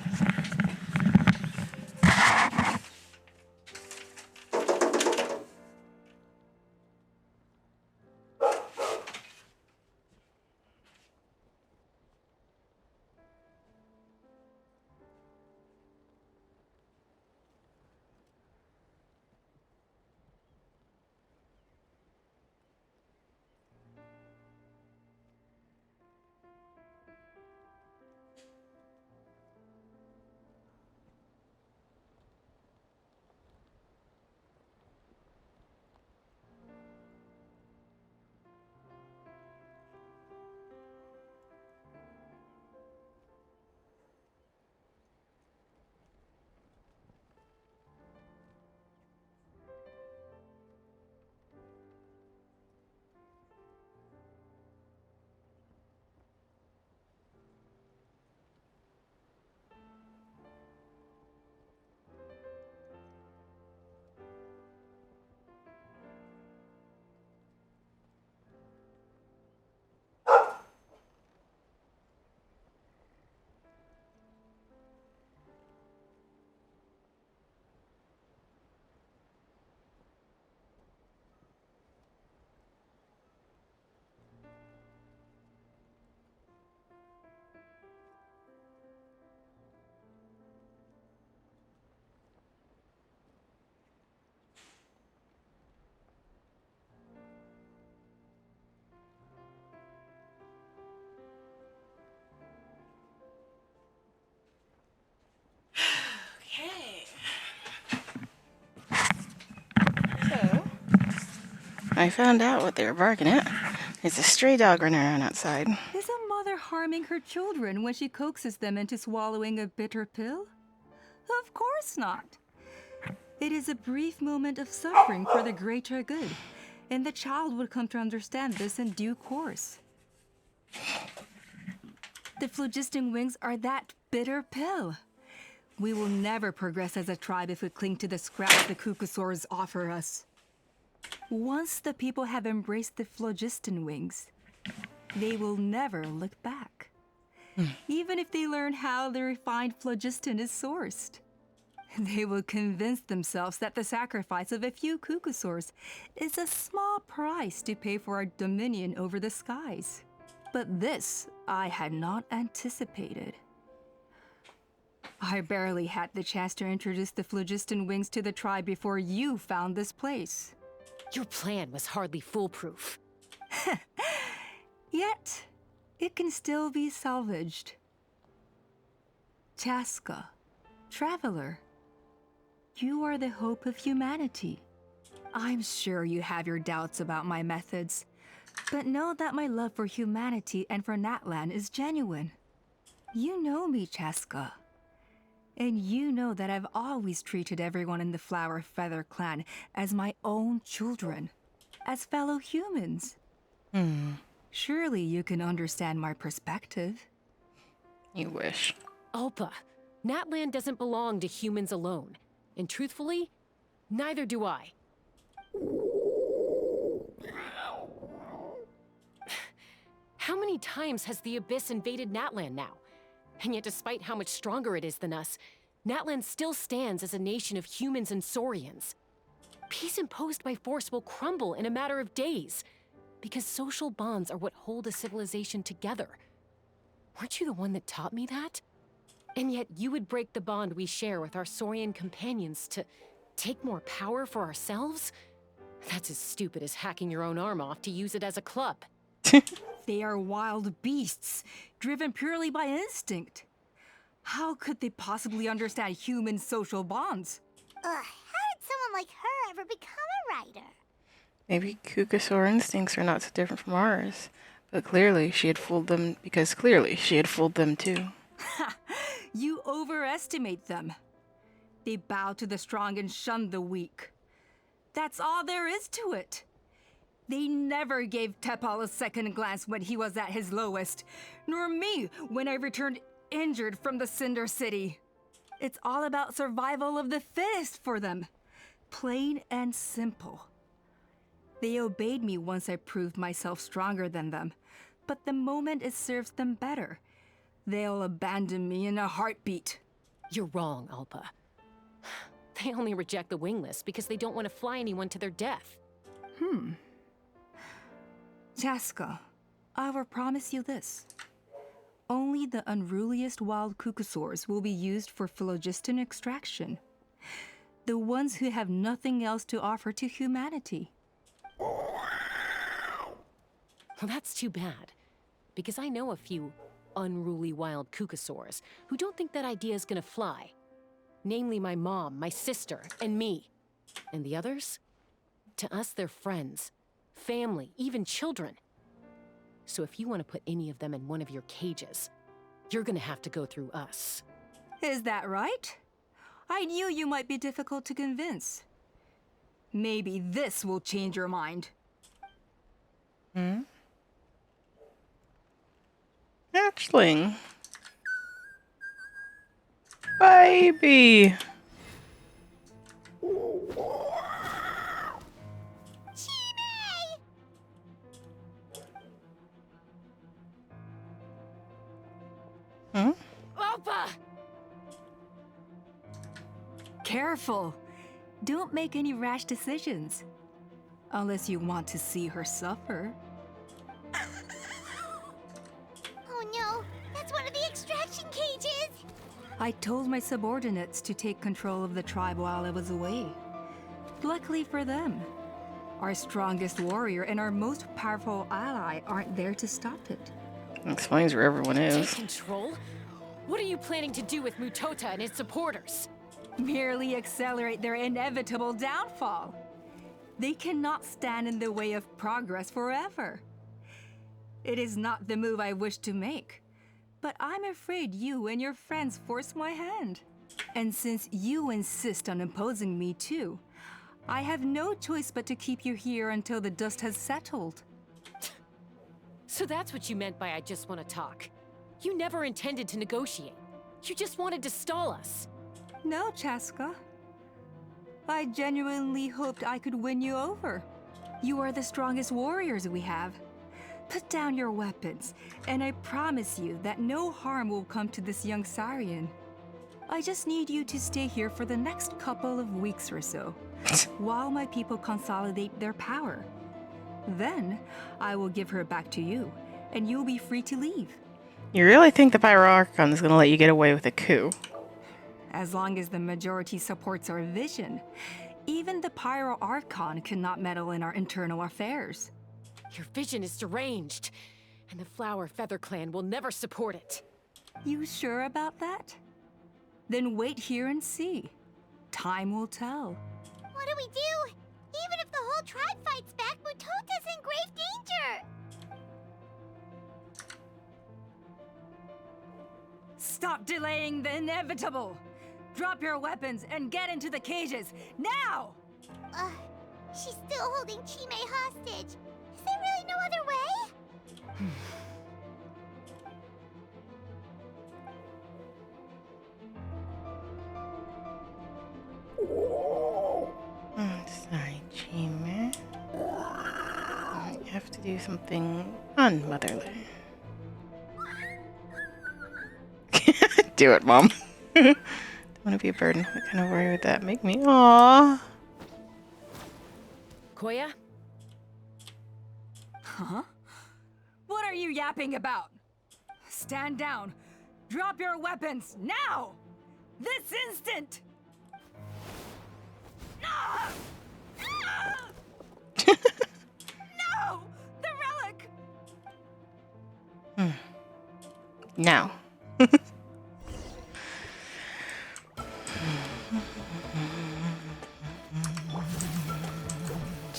I found out what they were barking at. It's a stray dog running around outside. Is a mother harming her children when she coaxes them into swallowing a bitter pill? Of course not. It is a brief moment of suffering for the greater good, and the child would come to understand this in due course. The phlogiston wings are that bitter pill. We will never progress as a tribe if we cling to the scraps the Cucusaurs offer us. Once the people have embraced the phlogiston wings, they will never look back. even if they learn how the refined phlogiston is sourced. They will convince themselves that the sacrifice of a few cucosaurs is a small price to pay for our dominion over the skies. But this I had not anticipated. I barely had the chance to introduce the phlogiston wings to the tribe before you found this place. Your plan was hardly foolproof. Yet, it can still be salvaged. Chaska, traveler, you are the hope of humanity. I'm sure you have your doubts about my methods, but know that my love for humanity and for Natlan is genuine. You know me, Chaska. And you know that I've always treated everyone in the Flower Feather clan as my own children, as fellow humans. Surely you can understand my perspective. You wish. Alpa, Natlan doesn't belong to humans alone. And truthfully, neither do I. How many times has the Abyss invaded Natlan now? And yet despite how much stronger it is than us, Natlan still stands as a nation of humans and saurians. Peace imposed by force will crumble in a matter of days, because social bonds are what hold a civilization together. Weren't you the one that taught me that? And yet you would break the bond we share with our saurian companions to take more power for ourselves? That's as stupid as hacking your own arm off to use it as a club. They are wild beasts, driven purely by instinct. How could they possibly understand human social bonds? How did someone like her ever become a writer? Maybe Cucosaur instincts are not so different from ours. But clearly she had fooled them because clearly she had fooled them too. You overestimate them. They bow to the strong and shun the weak. That's all there is to it. They never gave Tepal a second glance when he was at his lowest, nor me when I returned injured from the Cinder City. It's all about survival of the fittest for them. Plain and simple. They obeyed me once I proved myself stronger than them, but the moment it serves them better, they'll abandon me in a heartbeat. You're wrong, Alpa. They only reject the Wingless because they don't want to fly anyone to their death. Chaska, I will promise you this. Only the unruliest wild cucosaurs will be used for phlogiston extraction. The ones who have nothing else to offer to humanity. Well, that's too bad, because I know a few unruly wild cucosaurs who don't think that idea is gonna fly. Namely my mom, my sister, and me. And the others? To us, they're friends, family, even children. So if you want to put any of them in one of your cages, you're gonna have to go through us. Is that right? I knew you might be difficult to convince. Maybe this will change your mind. Hatchling. Baby. Alpa! Careful. Don't make any rash decisions. Unless you want to see her suffer. Oh no, that's one of the extraction cages! I told my subordinates to take control of the tribe while I was away. Luckily for them, our strongest warrior and our most powerful ally aren't there to stop it. Explains where everyone Take is. control? What are you planning to do with Mutota and his supporters? Merely accelerate their inevitable downfall. They cannot stand in the way of progress forever. It is not the move I wish to make, but I'm afraid you and your friends force my hand. And since you insist on imposing me too, I have no choice but to keep you here until the dust has settled. So that's what you meant by I just want to talk. You never intended to negotiate. You just wanted to stall us. No, Chaska. I genuinely hoped I could win you over. You are the strongest warriors we have. Put down your weapons, and I promise you that no harm will come to this young Sarian. I just need you to stay here for the next couple of weeks or so, while my people consolidate their power. Then, I will give her back to you, and you'll be free to leave. You really think the Pyro Archon is going to let you get away with a coup? As long as the majority supports our vision, even the Pyro Archon cannot meddle in our internal affairs. Your vision is deranged, and the Flower Feather Clan will never support it. You sure about that? Then wait here and see. Time will tell. What do we do? Even if the whole tribe fights back, Mutota's in grave danger! Stop delaying the inevitable! Drop your weapons and get into the cages, now! She's still holding Chime hostage. Is there really no other way? Sorry, Chime. You have to do something unmotherly. Do it, Mom. Don't want to be a burden. What kind of worry would that make me? Aww. Koya? Huh? What are you yapping about? Stand down. Drop your weapons, now! This instant! Ah! Ah! No! The relic! Now.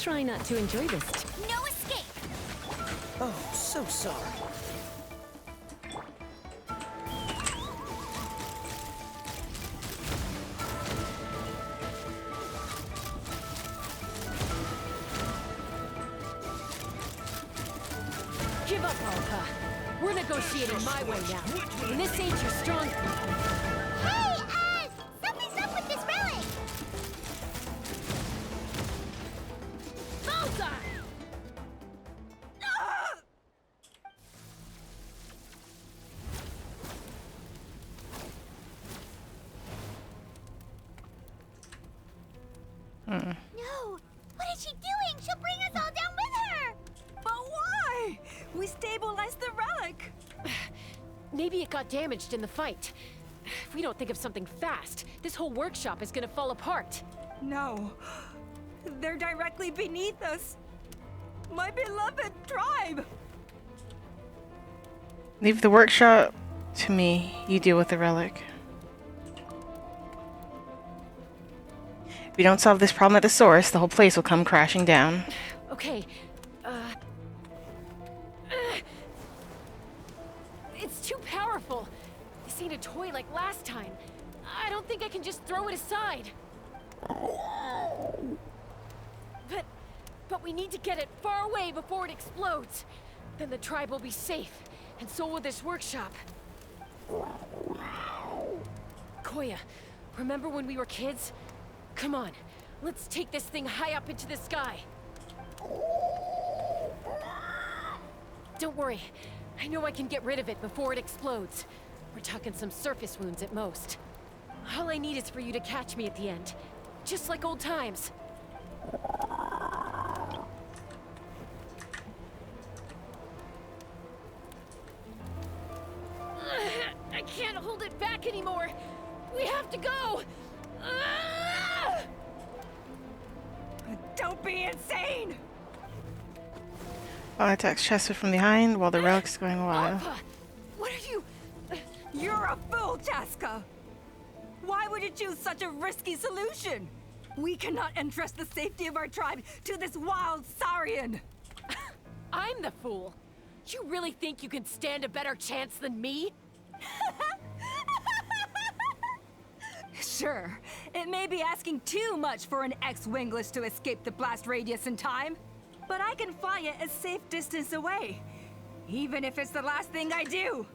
Try not to enjoy this. No escape! Oh, so sorry. Give up, Alpa. We're negotiating my way now. And this ain't your strong point. Hey, something's up with this relic! Bullseye! No! What is she doing? She'll bring us all down with her! But why? We stabilized the relic! Maybe it got damaged in the fight. If we don't think of something fast, this whole workshop is gonna fall apart. No. They're directly beneath us. My beloved tribe! Leave the workshop to me. You deal with the relic. If you don't solve this problem at the source, the whole place will come crashing down. Okay, it's too powerful. This ain't a toy like last time. I don't think I can just throw it aside. But we need to get it far away before it explodes. Then the tribe will be safe, and so will this workshop. Koya, remember when we were kids? Come on, let's take this thing high up into the sky. Don't worry, I know I can get rid of it before it explodes. We're talking some surface wounds at most. All I need is for you to catch me at the end, just like old times. I can't hold it back anymore. We have to go. Don't be insane! Attacks Chester from behind while the relic's going wild. Alpha, what are you? You're a fool, Chaska! Why would you choose such a risky solution? We cannot entrust the safety of our tribe to this wild Saurian! I'm the fool. You really think you can stand a better chance than me? Sure, it may be asking too much for an ex-Wingless to escape the blast radius in time, but I can fly it a safe distance away, even if it's the last thing I do.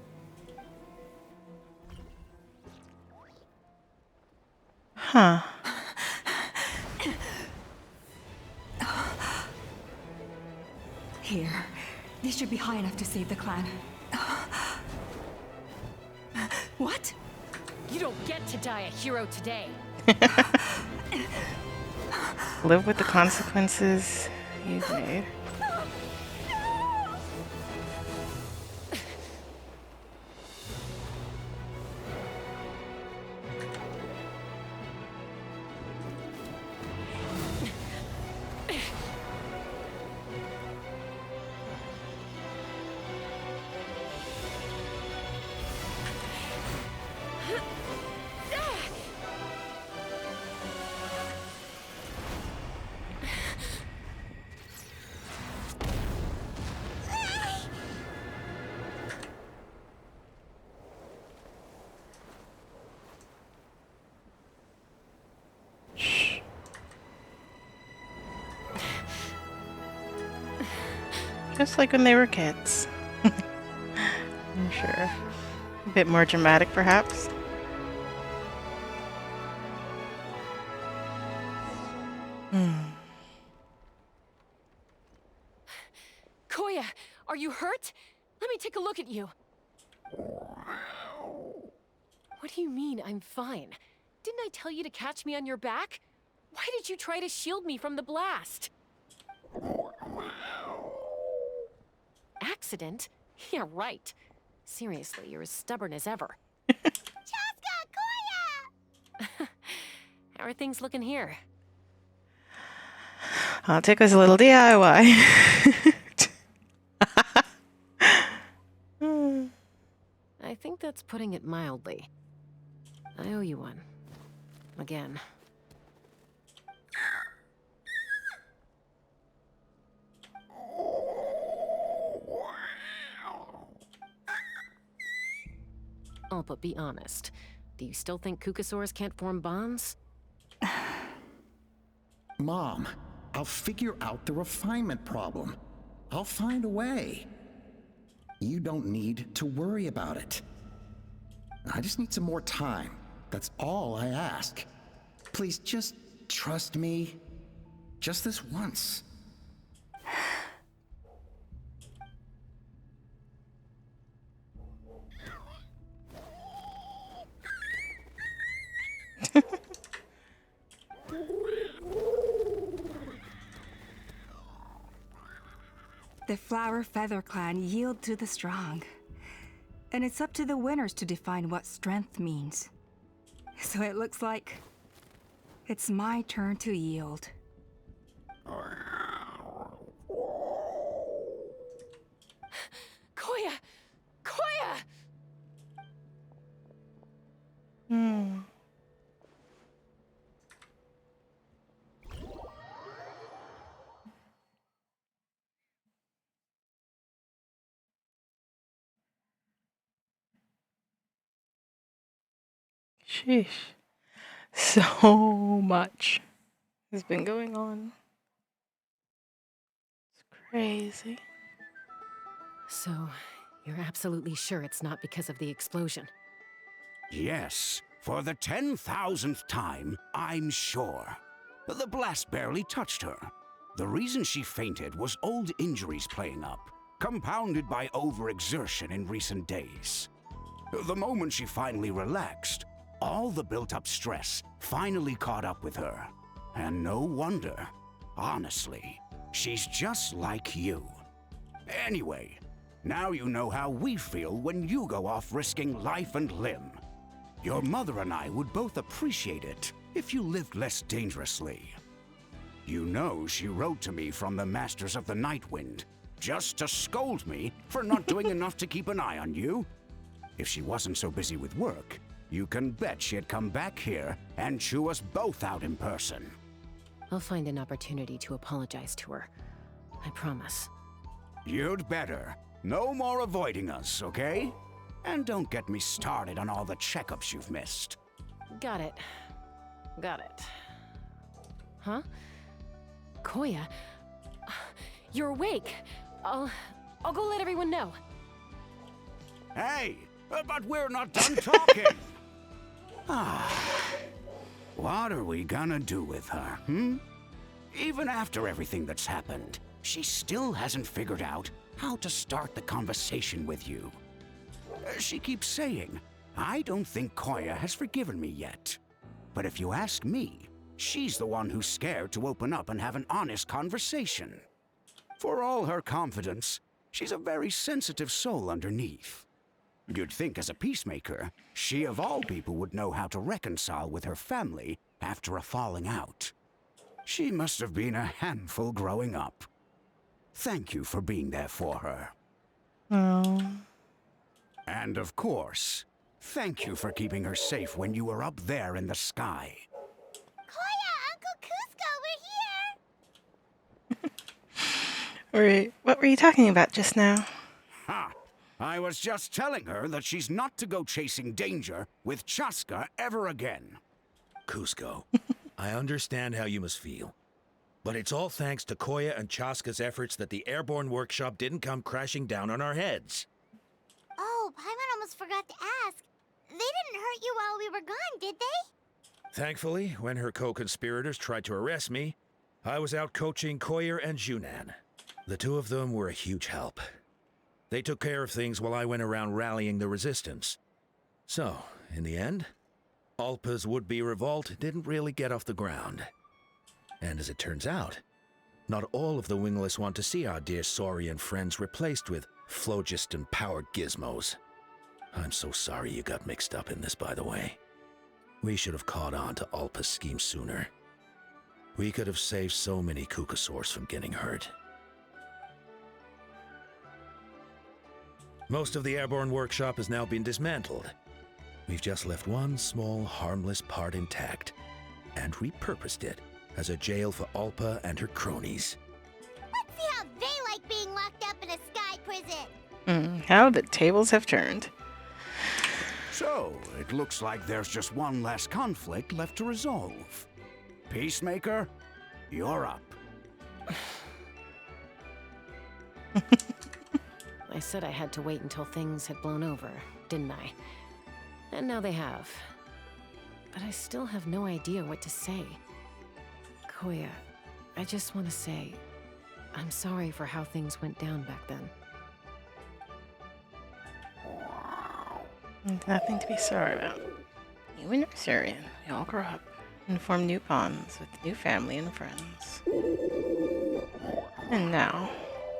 Huh. Here, They should be high enough to save the clan. What? You don't get to die a hero today. Live with the consequences you've made. Just like when they were kids. I'm sure. A bit more dramatic, perhaps. Koya, are you hurt? Let me take a look at you. What do you mean, I'm fine? Didn't I tell you to catch me on your back? Why did you try to shield me from the blast? Accident? Yeah, right. Seriously, you're as stubborn as ever. Chaska, Koya! How are things looking here? I'll take us a little DIY. I think that's putting it mildly. I owe you one. Again. Oh, but be honest. Do you still think Kukasaurs can't form bonds? Mom, I'll figure out the refinement problem. I'll find a way. You don't need to worry about it. I just need some more time. That's all I ask. Please just trust me. Just this once. The Flower Feather Clan yield to the strong. And it's up to the winners to define what strength means. So it looks like it's my turn to yield. Koya! Koya! Sheesh. So much has been going on. It's crazy. So, you're absolutely sure it's not because of the explosion? Yes, for the 10,000th time, I'm sure. The blast barely touched her. The reason she fainted was old injuries playing up, compounded by overexertion in recent days. The moment she finally relaxed, all the built-up stress finally caught up with her. And no wonder. Honestly, she's just like you. Anyway, now you know how we feel when you go off risking life and limb. Your mother and I would both appreciate it if you lived less dangerously. You know she wrote to me from the Masters of the Night Wind, just to scold me for not doing enough to keep an eye on you. If she wasn't so busy with work, you can bet she'd come back here and chew us both out in person. I'll find an opportunity to apologize to her. I promise. You'd better. No more avoiding us, okay? And don't get me started on all the checkups you've missed. Got it. Got it. Huh? Koya? You're awake. I'll go let everyone know. Hey, but we're not done talking. What are we gonna do with her, Even after everything that's happened, she still hasn't figured out how to start the conversation with you. She keeps saying, I don't think Koya has forgiven me yet. But if you ask me, she's the one who's scared to open up and have an honest conversation. For all her confidence, she's a very sensitive soul underneath. You'd think as a peacemaker, she of all people would know how to reconcile with her family after a falling out. She must have been a handful growing up. Thank you for being there for her. Oh. And of course, thank you for keeping her safe when you were up there in the sky. Koya, Uncle Cusco, we're here! What were you talking about just now? Ha! I was just telling her that she's not to go chasing danger with Chaska ever again. Cusco, I understand how you must feel. But it's all thanks to Koya and Chaska's efforts that the airborne workshop didn't come crashing down on our heads. Oh, Paimon almost forgot to ask. They didn't hurt you while we were gone, did they? Thankfully, when her co-conspirators tried to arrest me, I was out coaching Koya and Junan. The two of them were a huge help. They took care of things while I went around rallying the resistance. So, in the end, Alpa's would-be revolt didn't really get off the ground. And as it turns out, not all of the Wingless want to see our dear Saurian friends replaced with phlogiston-powered gizmos. I'm so sorry you got mixed up in this, by the way. We should have caught on to Alpa's scheme sooner. We could have saved so many Kukasaurs from getting hurt. Most of the airborne workshop has now been dismantled. We've just left one small, harmless part intact, and repurposed it as a jail for Alpa and her cronies. Let's see how they like being locked up in a sky prison. How the tables have turned. So, it looks like there's just one less conflict left to resolve. Peacemaker, you're up. I said I had to wait until things had blown over, didn't I? And now they have. But I still have no idea what to say. Koya, I just want to say, I'm sorry for how things went down back then. There's nothing to be sorry about. You and Saurian, we all grow up and form new bonds with new family and friends. And now,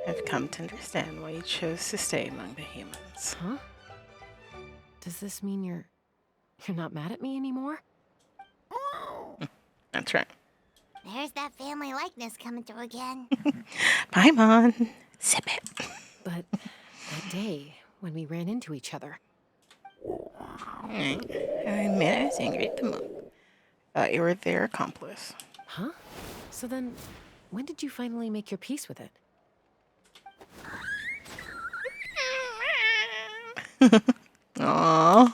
I've come to understand why you chose to stay among the humans. Huh? Does this mean you're not mad at me anymore? That's right. There's that family likeness coming through again. Paimon, sip it. But that day, when we ran into each other. I admit I was angry at the moon. Thought you were their accomplice. Huh? So then, when did you finally make your peace with it? Aww.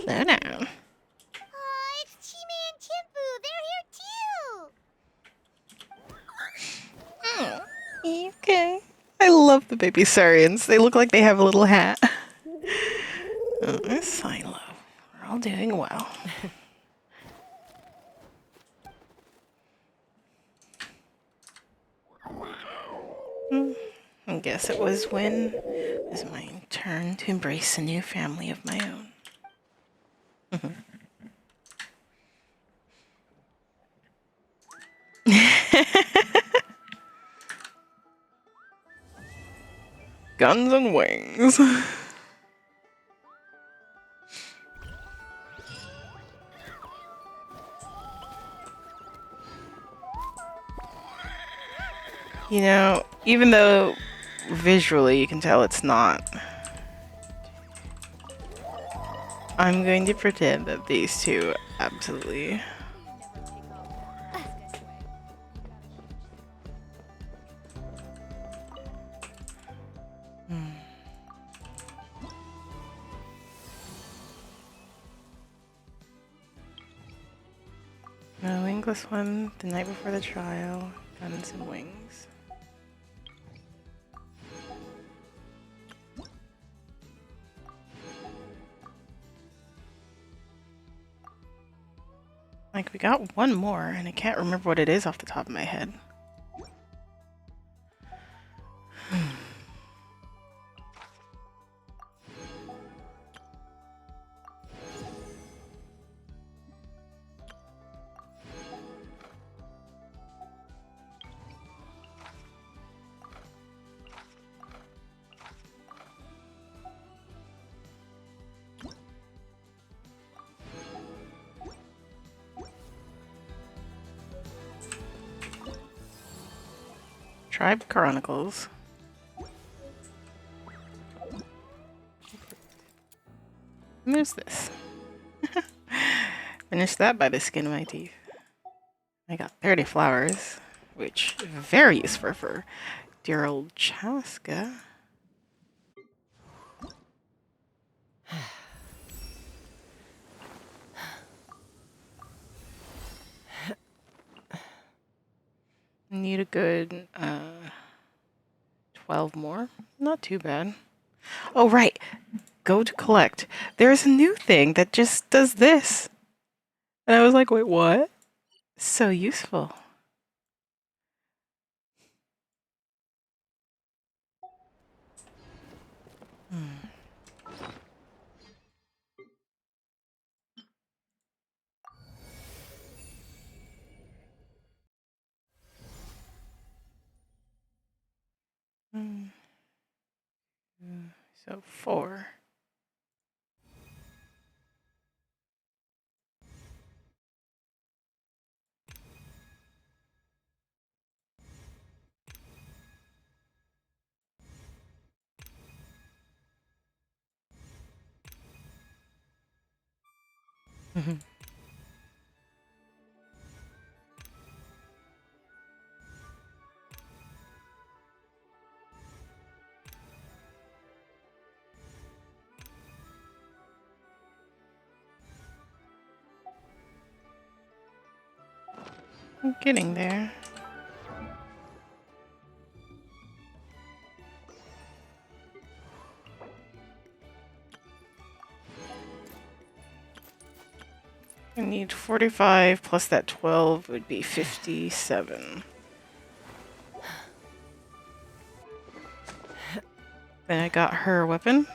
Slow down. Oh, it's Chime and Chimpu. They're here too. Okay. I love the baby Saurians. They look like they have a little hat. Oh, it's fine, love. We're all doing well. I guess it was when it was my turn to embrace a new family of my own. Guns and wings. You know, even though visually you can tell it's not, I'm going to pretend that these two absolutely. No, Wingless one the night before the trial, guns and wings. Like, we got one more, and I can't remember what it is off the top of my head. Tribe Chronicles. And there's this. Finish that by the skin of my teeth. I got 30 flowers, which is very useful for dear old Chaska. Need a good 12 more. Not too bad. Oh, right. Go to collect. There's a new thing that just does this. And I was like, wait, what? So useful. So 4. I'm getting there. I need 45 plus that 12 would be 57. Then I got her weapon.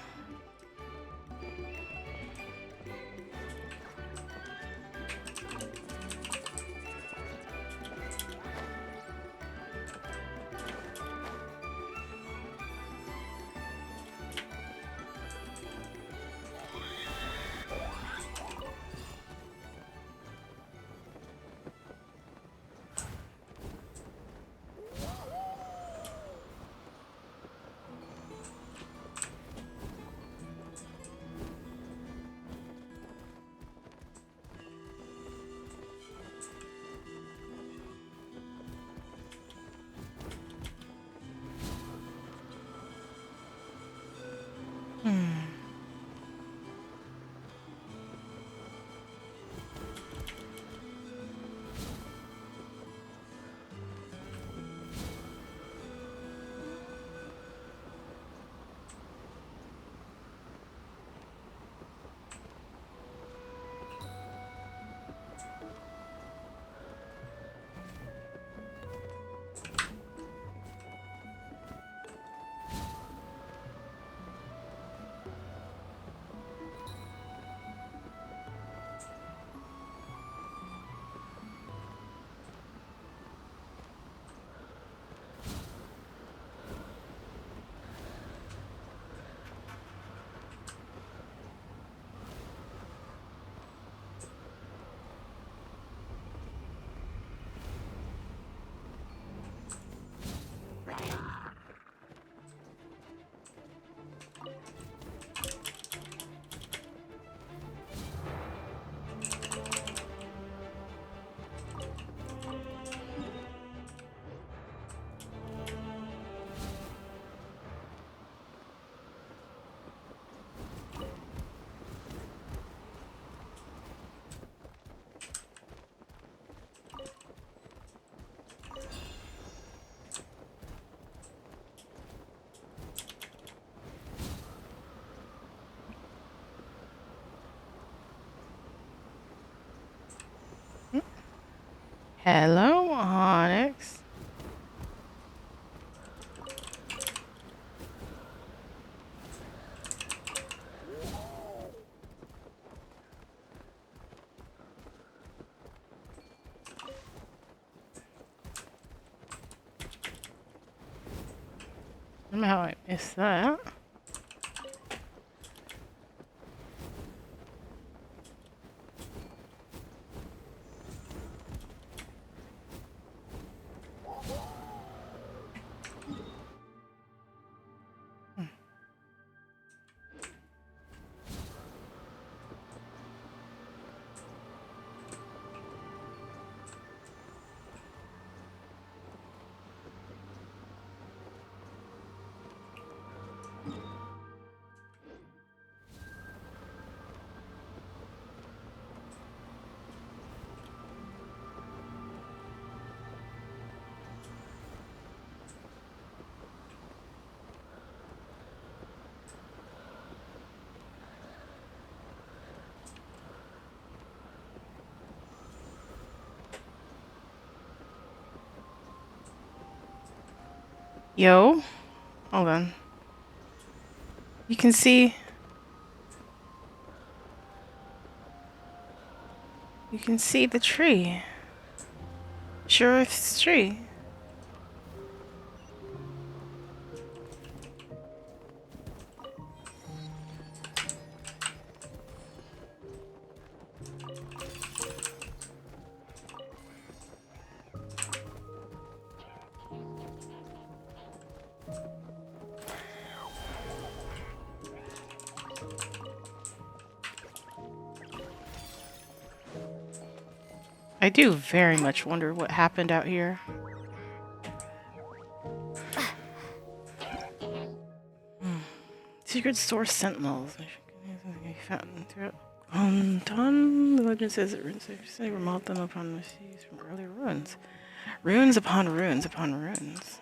Hello, Onyx. Somehow I missed that. Yo, hold on. You can see. You can see the tree. Sure, it's a tree. I do very much wonder what happened out here. Secret source sentinels. The legend says that runes say remote them upon the seas from earlier ruins. Runes upon runes upon runes.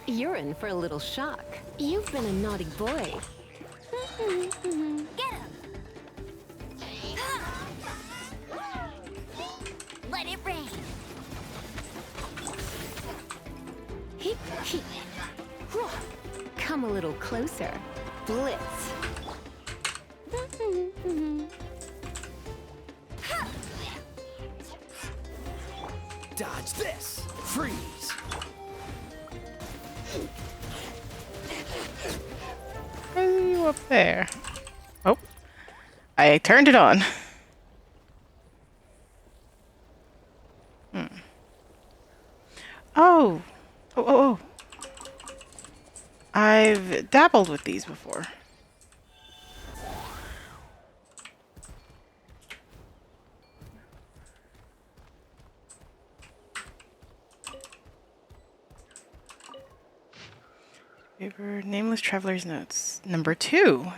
You're in for a little shock. You've been a naughty boy. Get him! Let it rain. Heep, heep. Come a little closer. Blitz. Dodge this! Freeze! Why are you up there? Oh, I turned it on. Oh. Oh. I've dabbled with these before. Paper, Nameless Traveler's Notes. Number 2.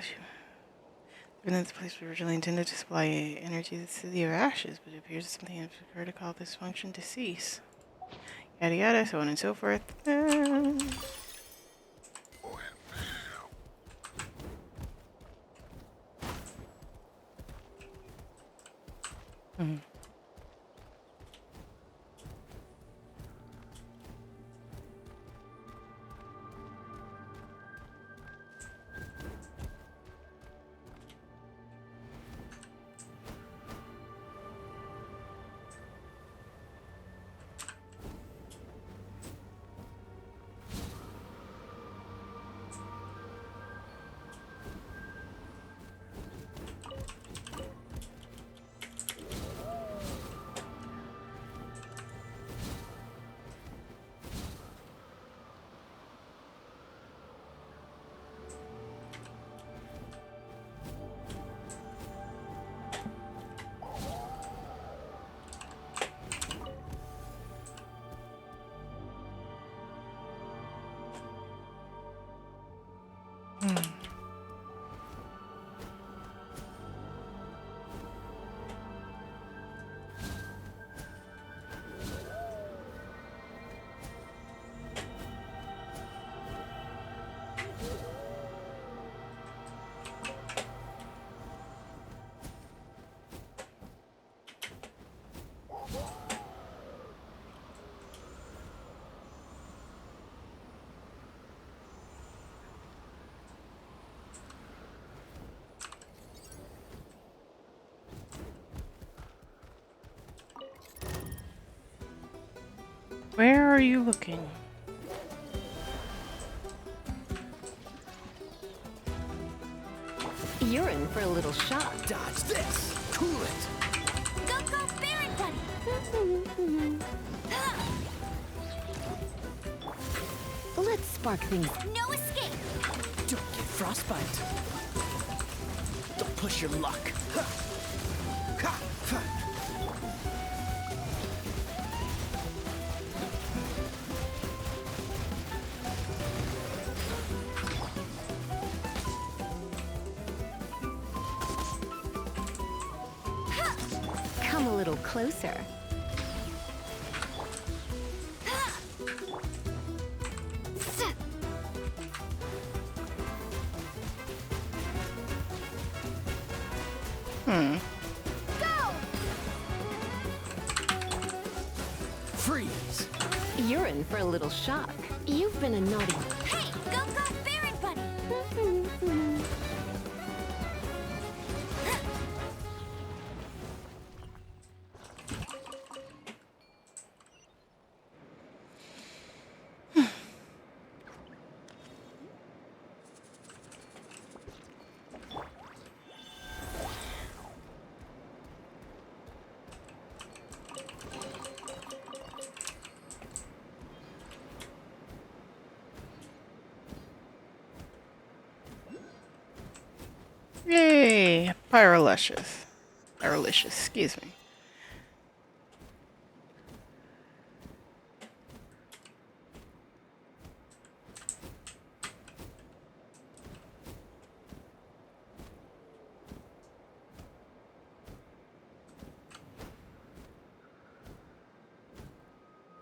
Within this place was originally intended to supply energy to the City of Ashes, but it appears that something has occurred to call this function to cease. Yada yada, so on and so forth. Where are you looking? You're in for a little shock. Dodge this! Cool it! Go, go, Baron Buddy! Let's spark things. No escape! Don't get frostbite. Don't push your luck. Come a little closer. Freeze! You're in for a little shock. You've been a naughty. Hey, go Ferret Buddy! Yay! Pyrolicious. Pyrolicious, excuse me.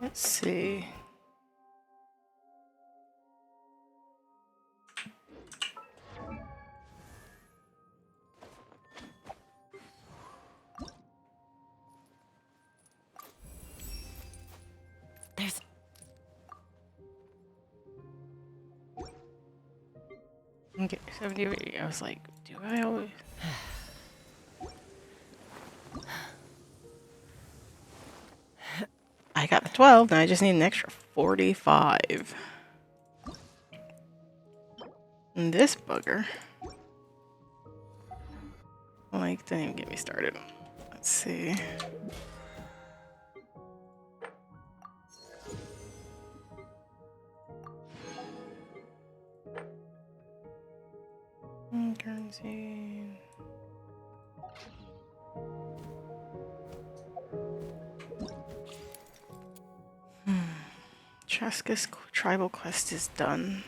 Let's see. There's. Okay, 70. I was like, do I always? I got the 12, now I just need an extra 45. And this bugger. Like, didn't even get me started. Let's see. Currency. Traska's tribal quest is done.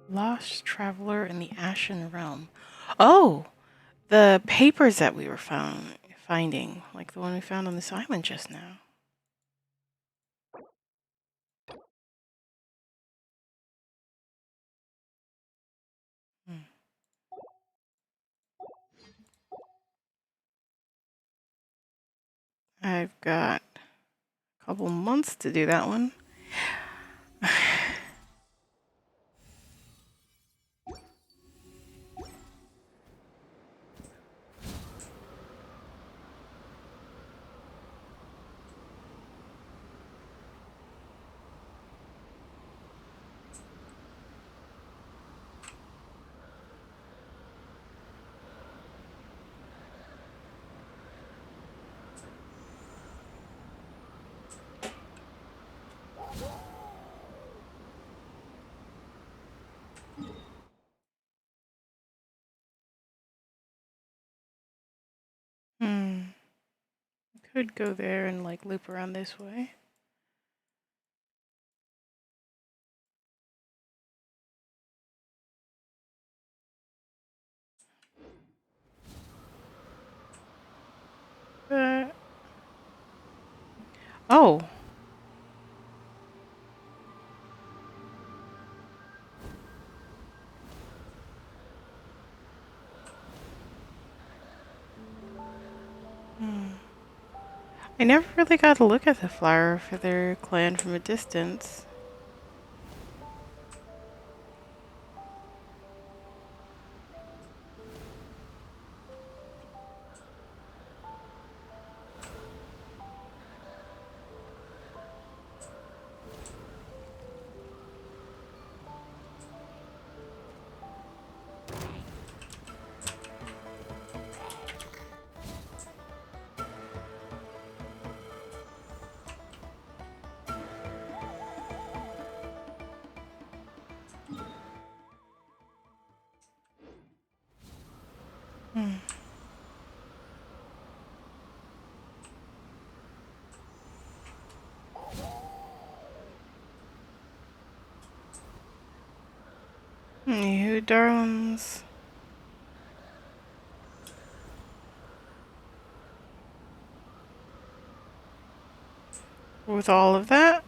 Lost traveler in the Ashen Realm. Oh, the papers that we were finding, like the one we found on this island just now. I've got a couple months to do that one. Could go there and like loop around this way. Oh. I never really got to look at the flower for their clan from a distance. You darlings. with all of that.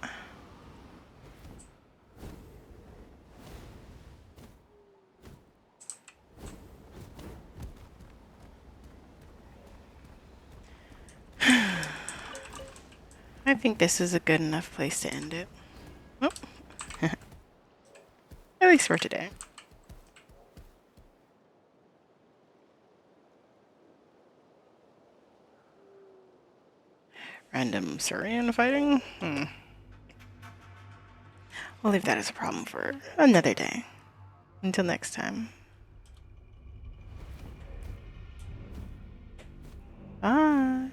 I think this is a good enough place to end it. Oh. At least for today. Random Saurian fighting? I'll leave that as a problem for another day. Until next time. Bye.